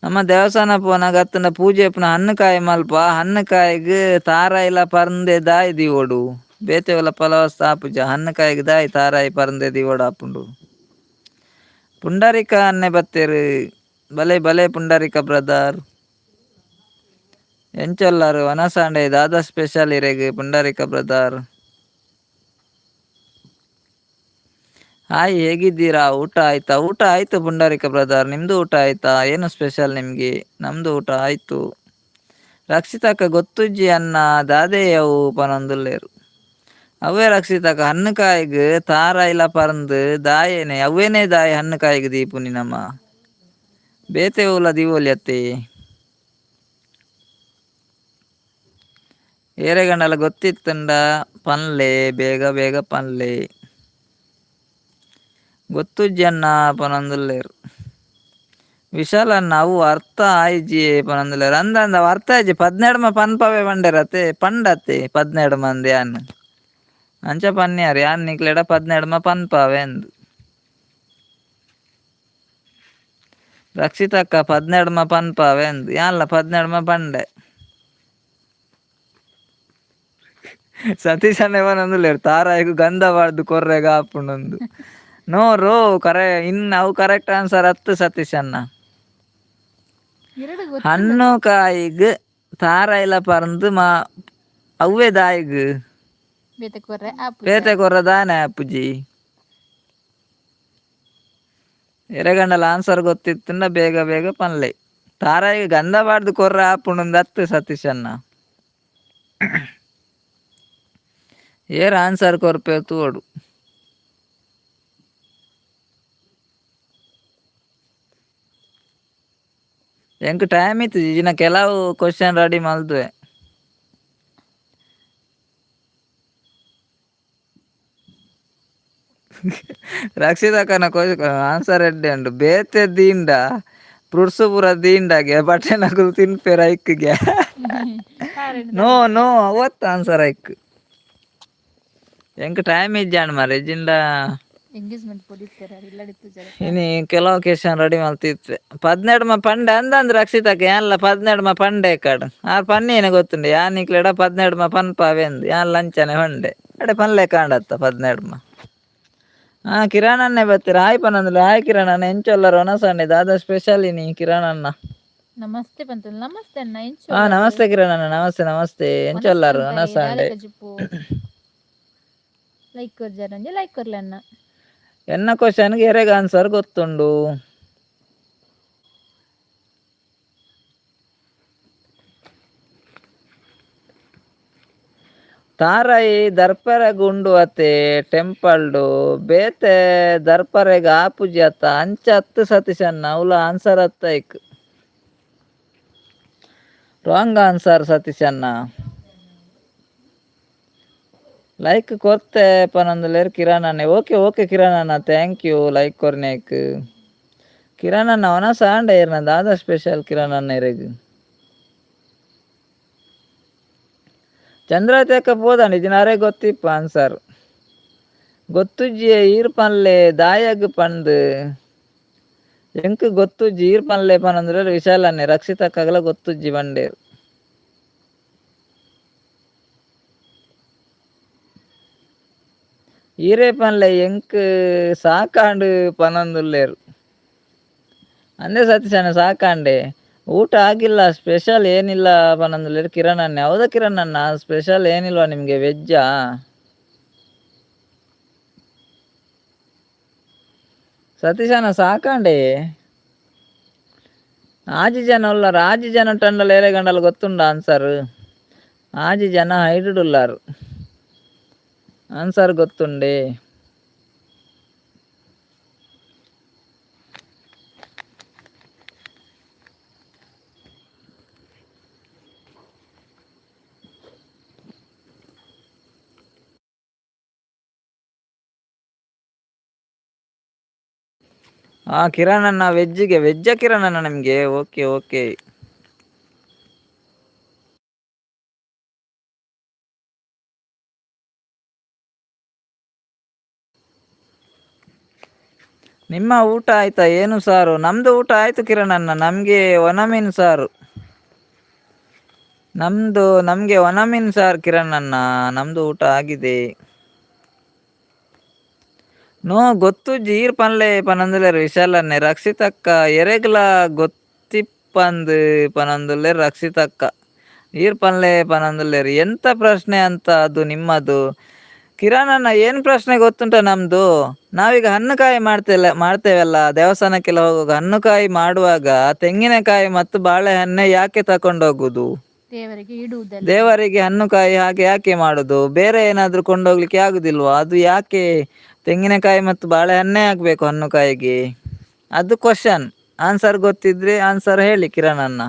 ನಮ್ಮ ದೇವಸ್ಥಾನ ಪೋನಾಗ ಅತ್ತನ ಪೂಜೆ ಪುನ ಹಣ್ಣುಕಾಯಿ ಮಲ್ಪ ಹಣ್ಣುಕಾಯಿಗ್ ತಾರಾಯಿಲ ಪರ್ಂದೆ ದಾಯಿ ದಿವೋಡು ಬೇತೆವಲ ಫಲವಸ್ತ ಆಪುಜ ಹಣ್ಣುಕಾಯಿಗ್ ದಾಯಿ ತಾರಾಯಿ ಪರ್ಂದೆ ದಿವೋಡು ಆಪುಂಡು ಪುಂಡರಿಕ ಅನ್ನೆ ಬತ್ತೇರು ಬಲೆ ಬಲೆ ಪುಂಡರಿಕ ಬ್ರದರ್ ಎಂಚೊಲ್ಲರು ವನಸಾಂಡೆ ದಾದಾ ಸ್ಪೆಷಲ್ ಇರೆಗ್ ಪುಂಡರಿಕ ಬ್ರದರ್. ಹಾಯ್ ಹೇಗಿದ್ದೀರಾ, ಊಟ ಆಯ್ತಾ? ಊಟ ಆಯ್ತು ಪುಂಡರಿಕ ಬ್ರದರ್, ನಿಮ್ದು ಊಟ ಆಯ್ತಾ? ಏನು ಸ್ಪೆಷಲ್ ನಿಮಗೆ? ನಮ್ದು ಊಟ ಆಯ್ತು. ರಕ್ಷಿತಕ್ಕ ಗೊತ್ತುಜ್ಜಿ ಅನ್ನ ದಾದೆಯವು ಪನೊಂದುಲ್ಲೇರು. ಅವೇ ರಕ್ಷಿತಕ್ಕ ಹಣ್ಣುಕಾಯಿಗ್ ತಾರ ಇಲ್ಲ ಪರಂದು ದಾಯೇನೆ ಅವೇನೇ ದಾಯ ಹಣ್ಣುಕಾಯಿಗ್ ದೀಪುನಿ ನಮ್ಮ ಬೇತೆ ಊಲ ದಿವೋಲಿ ಅತ್ತೆ ಏರೆಗಂಡಲ ಗೊತ್ತಿತ್ತುಂಡ ಪನ್ಲೆ ಬೇಗ ಬೇಗ ಪನ್ಲೆ ಗೊತ್ತುಜ್ಜಿ ಅನ್ನ ಪನೊಂದುಲ್ಲೇರು. ವಿಶಾಲ್ ಅನ್ನ ಅವು ಅರ್ಥ ಆಯ್ಜಿ ಪನೊಂದುಲ್ಲೇರು. ಅಂದಂದ ಅರ್ಥ ಆಯ್ಜಿ 17 ಪನ್ಪವೇ ಬಂಡೆರತೆ ಪಂಡತೆ 17 ಮಂದಿ ಯಾನ್ ಅಂಚ ಪನ್ಯಾರ ಯಾನ್ ನಿಕ್ಲೆಡ 17 ಪನ್ಪಾವೆ ಅಂದ್. ರಕ್ಷಿತಕ್ಕ 17 ಪನ್ಪಾವೆ ಅಂದ್ ಯಾನ್ಲ 17 ಪಂಡೆ. ಸತೀಶ್ ಅನ್ನ ಪನೊಂದುಲ್ಲೇರು ತಾರಾಯಿಗ್ ಗಂಧ ಬಾರ್ದು ಕೊರ್ರೆಗ ಆಪುಂಡೊಂದು. ನೋ ರೋ ಅವು ಕರೆಕ್ಟ್ ಆನ್ಸರ್ ಅತ್ತು ಸತೀಶ್ ಅನ್ನ. ಎರಡು ಗೊತ್ತುಂಡ ಹಣ್ಣು ಕಾಯಿಗ್ ತಾರ ಇಲ್ಲ ಪರಂದು ಅವ್ವೆ ದಾಯಿಗ್ ಬೇತೆ ಕೊರ್ರೆ ಆಪುಜ. ಪೇತೆ ಕೊರ್ರೆ ದಾನೆ ಆಪುಜಿ. ಎರೆಗಂಡಲ ಆನ್ಸರ್ ಗೊತ್ತಿತ್ತುಂಡ ಬೇಗ ಬೇಗ ಪನ್ಲೆ. ತಾರಾಯಿಗ್ ಗಂಧ ಬಾರ್ದು ಕೊರ್ರೆ ಆಪುಂಡೊಂದು ಅತ್ತು ಸತೀಶ್ ಅನ್ನ. ಏರ್ ಆನ್ಸರ್ ಕೊರ್ಪೆ ತೂವೊಡು. ಎಂಕ್ ಟೈಮ್ ಇತ್ತು ಇಜಿನ ಕೆಲವು ಕ್ವಶನ್ ರೆಡಿ ಮಲ್ತುವೆ. ರಕ್ಷಿತಕ್ಕನ ಆನ್ಸರ್ ಎಡ್ಡೆ ಉಂಡು ಬೇತೆ ದೀಂಡ ಪುರ್ಸು ಪೂರ ದೀಂಡಾಗೆ ಬಟೆ ನಕುಲು ತಿನ್ಪೆರ್ ಐಕ್ಗೆ. ನೋ ನೋ ಅವತ್ತು ಆನ್ಸರ್ ಐಕ್ ಎಂಕ್ ಟೈಮ್ ಇಜ್ಜಾಂಡ್ ಮಾರೆ ಇಜಿಂಡ ಎಂಗೇಜ್ಮೆಂಟ್ ಪೊಡಿತ್ತೆರ್ ಇಲ್ಲಡಿತ್ತು ಜರ ಇನಿ ಕೆಲವು ಕ್ವೆಶ್ಚನ್ ರೆಡಿ ಮಲ್ತಿತ್ವೆ. 17 ಪಂಡೆ ಅಂದಂದ್ ರಕ್ಷಿತಕ್ಕ ಯಾನ್ಲ 17 ಪಂಡೆ ಕಡ್ ಆರ್ ಪನ್ನೇನೆ ಗೊತ್ತುಂಡೆ ಯಾನ್ ನಿಕ್ಲೆಡ 17 ಪನ್ಪಾವೆ ಅಂದ್ ಯಾನ್ ಲಂಚನೆ ಪಂಡೆ ಅಡೆ ಪನ್ಲೆ ಕಾಂಡತ್ತ 17. ಕಿರಣ್ ಅಣ್ಣೆ ಬತ್ತೀರ ಹಾಯ್ ಪನೊಂದುಲ್ಲೆ. ಹಾಯ್ ಕಿರಣ್ ಅಣ್ಣ ಎಂಚೊಲ್ಲರು ಒನಸಂಡೆ ದಾದಾ ಸ್ಪೆಷಲ್ ಇನಿ ಕಿರಣ್ ಅಣ್ಣ. ನಮಸ್ತೆ ಪಂತುಲ್ ನಮಸ್ತೆ ಅಣ್ಣ ನಮಸ್ತೆ ಕಿರಣ್ ಅಣ್ಣ ನಮಸ್ತೆ ಎಂಚೊಲ್ಲರು ಒನಸಂಡೆ. ಲೈಕ್ ಕೊರ್ಜಾರಂಜೆ ಲೈಕ್ ಕೊರ್ಲೆ ಅಣ್ಣ. ಎನ್ನ ಕ್ವಶನ್ಗೆ ಎರೆಗ್ ಆನ್ಸರ್ ಗೊತ್ತುಂಡು. ತಾರಾಯಿ ದರ್ಪರೆಗ್ ಉಂಡು ಅತೆ ಟೆಂಪಲ್ಡು ಬೇತೆ ದರ್ಪರೆಗ್ ಆಪುಜಿ ಅತ್ತ ಅಂಚ ಅತ್ತು ಸತೀಶ್ ಅನ್ನ ಅವ್ಲ ಆನ್ಸರ್ ಅತ್ತ ಐಕ್. ರಾಂಗ್ ಆನ್ಸರ್ ಸತೀಶ್ ಅನ್ನ. ಲೈಕ್ ಕೊರ್ತೆ ಪನೊಂದುಲ್ಲೇರ್ ಕಿರಣ್ ಅಣ್ಣೆ. ಓಕೆ ಕಿರಣ್ ಅಣ್ಣ ಥ್ಯಾಂಕ್ ಯು ಲೈಕ್ ಕೊರ್ನೇಕ್. ಕಿರಣ್ ಅಣ್ಣ ಒನಸಾಂಡೆ ಇರ್ನ ದಾದಾ ಸ್ಪೆಷಲ್ ಕಿರಣ್ ಅಣ್ಣ ಇರೆಗ್. ಚಂದ್ರ ತೆಕ್ಕ ಪೋದಂಡ ಇಜಿನಾರೆ ಗೊತ್ತಿಪ್ಪ ಆನ್ಸರ್. ಗೊತ್ತುಜ್ಜಿ ಈರ್ ಪನ್ಲೆ ದಾಯಗ್ ಪಂದ್ ಎಂಕ್ ಗೊತ್ತುಜ್ಜಿ ಈರ್ ಪನ್ಲೆ ಪನೊಂದುಲ್ಲೇರ್ ವಿಶಾಲ್ ಅನ್ನೆ. ರಕ್ಷಿತಕ್ಕಗಲ ಗೊತ್ತುಜ್ಜಿ ಬಂಡೇರ್. ಈರೇ ಪನ್ಲೆ ಎಂಕ್ ಸಾಕಾಂಡ್ ಪನೊಂದುಲ್ಲೇರು ಅಂದೆ ಸತೀಶ್ ಅಣ್ಣ ಸಾಕಾಂಡೆ. ಊಟ ಆಗಿಲ್ಲ ಸ್ಪೆಷಲ್ ಏನಿಲ್ಲ ಪನೊಂದುಲ್ಲೇರು ಕಿರಣ್ ಅಣ್ಣೆ. ಹೌದಾ ಕಿರಣ್ ಅಣ್ಣ ಸ್ಪೆಷಲ್ ಏನಿಲ್ವಾ ನಿಮಗೆ ವೆಜ್ಜಾ? ಸತೀಶ್ ಅಣ್ಣ ಸಾಕಾಂಡೆ ಆಜಿ ಜನ ಉಲ್ಲಾರ. ಆಜಿ ಜನ ಟಂಡಲ ಎರೆಗಂಡಲ ಗೊತ್ತುಂಡ ಆನ್ಸರ್. ಆಜಿ ಜನ ಹೈಡುಡುಲ್ಲಾರು ಆನ್ಸರ್ ಗೊತ್ತುಂಡೆ. ಕಿರಣ್ ಅಣ್ಣ ವೆಜ್ಜ ಕಿರಣ್ ಅಣ್ಣ ನಿಮಗೆ. ಓಕೆ ನಿಮ್ಮ ಊಟ ಆಯ್ತಾ? ಏನು ಸಾರು? ನಮ್ದು ಊಟ ಆಯ್ತು ಕಿರಣ್ ಅಣ್ಣ. ನಮಗೆ ಒಣ ಮೀನು ಸಾರು. ನಮಗೆ ಒಣ ಮೀನು ಸಾರು ಕಿರಣ್ ಅಣ್ಣ. ನಮ್ದು ಊಟ ಆಗಿದೆ. ನೋ ಗೊತ್ತುಜ್ಜಿ ಈರ್ ಪನ್ಲೆ ಪನೊಂದುಲ್ಲೇರ್ ವಿಶಾಲ್ ಅನ್ನೆ. ರಕ್ಷಿತಕ್ಕ ಎರೆಗ್ಲ ಗೊತ್ತಿಪ್ಪಂದ್ ಪನೊಂದುಲ್ಲೇರ್ ರಕ್ಷಿತಕ್ಕ. ಈರ್ಪನ್ಲೆ ಪನಂದುಲ್ಲೇರು ಎಂತ ಪ್ರಶ್ನೆ ಅಂತ ಅದು ನಿಮ್ಮದು. ಕಿರಣಣ್ಣ ಏನು ಪ್ರಶ್ನೆ ಗೊತ್ತುಂಟ ನಮ್ದು. ನಾವೀಗ ಹಣ್ಣುಕಾಯಿ ಮಾಡ್ತೇವಲ್ಲ ದೇವಸ್ಥಾನಕ್ಕೆಲ್ಲ ಹೋಗುವಾಗ ಹಣ್ಣುಕಾಯಿ ಮಾಡುವಾಗ ತೆಂಗಿನಕಾಯಿ ಮತ್ತು ಬಾಳೆಹಣ್ಣೆ ಯಾಕೆ ತಕೊಂಡೋಗುದು. ದೇವರಿಗೆ ಇಡುವುದಲ್ಲದೆ. ದೇವರಿಗೆ ಹಣ್ಣುಕಾಯಿ ಹಾಗೆ ಯಾಕೆ ಮಾಡುದು, ಬೇರೆ ಏನಾದ್ರು ಕೊಂಡೋಗ್ಲಿಕ್ಕೆ ಆಗುದಿಲ್ವಾ, ಅದು ಯಾಕೆ ತೆಂಗಿನಕಾಯಿ ಮತ್ತು ಬಾಳೆಹಣ್ಣೆ ಆಗ್ಬೇಕು ಹಣ್ಣುಕಾಯಿಗೆ. ಅದು ಕ್ವಶನ್. ಆನ್ಸರ್ ಗೊತ್ತಿದ್ರೆ ಆನ್ಸರ್ ಹೇಳಿ ಕಿರಣ್ ಅಣ್ಣ.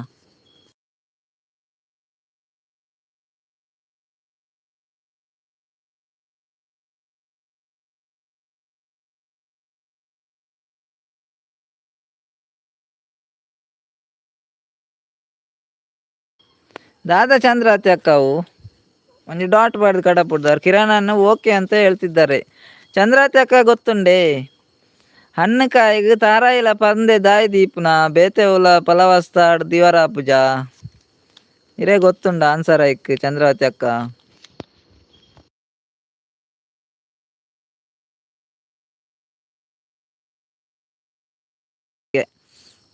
ದಾದಾ ಚಂದ್ರಾತಿ ಅಕ್ಕವು ಒಂದು ಡಾಟ್ ಬಾರ್ದು ಕಡಪುಡ್ದಾರೆ. ಕಿರಣ್ ಅಣ್ಣ ಓಕೆ ಅಂತ ಹೇಳ್ತಿದ್ದಾರೆ. ಚಂದ್ರಾತಿ ಅಕ್ಕ ಗೊತ್ತುಂಡೆ ಹಣ್ಣುಕಾಯಿಗೆ ತಾರಾಯಿಲ ಪಂದೆ ದಾಯಿ ದೀಪ್ನ ಬೇತೆ ಉಲ ಪಲವಸ್ತಾಡ್ ದಿವರ ಪೂಜಾ ಇರೇ ಗೊತ್ತುಂಡ ಆನ್ಸರ್ ಐಕ್ ಚಂದ್ರಾವತಿ ಅಕ್ಕ.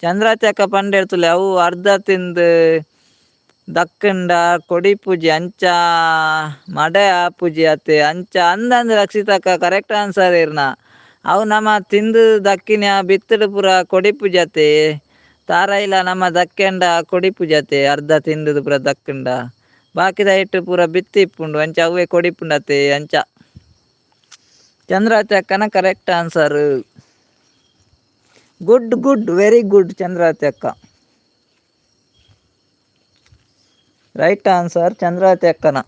ಚಂದ್ರಾವತಿ ಅಕ್ಕ ಪಂಡ ಹೇಳ್ತಲೆ ಅವು ಅರ್ಧ ತಿಂದು ದಕ್ಕಂಡ ಕೊಡಿ ಪೂಜೆ ಅಂಚ ಮಡೆ ಆ ಪೂಜೆ ಅತ್ತೆ ಅಂಚ ಅಂದಂದು ರಕ್ಷಿತಕ್ಕ ಕರೆಕ್ಟ್ ಆನ್ಸರ್ ಇರ್ನ. ಅವು ನಮ್ಮ ತಿಂದು ದಕ್ಕಿನ ಬಿತ್ತಡು ಪೂರ ಕೊಡಿ ಪೂಜೆ ಅತ್ತೆ. ತಾರಾಯಿಲ ನಮ್ಮ ದಕ್ಕೆಂಡ ಕೊಡಿ ಪೂಜೆ ಅತ್ತೆ ಅರ್ಧ ತಿಂದದು ಪೂರ ದಕ್ಕಂಡ ಬಾಕಿದ ಇಟ್ಟು ಪೂರ ಬಿತ್ತಿ ಇಪ್ಪುಂಡು ಅಂಚ ಅವೇ ಕೊಡಿ ಪುಂಡತೆ ಅಂಚ. ಚಂದ್ರಾವತಿ ಅಕ್ಕನ correct answer. Good good very good Chandravati ಅಕ್ಕ. ರೈಟ್ ಆನ್ಸರ್ ಚಂದ್ರಾವತಿ ಅಕ್ಕನ.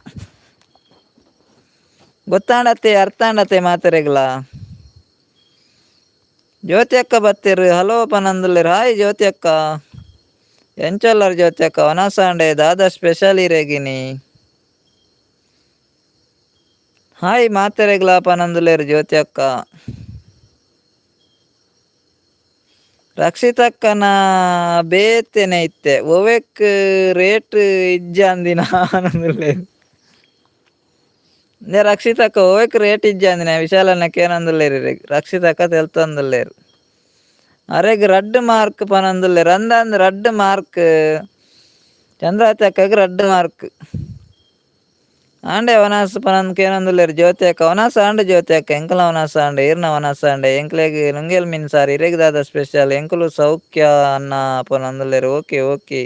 ಗೊತ್ತಾಂಡತ್ತೆ ಅರ್ಥಾಂಡತ್ತೆ ಮಾತೆರೆಗ್ಲ. ಜ್ಯೋತಿ ಅಕ್ಕ ಬತ್ತಿರು ಹಲೋ ಪನಂದುಲ್ಲೇರು. ಹಾಯ್ ಜ್ಯೋತಿ ಅಕ್ಕ ಎಂಚೊಲ್ಲರು ಜ್ಯೋತಿ ಅಕ್ಕ ಒನಸಾಂಡೆ ದಾದಾ ಸ್ಪೆಷಲ್ ಇರೇಗಿನಿ. ಹಾಯ್ ಮಾತೆರೆಗ್ಲ ಪನಂದುಲ್ಲೇರು ಜ್ಯೋತಿ ಅಕ್ಕ. ರಕ್ಷಿತಕ್ಕನ ಬೇತೇನೆ ಇತ್ತೆ ಒವೆಕ್ ರೇಟ್ ಇಜ್ಜಂದಿನ ಆನಂದುಲ್ಲೇರು. ರಕ್ಷಿತಕ್ಕ ಓವೆಕ್ ರೇಟ್ ಇಜ್ಜಂದಿನ ವಿಶಾಲನ್ನಕ್ಕೆ ಏನಂದುಲ್ಲೇರು ರಕ್ಷಿತಕ್ಕ ತೆಲ್ತಂದುಲ್ಲೇರು. ಅರೆಗ್ ರಡ್ಡ್ ಮಾರ್ಕ್ ಪನಂದುಲ್ಲೇರು ಅಂದಂದು ರಡ್ಡ್ ಮಾರ್ಕ್ ಚಂದ್ರಾವತಿ ಅಕ್ಕಗೆ ರಡ್ಡ್ ಮಾರ್ಕ್. ಆಂಡೆ ವನಾಸ ಪನಂದಕ್ಕೆ ಏನಂದುಲ್ಲೇರು ಜ್ಯೋತಿ ಅಕ್ಕ. ವನಾಸ ಆಂಡೆ ಜ್ಯೋತಿ ಅಕ್ಕ ಎಂಕಲ ವನಾಸ ಆಂಡೆ ಈರ್ನ ವನಾಸ ಆಂಡೆ ಎಂಕ್ಲೆಗ್ ನುಂಗೆಲ್ ಮೀನ್ ಸಾರು ಇರೆಗ್ ದಾದ ಸ್ಪೆಷಲ್ ಎಂಕುಲು ಸೌಖ್ಯ ಅನ್ನ ಪನಂದುಲ್ಲೇರು. Okay okay.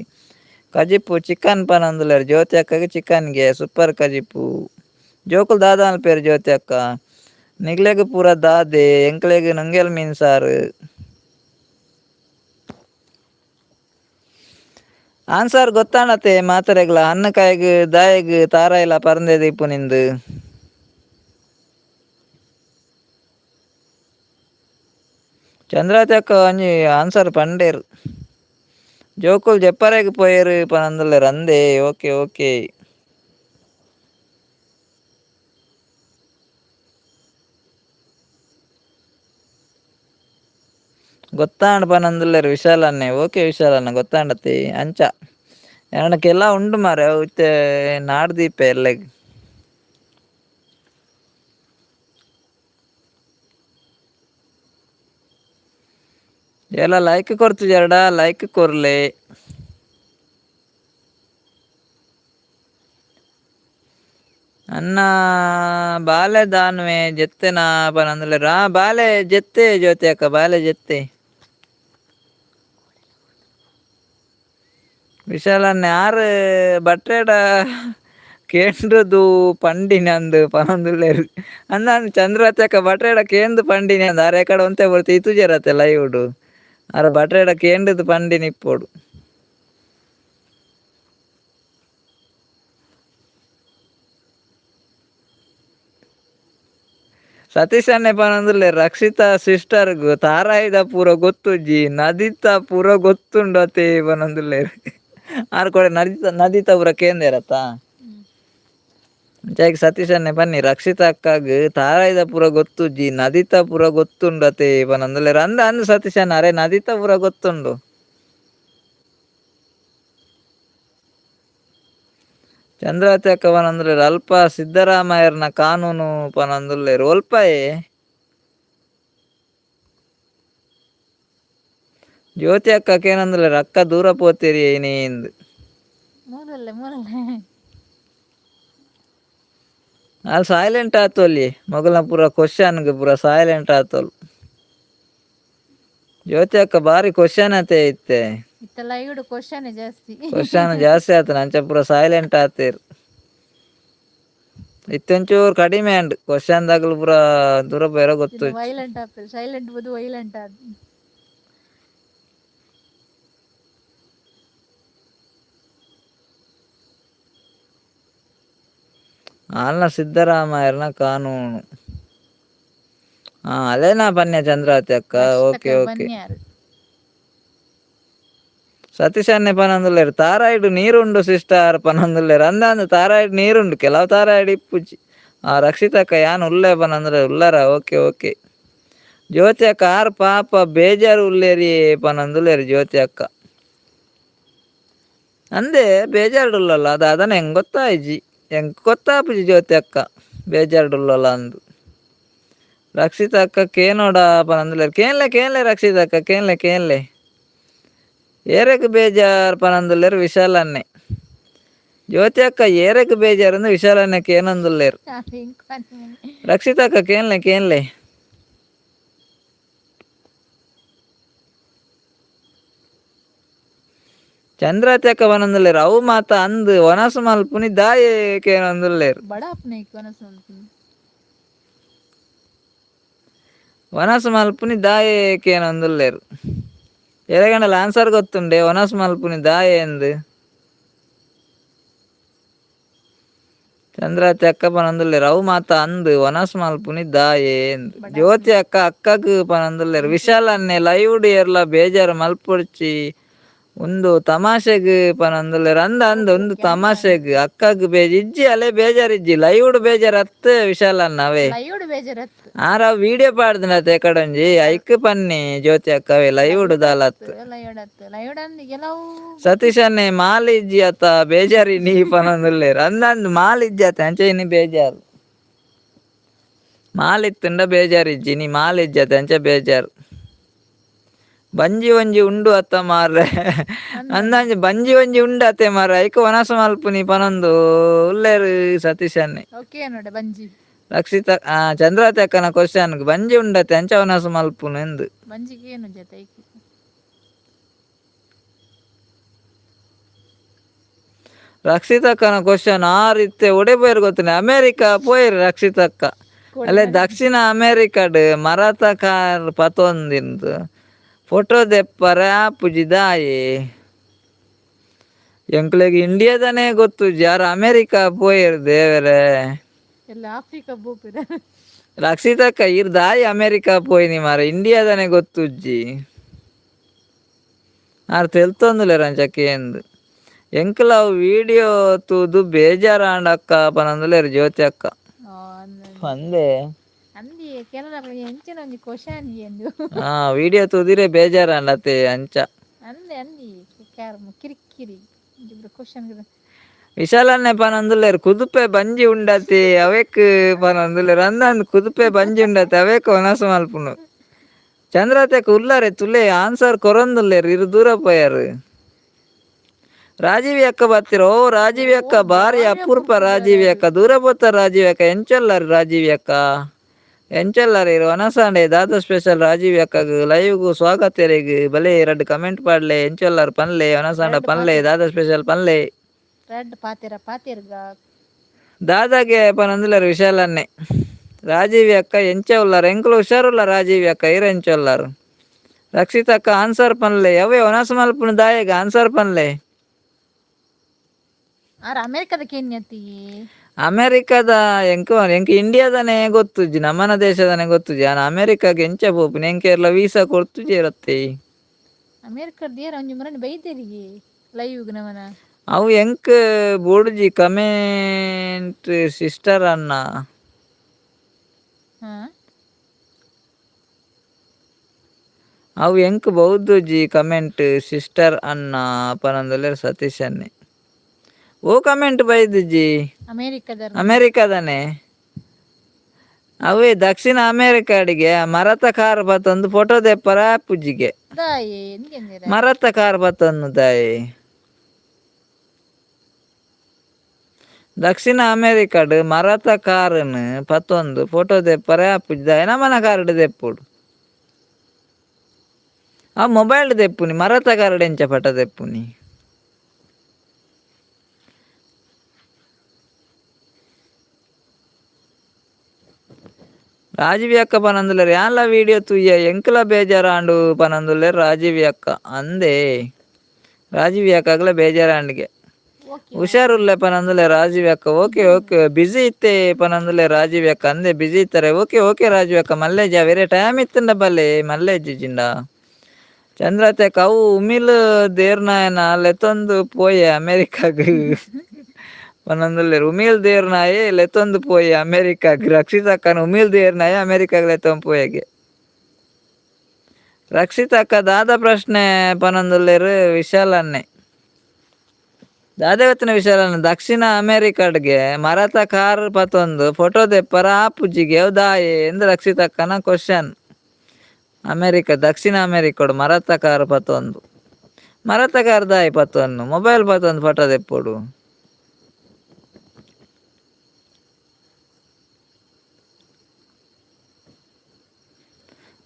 ಕಜಿಪು ಚಿಕನ್ ಪನಂದುಲ್ಲೇರು ಜ್ಯೋತಿ ಅಕ್ಕಗೆ ಚಿಕನ್ಗೆ ಸೂಪರ್ ಕಜಿಪು. ಜೋಕುಲ್ ದಾದ ಅನ್ಪೇರು ಜ್ಯೋತಿ ಅಕ್ಕ. ನಿಗ್ಲೆಗ್ ಪೂರ ದಾದೆ ಎಂಕ್ಲೆಗ್ ನುಂಗೆಲ್ ಮೀನ್ ಸಾರು. ಆನ್ಸರ್ ಗೊತ್ತಾಣತ್ತೆ ಮಾತರೆಗ್ಲ ಹಣ್ಣುಕಾಯಿಗ್ ದಾಯಿಗ್ ತಾರಾಯಿಲ ಪರಂದೆ ದೀಪು ನಿಂದು. ಚಂದ್ರಾವತಿ ಅಕ್ಕ ಒಂಜಿ ಆನ್ಸರ್ ಪಂಡೇರು. ಜೋಕುಲ್ ಜೆಪ್ಪರೆಗ್ ಪೋಯರು ಪನಂದುಲ್ಲೇರು ಅಂದೆ. Okay okay. ಗೊತ್ತಾಂಡ್ ಪನಂದುಲ್ಲೇರು ವಿಶಾಲನ್ನೆ. ಓಕೆ ವಿಶಾಲನ್ನ ಗೊತ್ತಾಂಡತ್ತೆ ಅಂಚ ಎನಕ್ಕೆಲ್ಲ ಉಂಡು ಮಾರೆ ಇತ್ತೆ ನಾಡ್ದೀಪೆ ಎಲ್ಲೆಗ್. ಎಲ್ಲ ಲೈಕ್ ಕೊರ್ತು ಜರಡ ಲೈಕ್ ಕೊರ್ಲೆ. ಅನ್ನ ಬಾಲೆ ದಾನ್ವೆ ಜೆತ್ತೆನ ಪನಂದುಲ್ಲೇರು. ಬಾಲೆ ಜೆತ್ತೆ ಜ್ಯೋತಿ ಅಕ್ಕ ಬಾಲೆ ಜೆತ್ತೆ. ವಿಶಾಲನ್ನೆ ಆರು ಬಟ್ರೆಡ ಕೇಂದ್ರದು ಪಂಡಿನಂದು ಪನಂದುಲ್ಲೇರು. ಅಂದಂದು ಚಂದ್ರಾವತಿ ಅಕ್ಕ ಬಟ್ರೆಡ ಕೇಂದು ಪಂಡಿನಿ ಅಂದ ಆರೆ ಕಡೆ ಒಂತೆ ಬರ್ತಿ ಇತ್ತು ಜರತ್ತೆ ಲೈವ್ಡು ಅರ ಬಟ್ರೆಡ ಕೇಂದ್ರದು ಪಂಡಿನಿ ಇಪ್ಪೋಡು. ಸತೀಶ್ ಅಣ್ಣೆ ಪನಂದುಲ್ಲೇರು ರಕ್ಷಿತಾ ಸಿಸ್ಟರ್ಗು ತಾರಾಯಿದ ಪೂರ ಗೊತ್ತುಜ್ಜಿ ನದಿತ ಪೂರ ಗೊತ್ತುಂಡತೆ ಪನಂದುಲ್ಲೇರು. ಆರು ಕೊಡೆ ನದಿತ ಪೂರ ಕೇಂದೇರತ್ತ ಜಾಗ ಸತೀಶ್ ಅಣ್ಣೆ ಬನ್ನಿ ರಕ್ಷಿತ ಅಕ್ಕಾಗ ತಾರಾಯಿದ ಪೂರ ಗೊತ್ತುಜ್ಜಿ ನದಿತ ಪೂರ ಗೊತ್ತುಂಡತೆ ಪನಂದುಲ್ಲೇರು. ಅಂದ ಅಂದು ಸತೀಶ್ ಅಣ್ಣ ಅರೆ ನದಿತ ಪೂರ ಗೊತ್ತುಂಡು. ಚಂದ್ರಾವತಿ ಅಕ್ಕ ಪನಂದುಲ್ಲೇರು ಅಲ್ಪ ಸಿದ್ದರಾಮಯ್ಯರ್ನ ಕಾನೂನು ಪನಂದುಲ್ಲೇರು ಒಲ್ಪಯೇ. ಜ್ಯೋತಿ ಅಕ್ಕಕ್ಕೆ ಏನಂದುಲ್ಲೇರು ಅಕ್ಕ ದೂರ ಪೋತೀರಿ ಏನೇಂದು. ಮೂಲಲ್ಲ ಅಲ್ಲಿ ಸೈಲೆಂಟ್ ಆತು ಅಲ್ಲಿ ಮೊಗಲ ಪೂರ ಕ್ವಶನ್ಗೆ ಪೂರ ಸೈಲೆಂಟ್ ಆತಲ್ ಜ್ಯೋತಿ ಅಕ್ಕ ಬಾರಿ ಕ್ವಶನ್ ಅತೆ ಐತೆ ಇತ್ತಲ್ಲ ಇಡು ಕ್ವಶನ್ ಜಾಸ್ತಿ ಕ್ವಶನ್ ಜಾಸ್ತಿ ಆತ ಅಂಚ ಪೂರ ಸೈಲೆಂಟ್ ಆತೇರು ಇತ್ತೊಂಚೂರು ಕಡಿಮೆ ಅಂಡ್ ಕ್ವಶನ್ ದಾಗಲು ಪೂರ ದೂರ ಬೇರೆ ಗೊತ್ತು ವೈಲೆಂಟ್ ಆಗ್ತದೆ ಸೈಲೆಂಟ್ ಬದು ವೈಲೆಂಟ್ ಆದ ಆಲ್ನ ಸಿದ್ದರಾಮಯ್ಯರ್ನ ಕಾನೂನು ಅದೇನಾ ಪನ್ಯ ಚಂದ್ರಾವತಿ ಅಕ್ಕ ಓಕೆ ಓಕೆ ಬನ್ಯಾರು ಸತೀಶ್ ಅನ್ನೆ ಪನಂದುಲ್ಲೇರು ತಾರಾಯ್ಡು ನೀರುಂಡು ಸಿಸ್ಟರ್ ಪನಂದುಲ್ಲೇರು ಅಂದಂದು ತಾರಾಯ್ಡು ನೀರುಂಡು ಕೆಲವು ತಾರಾಯ್ಡು ಇಪ್ಪುಜಿ ರಕ್ಷಿತಕ್ಕ ಯಾನ್ ಉಲ್ಲೆ ಪನಂದ್ರೆ ಉಲ್ಲರ ಓಕೆ ಓಕೆ ಜ್ಯೋತಿ ಅಕ್ಕ ಆರು ಪಾಪ ಬೇಜಾರು ಉಲ್ಲೇರಿ ಪನಂದುಲ್ಲೇರು ಜ್ಯೋತಿ ಅಕ್ಕ ಅಂದೆ ಬೇಜಾರುಳ್ಳಲ್ಲ ಅದು ಅದನ್ನ ಹೆಂಗೆ ಗೊತ್ತಾಯ್ಜಿ ಹೆಂಗೆ ಗೊತ್ತಾಪುಜಿ ಜ್ಯೋತಿ ಅಕ್ಕ ಬೇಜಾರುಳ್ಳಲ್ಲ ಅಂದು ರಕ್ಷಿತ ಅಕ್ಕ ಕೇನೋಡ ಪನಂದುಲ್ಲೇರು ಕೇನ್ಲೆ ರಕ್ಷಿತ ಅಕ್ಕ ಕೇನ್ಲೆ ಏರಕ್ಕೆ ಬೇಜಾರು ಪನಂದುಲ್ಲೇರು ವಿಶಾಲನ್ನೇ ಜ್ಯೋತಿ ಅಕ್ಕ ಏರಕ್ಕೆ ಬೇಜಾರು ಅಂದ್ರೆ ವಿಶಾಲನ್ನಕ್ಕೆ ಏನಂದುಲ್ಲೇರು ರಕ್ಷಿತ ಅಕ್ಕ ಕೇನ್ಲೆ ಚಂದ್ರಾತಿ ಅಕ್ಕ ಪನಂದುಲ್ಲೇರು ಅವು ಮಾತ ಅಂದು ಒನಸು ಮಲ್ಪುನಿ ದಾಯೆ ಕೇನಂದುಲ್ಲೇರು ಒನಸು ಮಲ್ಪುನಿ ದಾಯೆ ಕೇನಂದುಲ್ಲೇರು ಎರಗಂಡಲ ಆನ್ಸರ್ ಗೊತ್ತುಂಡೆ ಒನಸು ಮಲ್ಪುನಿ ದಾಯೆ ಎಂದು ಚಂದ್ರಾತಿ ಅಕ್ಕ ಪನಂದುಲ್ಲೇರು ಅವು ಮಾತ ಅಂದು ಒನಸು ಮಲ್ಪುನಿ ದಾಯೆ ಎಂದು ಜ್ಯೋತಿ ಅಕ್ಕ ಅಕ್ಕಗ್ ಪನಂದುಲ್ಲೇರು ವಿಶಾಲ್ ಅನ್ನೆ ಲೈವ್ ಏರ್ಲ ಬೇಜಾರು ಮಲ್ಪೊಡ್ಚಿ ಒಂದು ತಮಾಷೆಗ್ ಪನಂದುಲ್ಲೇರು ಅಂದ ಒಂದು ತಮಾಷೆಗ್ ಅಕ್ಕಗ್ ಇಜ್ಜಿ ಅಲೆ ಬೇಜಾರಿಜ್ಜಿ ಲೈವ್ ಬೇಜಾರು ಹತ್ತು ವಿಶಾಲ್ ಅನ್ನ ಅವೇ ಆರ ವಿಡಿಯೋ ಪಾಡ್ದಿನತೆ ಕಡಂಜಿ ಐಕ್ ಪನ್ನಿ ಜ್ಯೋತಿ ಅಕ್ಕವೇ ಲೈವ್ ದಾಲತ್ ಸತೀಶ್ ಅನ್ನೆ ಮಾಲ್ ಇಜ್ಜಿ ಅತ್ತ ಬೇಜಾರಿ ನೀ ಪನಂದುಲ್ಲೇರು ಅಂದಂದು ಮಾಲ್ ಇಜ್ಜಿ ಅತ್ತ ಅಂಚೆ ಬೇಜಾರು ಮಾಲ್ ಇತ್ತಂಡ ಬೇಜಾರಿಜ್ಜಿ ನೀ ಮಾಲ್ ಇಜ್ಜತೆ ಅಂಚೆ ಬೇಜಾರು ಬಂಜಿ ಒಂಜಿ ಉಂಡು ಅತ್ತ ಮಾರ್ರೆ ಅಂದಂಜಿ ಬಂಜಿ ಒಂಜಿ ಉಂಡು ಅತ್ತೆ ಮಾರ್ರೆ ಐಕ ಒನಸು ಮಲ್ಪುನಿ ಪನೊಂದು ಉಲ್ಲೇರು ಸತೀಶ್ ಅನ್ನೆ ರಕ್ಷಿತ ಚಂದ್ರಾವತಿ ಅಕ್ಕನ ಕ್ವಶನ್ ಬಂಜಿ ಉಂಡತೆ ಅಂಚ ಒನಸು ಮಲ್ಪುನು ಎಂದು ರಕ್ಷಿತ ಅಕ್ಕನ ಕ್ವಶನ್ ಆರಿತ್ತೆ ಒಡೆಬೋಯರ್ ಗೊತ್ತಿನ ಅಮೇರಿಕಾ ಪೋಯರ್ ರಕ್ಷಿತ ಅಕ್ಕ ಅಲ್ಲೇ ದಕ್ಷಿಣ ಅಮೇರಿಕಾಡ್ ಮರಾಠ ಕಾರ್ ಪತೊಂದಿಂದು ಫೋಟೋ ದೆಪ್ಪರೆ ಆಪುಜಿ ದಾಯೆ ಎಂಕ್ಲೆಗ್ ಇಂಡಿಯಾದನೇ ಗೊತ್ತು ಯಾರು ಅಮೇರಿಕಾ ಪೋಯರ್ ದೇವರೇ ರಕ್ಷಿತ ಅಕ್ಕ ಇರ್ ದಾಯಿ ಅಮೇರಿಕಾ ಪೋಯ್ನಿ ಮಾರ ಇಂಡಿಯಾದನೇ ಗೊತ್ತುಜ್ಜಿ ಆರ್ ತೆಲ್ತೊಂದುಲೇರ ಅಂಚಕ್ಕೆ ಎಂದು ಎಂಕ್ಲ ವಿಡಿಯೋ ತೂದು ಬೇಜಾರ ಅಕ್ಕ ಪನಂದುಲೇರು ಜ್ಯೋತಿ ಅಕ್ಕ ಅಂದೆ ವಿಡಿಯೋ ತೂದಿರೆ ಬೇಜಾರ ಅಂಡತೆ ಅಂಚ ವಿಶಾಲನ್ನೇ ಪನಂದುಲ್ಲೇರು ಕುದುಪೆ ಬಂಜಿ ಉಂಡತಿ ಅವೇಕ್ ಪನಂದುಲ್ಲೇರು ಅಂದಂದು ಕುದುಪೆ ಬಂಜಿ ಉಂಡತಿ ಅವೇಕ್ ಒನಸು ಮಲ್ಪುನು ಚಂದ್ರತೆಕ್ ಉಲ್ಲಾರೆ ತುಲೆ ಆನ್ಸರ್ ಕೊರೊಂದುಲ್ಲೇರು ಇರು ದೂರ ಪೋಯಾರು ರಾಜೀವಿ ಅಕ್ಕ ಬರ್ತಿರ ಓ ರಾಜೀವಿ ಅಕ್ಕ ಬಾರಿ ಅಪೂರ್ಪ ರಾಜೀವಿ ಅಕ್ಕ ದೂರ ಬೋತಾರ ರಾಜೀವಿ ಅಕ್ಕ ಎಂಚೊಲ್ಲಾರು ರಾಜೀವಿ ಅಕ್ಕ ಎಂಚೊಲ್ಲಾರು ಇರು ಒನಸಾಂಡೆ ದಾದ ಸ್ಪೆಷಲ್ ರಾಜೀವಿ ಅಕ್ಕಗ್ ಲೈವ್ಗೂ ಸ್ವಾಗತ ಎರೆಗ್ ಬಲೆ 2 ಕಮೆಂಟ್ ಪಾಡ್ಲೆ ಎಂಚೊಲ್ಲಾರು ಪನ್ಲೆ ಒನಸಾಂಡ ಪನ್ಲೆ ದಾದ ಸ್ಪೆಷಲ್ ಪನ್ಲೆ ದಾದಾಗೆ ಪನಂದುಲ್ಲೇರು ವಿಶಾಲನ್ನೇ ರಾಜೀವಿ ಅಕ್ಕ ಎಂಚ ಉಲ್ಲಾರು ಎಂಕ್ಲು ಹುಷಾರುಲ್ಲ ರಾಜೀವಿ ಅಕ್ಕ ಇರ ಎಂಚೊಲ್ಲಾರು ರಕ್ಷಿತ ಅಕ್ಕ ಆನ್ಸರ್ ಪನ್ಲೆ ಅವೇ ಒನಸು ಮಲ್ಪುನ ದಾಯೆಗ್ ಆನ್ಸರ್ ಪನ್ಲೆ ಅಮೇರಿಕಾದ ಎಂಕ ಇಂಡಿಯಾದನೇ ಗೊತ್ತುಜ್ಜಿ ನಮ್ಮನ ದೇಶದನೇ ಗೊತ್ತುಜ್ಜಿ ನಾನು ಅಮೇರಿಕಾಗೆ ಎಂಚ ಪೋಪಿನ ಎಂಕೆ ಎಲ್ಲ ವೀಸಾ ಕೊಡ್ತುಜಿ ಇರತ್ತೆ ಅವು ಎಂಕ್ ಬೋಡುಜಿ ಕಮೆಂಟ್ ಸಿಸ್ಟರ್ ಅನ್ನ ಅವು ಎಂಕ್ ಬೌದ್ಧಜಿ ಕಮೆಂಟ್ ಸಿಸ್ಟರ್ ಅನ್ನ ಪನಂದಲೇರು ಸತೀಶ್ ಅನ್ನೆ ಓ ಕಮೆಂಟ್ ಬೈದಿಜ್ಜಿ ಅಮೇರಿಕಾದನೆ ಅವೇ ದಕ್ಷಿಣ ಅಮೇರಿಕಾಡಿಗೆ ಮರತ ಕಾರ್ ಬತ್ತೊಂದು ಫೋಟೋ ದೆಪ್ಪರ ಪುಜ್ಜಿಗೆ ಮರತ ಕಾರ್ ಬತ್ತೊಂದು ದಾಯಿ ದಕ್ಷಿಣ ಅಮೆರಿಕಾಡ್ ಮರತ ಕಾರನ್ ಪತ್ತೊಂದು ಫೋಟೋ ದೆಪ್ಪರೆ ಆಪುಜಿ ನಮನ ಕಾರ್ಡ್ ದೆಪ್ಪುಡು ಆ ಮೊಬೈಲ್ ದೆಪ್ಪುನಿ ಮರತ ಕಾರ್ಡ್ ಎಂಚ ಪಟ ದೆಪ್ಪುನಿ. ರಾಜೀವಿ ಅಕ್ಕ ಪನಂದುಲ್ಲೇರ್ ಯಾನ್ಲ ವೀಡಿಯೋ ತುಯ್ಯ ಎಂಕ್ಲ ಬೇಜಾರಾಂಡು ಪನಂದುಲ್ಲೇರ್ ರಾಜೀವಿ ಅಕ್ಕ ಅಂದೇ ರಾಜೀವಿ ಅಕ್ಕಗ್ಲ ಬೇಜಾರಾಂಡ್ಗೆ ಹುಷಾರುಲ್ಲೆ ಪನಂದುಲ್ಲೆ ರಾಜೀವಿ ಅಕ್ಕ ಓಕೆ ಓಕೆ ಬಿಸಿ ಇತ್ತೆ ಪನಂದುಲ್ಲೆ ರಾಜೀವಿ ಅಕ್ಕ ಅಂದೆ ಬಿಸಿ ಇತ್ತಾರೆ ಓಕೆ ಓಕೆ ರಾಜೀವಿ ಅಕ್ಕ ಮಲ್ಲೇಜ ಬೇರೆ ಟೈಮ್ ಇತ್ತಂಡ ಬಲ್ಲೆ ಮಲ್ಲೇಜ್ ಜಿಂಡ ಚಂದ್ರತೆ ಕವು ಉಮಿಲ್ ದೇರ್ನಾಯನ ಲೆತ್ತೊಂದು ಪೋಯೆ ಅಮೆರಿಕಾಗ್ ಪನಂದುಲ್ಲೇರ್ ಉಮಿಲ್ ದೇರ್ನಾಯೆ ಲೆತ್ತೊಂದು ಪೋಯೆ ಅಮೆರಿಕಾಗ್ ರಕ್ಷಿತಕ್ಕನ ಉಮಿಲ್ ದೇರ್ನಾಯೆ ಅಮೆರಿಕಾಗ್ ಲೆತ್ತೊಂದು ಪೋಯೆಗೆ ರಕ್ಷಿತಕ್ಕ ದಾದ ಪ್ರಶ್ನೆ ಪನಂದುಲ್ಲೇರ್ ವಿಶಾಲನ್ನೇ ದಾದೇವತ್ತಿನ ವಿಶಾಲನ್ನ ದಕ್ಷಿಣ ಅಮೆರಿಕಾಡ್ಗೆ ಮರತ ಕಾರ್ ಪತ್ತೊಂದು ಫೋಟೋ ದೆಪ್ಪರ ಆಪುಜಿಗೆ ದಾಯೆ ಎಂದು ರಕ್ಷಿತಕ್ಕನ ಕ್ವಶನ್. ದಕ್ಷಿಣ ಅಮೆರಿಕಾಡು ಮರತ ಕಾರ್ ಪತ್ತೊಂದು ಮರತ ಕಾರ್ ದಾಯಿ ಪತ್ತೊಂದು ಮೊಬೈಲ್ ಪತ್ತೊಂದು ಫೋಟೋ ದೆಪ್ಪುಡು.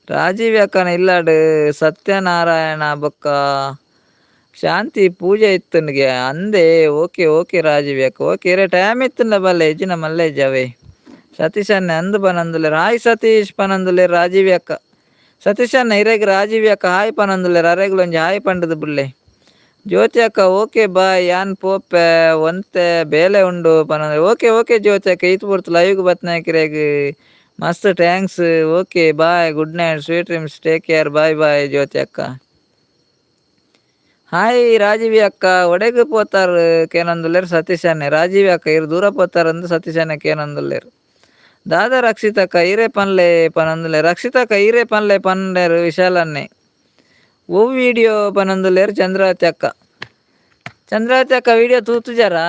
ರಾಜೀವಿ ಅಕ್ಕನ ಇಲ್ಲಾಡು ಸತ್ಯನಾರಾಯಣ ಬೊಕ್ಕ ಶಾಂತಿ ಪೂಜೆ ಇತ್ತನ್ಗೆ ಅಂದೆ ಓಕೆ ಓಕೆ ರಾಜೀವಿ ಅಕ್ಕ ಓಕೆ ಇರೇ ಟೈಮ್ ಇತ್ತಂಡ ಬಲ್ಲೆ ಇಜ್ಜಿನ ಮಲ್ಲೇಜ್ ಅವೇ ಸತೀಶ್ ಅನ್ನ ಅಂದು ಪನಂದುಲ್ಲೇರ್ ಹಾಯ್ ಸತೀಶ್ ಪನಂದುಲ್ಲೇರ್ ರಾಜೀವಿ ಅಕ್ಕ ಸತೀಶ್ ಅನ್ನ ಇರೆಗ್ ರಾಜೀವಿ ಅಕ್ಕ ಹಾಯ್ ಪನಂದುಲ್ಲೇರ್ ಅರೆಗ್ಲೊಂಜಿ ಹಾಯ್ ಪಂಡದು ಬುಲ್ಲೆ. ಜ್ಯೋತಿ ಅಕ್ಕ ಓಕೆ ಬಾಯ್ ಯಾನ್ ಪೋಪೆ ಒಂತೆ ಬೇಲೆ ಉಂಡು ಪನಂದ್ರೆ ಓಕೆ ಓಕೆ ಜ್ಯೋತಿ ಅಕ್ಕ ಈತ್ ಪೂರ್ತು ಲೈವ್ಗೆ ಬತ್ನಾಕಿರೆಗ್ ಮಸ್ತ್ thanks okay bye good night sweet dreams take care bye bye Jyoti ಅಕ್ಕ. ಹಾಯ್ ರಾಜೀವಿ ಅಕ್ಕ ಒಡೆಗ್ ಪೋತಾರ್ ಕೇನಂದುಲ್ಲೇರ್ ಸತೀಶ್ ಅನ್ನೆ ರಾಜೀವಿ ಅಕ್ಕ ಇರು ದೂರ ಪೋತಾರಂದು ಸತೀಶ್ ಅನ್ನ ಕೇನಂದುಲ್ಲೇರ್. ದಾದಾ ರಕ್ಷಿತಕ್ಕ ಈರೆ ಪನ್ಲೆ ಪನಂದುಲ್ಲೇರ್ ರಕ್ಷಿತಕ್ಕ ಈರೆ ಪನ್ಲೆ ಪಂಡೇರ್ ವಿಶಾಲನ್ನೇ ಓ ವಿಡಿಯೋ ಪನಂದುಲ್ಲೇರ್ ಚಂದ್ರಾವತಿ ಅಕ್ಕ ಚಂದ್ರಾವತಿ ಅಕ್ಕ ವಿಡಿಯೋ ತೂತುಜಾರಾ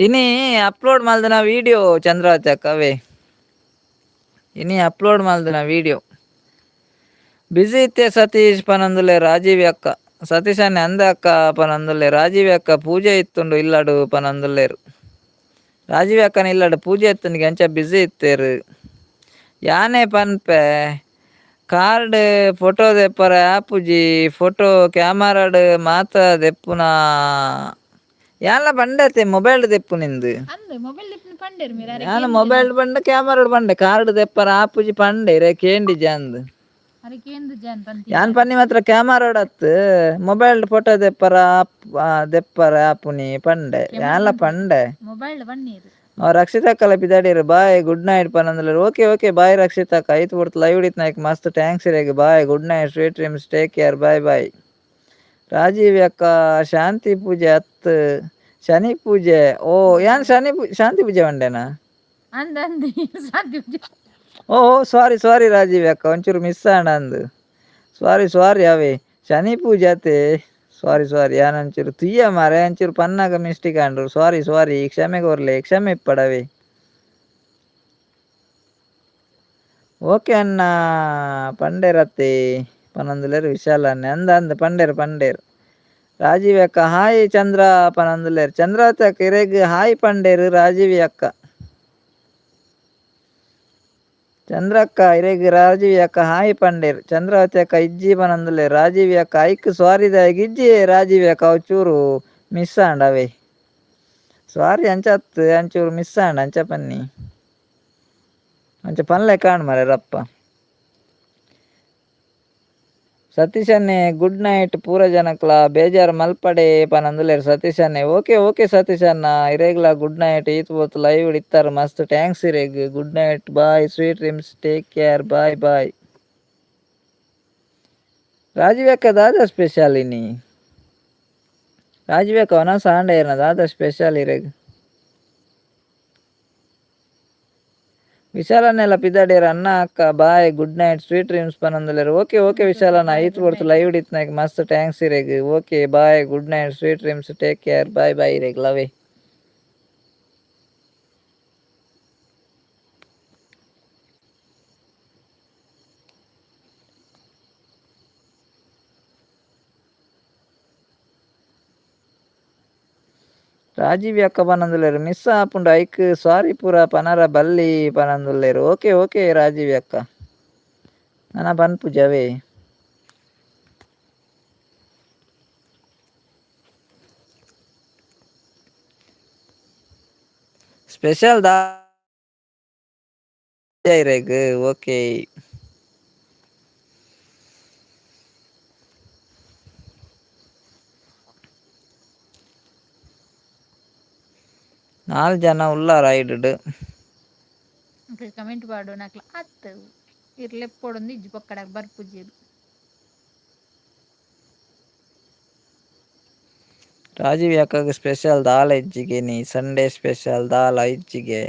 ಇನಿ ಅಪ್ಲೋಡ್ ಮಲ್ದನ ವಿಡಿಯೋ ಚಂದ್ರಾವತಿ ಅಕ್ಕ ಅವೇ ಇನಿ ಅಪ್ಲೋಡ್ ಮಲ್ದನ ವಿಡಿಯೋ ಬಿಸಿ ಇತ್ತೆ ಸತೀಶ್ ಪನಂದುಲ್ಲೆ ರಾಜೀವಿ ಅಕ್ಕ ಸತೀಶ್ ಅನ್ನೆ ಅಂದ ಅಕ್ಕ ಪನಂದುಲ್ಲೆ ರಾಜೀವಿ ಅಕ್ಕ ಪೂಜೆ ಇತ್ತುಂಡು ಇಲ್ಲಾಡು ಪನಂದುಲ್ಲೇರು ರಾಜೀವಿ ಅಕ್ಕನ ಇಲ್ಲಾಡು ಪೂಜೆ ಇತ್ತನಿಗೆ ಅಂಚ ಬಿಸಿ ಇತ್ತೇರು ಯಾನೇ ಪನ್ಪೆ ಕಾರ್ಡ್ ಫೋಟೋ ದೆಪ್ಪರ ಆಪುಜಿ ಫೋಟೋ ಕ್ಯಾಮರಾಡ್ ಮಾತ ದೆಪ್ಪುನ ಯಾನ್ಲ ಬಂಡತೆ ಮೊಬೈಲ್ ದೆಪ್ಪು ನಿಂದು ಯಾನ ಮೊಬೈಲ್ ಬಂಡ ಕ್ಯಾಮರಾಡ್ ಬಂಡೆ ಕಾರ್ಡ್ ದೆಪ್ಪರ ಆಪುಜಿ ಪಂಡೆ ಇರೆ ಕೇಂಡಿ ಜಾಂದ್ ಯಾನ್ ಪನ್ನಿ ಮಾತ್ರ ಕ್ಯಾಮರಾಡ್ ಅತ್ತು ಮೊಬೈಲ್ ಫೋಟೋ ದೆಪ್ಪರ ಆಪುನಿ ಪಂಡೆ ಯಾನ್ಲ ಪಂಡೆ ರಕ್ಷಿತಕ್ಕಲ ಪಿದಾಡಿರು ಬಾಯ್ ಗುಡ್ ನೈಟ್ ಪನಂದುಲ್ಲೇರ್ ಓಕೆ ಓಕೆ ಬಾಯ್ ರಕ್ಷಿತಕ್ಕ ಐತ್ ಪೂರ್ತು ಲೈವ್ ಹಿಡಿತ್ ನಾಯ್ಕ್ ಮಸ್ತ್ ಥ್ಯಾಂಕ್ಸ್ ಇರೆಗ್ bye good night sweet dreams take care bye bye. Rajeevi ಅಕ್ಕ ಶಾಂತಿ ಪೂಜೆ ಅತ್ತು ಶನಿ ಪೂಜೆ ಓ ಯಾನ್ ಶಾಂತಿ ಪೂಜೆ ಮಂಡೆನಾ ಓ ಸಾರಿ ಸಾರಿ ರಾಜೀವಿ ಅಕ್ಕ ಒಂಚೂರು ಮಿಸ್ ಆಂಡ ಅಂದು ಸಾರಿ ಅವೇ ಶನಿ ಪೂಜೆ ಅತ್ತೆ ಸಾರಿ ಯಾನ್ ಒಂಚೂರು ತುಯ್ಯ ಮಾರೆ ಒಂಚೂರು ಪನ್ನಾಗ ಮಿಸ್ಟೇಕ್ ಆಂಡ್ರು ಸಾರಿ ಕ್ಷಮೆ ಕೋರ್ಲೆ ಕ್ಷಮೆ ಇಪ್ಪಡವೆ ಓಕೆ ಅಣ್ಣ ಪಂಡೇರತ್ತೆ ಪನಂದುಲ್ಲೇರ್ ವಿಶಾಲ ಅನ್ನೆ ಅಂದ ಪಂಡೇರ್ ರಾಜೀವಿ ಅಕ್ಕ ಹಾಯ್ ಚಂದ್ರ ಪನಂದುಲ್ಲೇರ್ ಚಂದ್ರಾವತಿ ಅಕ್ಕ ಇರೆಗ್ ಹಾಯ್ ಪಂಡೇರ್ ರಾಜೀವಿ ಅಕ್ಕ ಚಂದ್ರಕ್ಕ ಇರೆಗ್ ರಾಜೀವಿ ಅಕ್ಕ ಹಾಯ್ ಪಂಡೇರ್ ಚಂದ್ರಾವತಿ ಅಕ್ಕ ಇಜ್ಜಿ ಪನಂದುಲ್ಲೇರ್ ರಾಜೀವಿ ಅಕ್ಕ ಐಕ್ ಸ್ವಾರಿದಾಯಗ್ ಇಜ್ಜಿ ರಾಜೀವಿ ಅಕ್ಕ ಒಂಚೂರು ಮಿಸ್ ಆಂಡ್ ಅವೇ ಸಾರಿ ಅಂಚತ್ತು ಅಂಚೂರು ಮಿಸ್ ಆಂಡ್ ಅಂಚ ಪನ್ನಿ ಅಂಚ ಪನ್ಲೆ ಕಾಣ್ ಮಾರೆ ರಪ್ಪ. ಸತೀಶ್ ಅನ್ನೆ ಗುಡ್ ನೈಟ್ ಪೂರ ಜನಕ್ಲ ಬೇಜಾರು ಮಲ್ಪಡೆ ಪನಂದುಲ್ಲೇರ್ ಸತೀಶ್ ಅನ್ನೆ ಓಕೆ ಓಕೆ ಸತೀಶ್ ಅನ್ನ ಇರೆಗ್ಲ ಗುಡ್ ನೈಟ್ ಈತ್ ಪೋತು ಲೈವ್ ಇಡಿತ್ತಾರ ಮಸ್ತ್ ಥ್ಯಾಂಕ್ಸ್ ಇರೆಗ್ good night bye sweet dreams take care bye bye. Rajeevi ಅಕ್ಕ ದಾದ ಸ್ಪೆಷಲ್ ಇನಿ ರಾಜೀವಿ ಅಕ್ಕ ಒನ ಸಾಂಡೆ ಇರ್ನ ದಾದ ಸ್ಪೆಷಲ್ ಇರೆಗ್ ವಿಶಾಲನ್ನೆಲ್ಲ ಪಿದಾಡಿಯರ್ ಅನ್ನ ಅಕ್ಕ bye good night sweet dreams ಪನಂದುಲ್ಲೇರ್ ಓಕೆ ಓಕೆ ವಿಶಾಲನ ಐತ್ ಪೂರ್ತು ಲೈವ್ ಹಿಡಿತ್ ನಾಯ್ಕ್ ಮಸ್ತ್ ಥ್ಯಾಂಕ್ಸ್ ಇರೆಗ್ okay bye good night sweet dreams take care bye bye ಇರೆಗ್ ಲವೆ. ರಾಜೀವ್ ಅಕ್ಕ ಪನಂದುಲ್ಲೇರು ಮಿಸ್ ಆಪುಂಡು ಐಕ್ ಸಾರಿ ಪೂರ ಪನರ ಬಲ್ಲಿ ಪನಂದುಲ್ಲೇರು. ಓಕೆ ಓಕೆ ರಾಜೀವ್ ಅಕ್ಕ ನನ ಪನ್ಪುಜವೇ. ಸ್ಪೆಷಲ್ ದಾಗ್ ಓಕೆ. ನಾಲ್ ಜನ ಉಲ್ಲಾರ ಐಡುಡು. ಕಮೆಂಟ್ ಪಾಡು ನಾಕ್ಲ ಅತ್ತು ಇರ್ಲೆಪ್ಪೊಡೊಂದು ಇಜ್ಜಿ ಪಕ್ಕಡಾಗ ಬರ್ಪುಜೀರು. ರಾಜೀವ್ ಅಕ್ಕಗೆ ಸ್ಪೆಷಲ್ ದಾಲ್ ಇಜ್ಜಿಗೆ ನೀ ಸಂಡೇ ಸ್ಪೆಷಲ್ ದಾಲ್ ಇಜ್ಜಿಗೆ.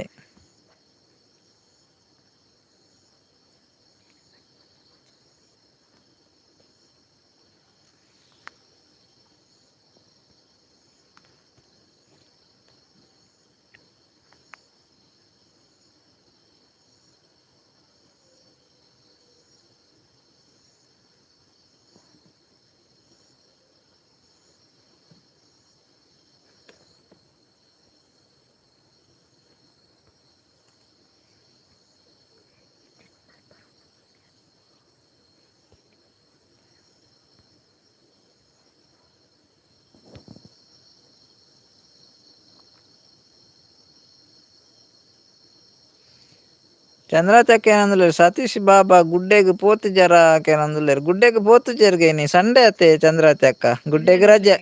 ಚಂದ್ರತಕ್ಕೆ ಏನಂದುಲ್ಲೇರು ಸತೀಶ್ ಬಾಬಾ ಗುಡ್ಡೆಗ್ ಪೋತು ಜರ ಕೇನಂದುಲ್ಲೇರು. ಗುಡ್ಡೆಗ್ ಪೋತು ಜರ್ಗೇನಿ ಸಂಡೆ ಅತ್ತೆ ಚಂದ್ರತೆ ಅಕ್ಕ ಗುಡ್ಡೆಗ್ ರಜೆ.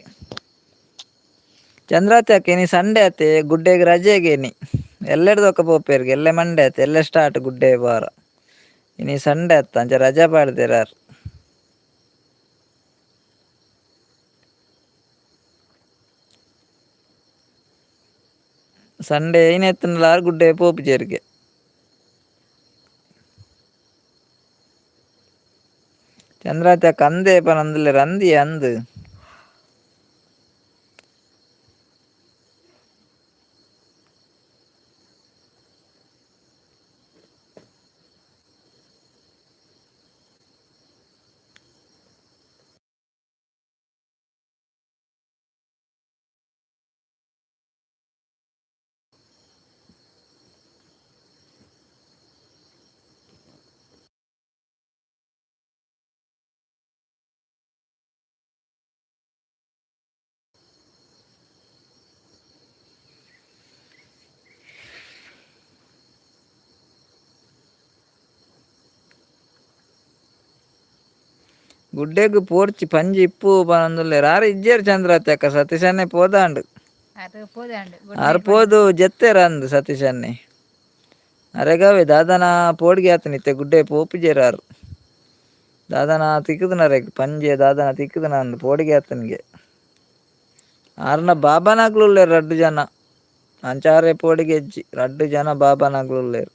ಚಂದ್ರತೆ ಅಕ್ಕ ಇನಿ ಸಂಡೆ ಅತ್ತೆ ಗುಡ್ಡೆಗ್ ರಜೆಗೇನಿ ಎಲ್ಲೆಡ್ದೊಕ್ಕ ಪೋಪೇರ್ಗೆ ಎಲ್ಲೆ ಮಂಡೆ ಅತ್ತೆ ಎಲ್ಲೆ ಸ್ಟಾರ್ಟ್ ಗುಡ್ಡೆ ವಾರ ಇನಿ ಸಂಡೆ ಅತ್ತ ಅಂಚ ರಜೆ ಪಾಡ್ದೆರಾರ್. ಸಂಡೆ ಐನೆತ್ತುನಲಾರ್ ಗುಡ್ಡೆ ಪೋಪುಜೆರ್ಗೆ. ಚಂದ್ರತೆ ಅಕ್ಕ ಅಂದೇ ಪನಂದುಲ್ಲೇರು ಅಂದಿಯೆ ಅಂದ್. ಗುಡ್ಡೆಗ್ ಪೋರ್ಚಿ ಪಂಜಿ ಇಪ್ಪು ಪನಂದುಲ್ಲೇರು ಆರು ಇಜ್ಜೇರು ಚಂದ್ರತೆ ಅಕ್ಕ ಸತೀಶನ್ನೆ ಪೋದಾಂಡು. ಅದು ಪೋದಾಂಡು ಆರು ಪೋದು ಜೆತ್ತೇರ ಅಂದ್ ಸತೀಶನ್ನೆ ಅರೆಗವೆ ದಾದನ ಪೋಡ್ಗೆ ಆತನಿತ್ತೆ ಗುಡ್ಡೆ ಪೋಪುಜೆರಾರು. ದಾದನ ತಿಕ್ಕುದುನರೆ ಪಂಜೆ ದಾದನ ತಿಕ್ಕುದುನ ಅಂದ್ ಪೋಡಿಗೆ ಆತನಿಗೆ ಆರ್ನ ಬಾಬಾನಾಗ್ಲುಲ್ಲೇರು ರಡ್ಡು ಜನ ಅಂಚಾರೆ ಪೋಡಿಗೆ ಎಜ್ಜಿ ರಡ್ಡು ಜನ ಬಾಬಾನಾಗ್ಲುಲ್ಲೇರು.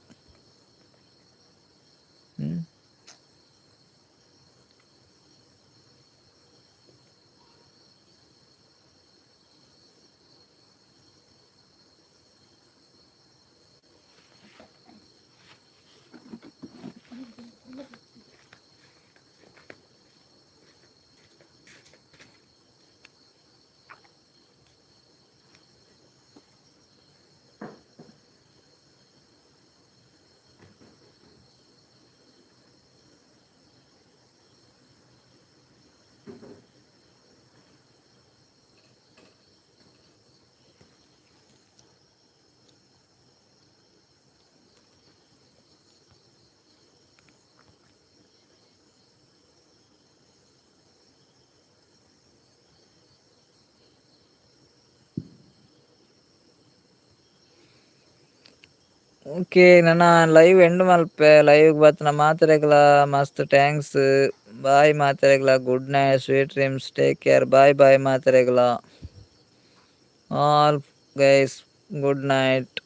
ಓಕೆ ನನ್ನ ಲೈವ್ ಎಂಡ್ ಮಲ್ಪೆ ಲೈವ್ ಬತ್ನ ಮಾತ್ರೆಗ್ಲ ಮಸ್ತ್ ಥ್ಯಾಂಕ್ಸ್. ಬಾಯ್ ಮಾತ್ರೆಗ್ಲ good night sweet dreams take care bye bye ಮಾತ್ರೆಗ್ಲ ಆಲ್ ಗೈಸ್ ಗುಡ್ ನೈಟ್.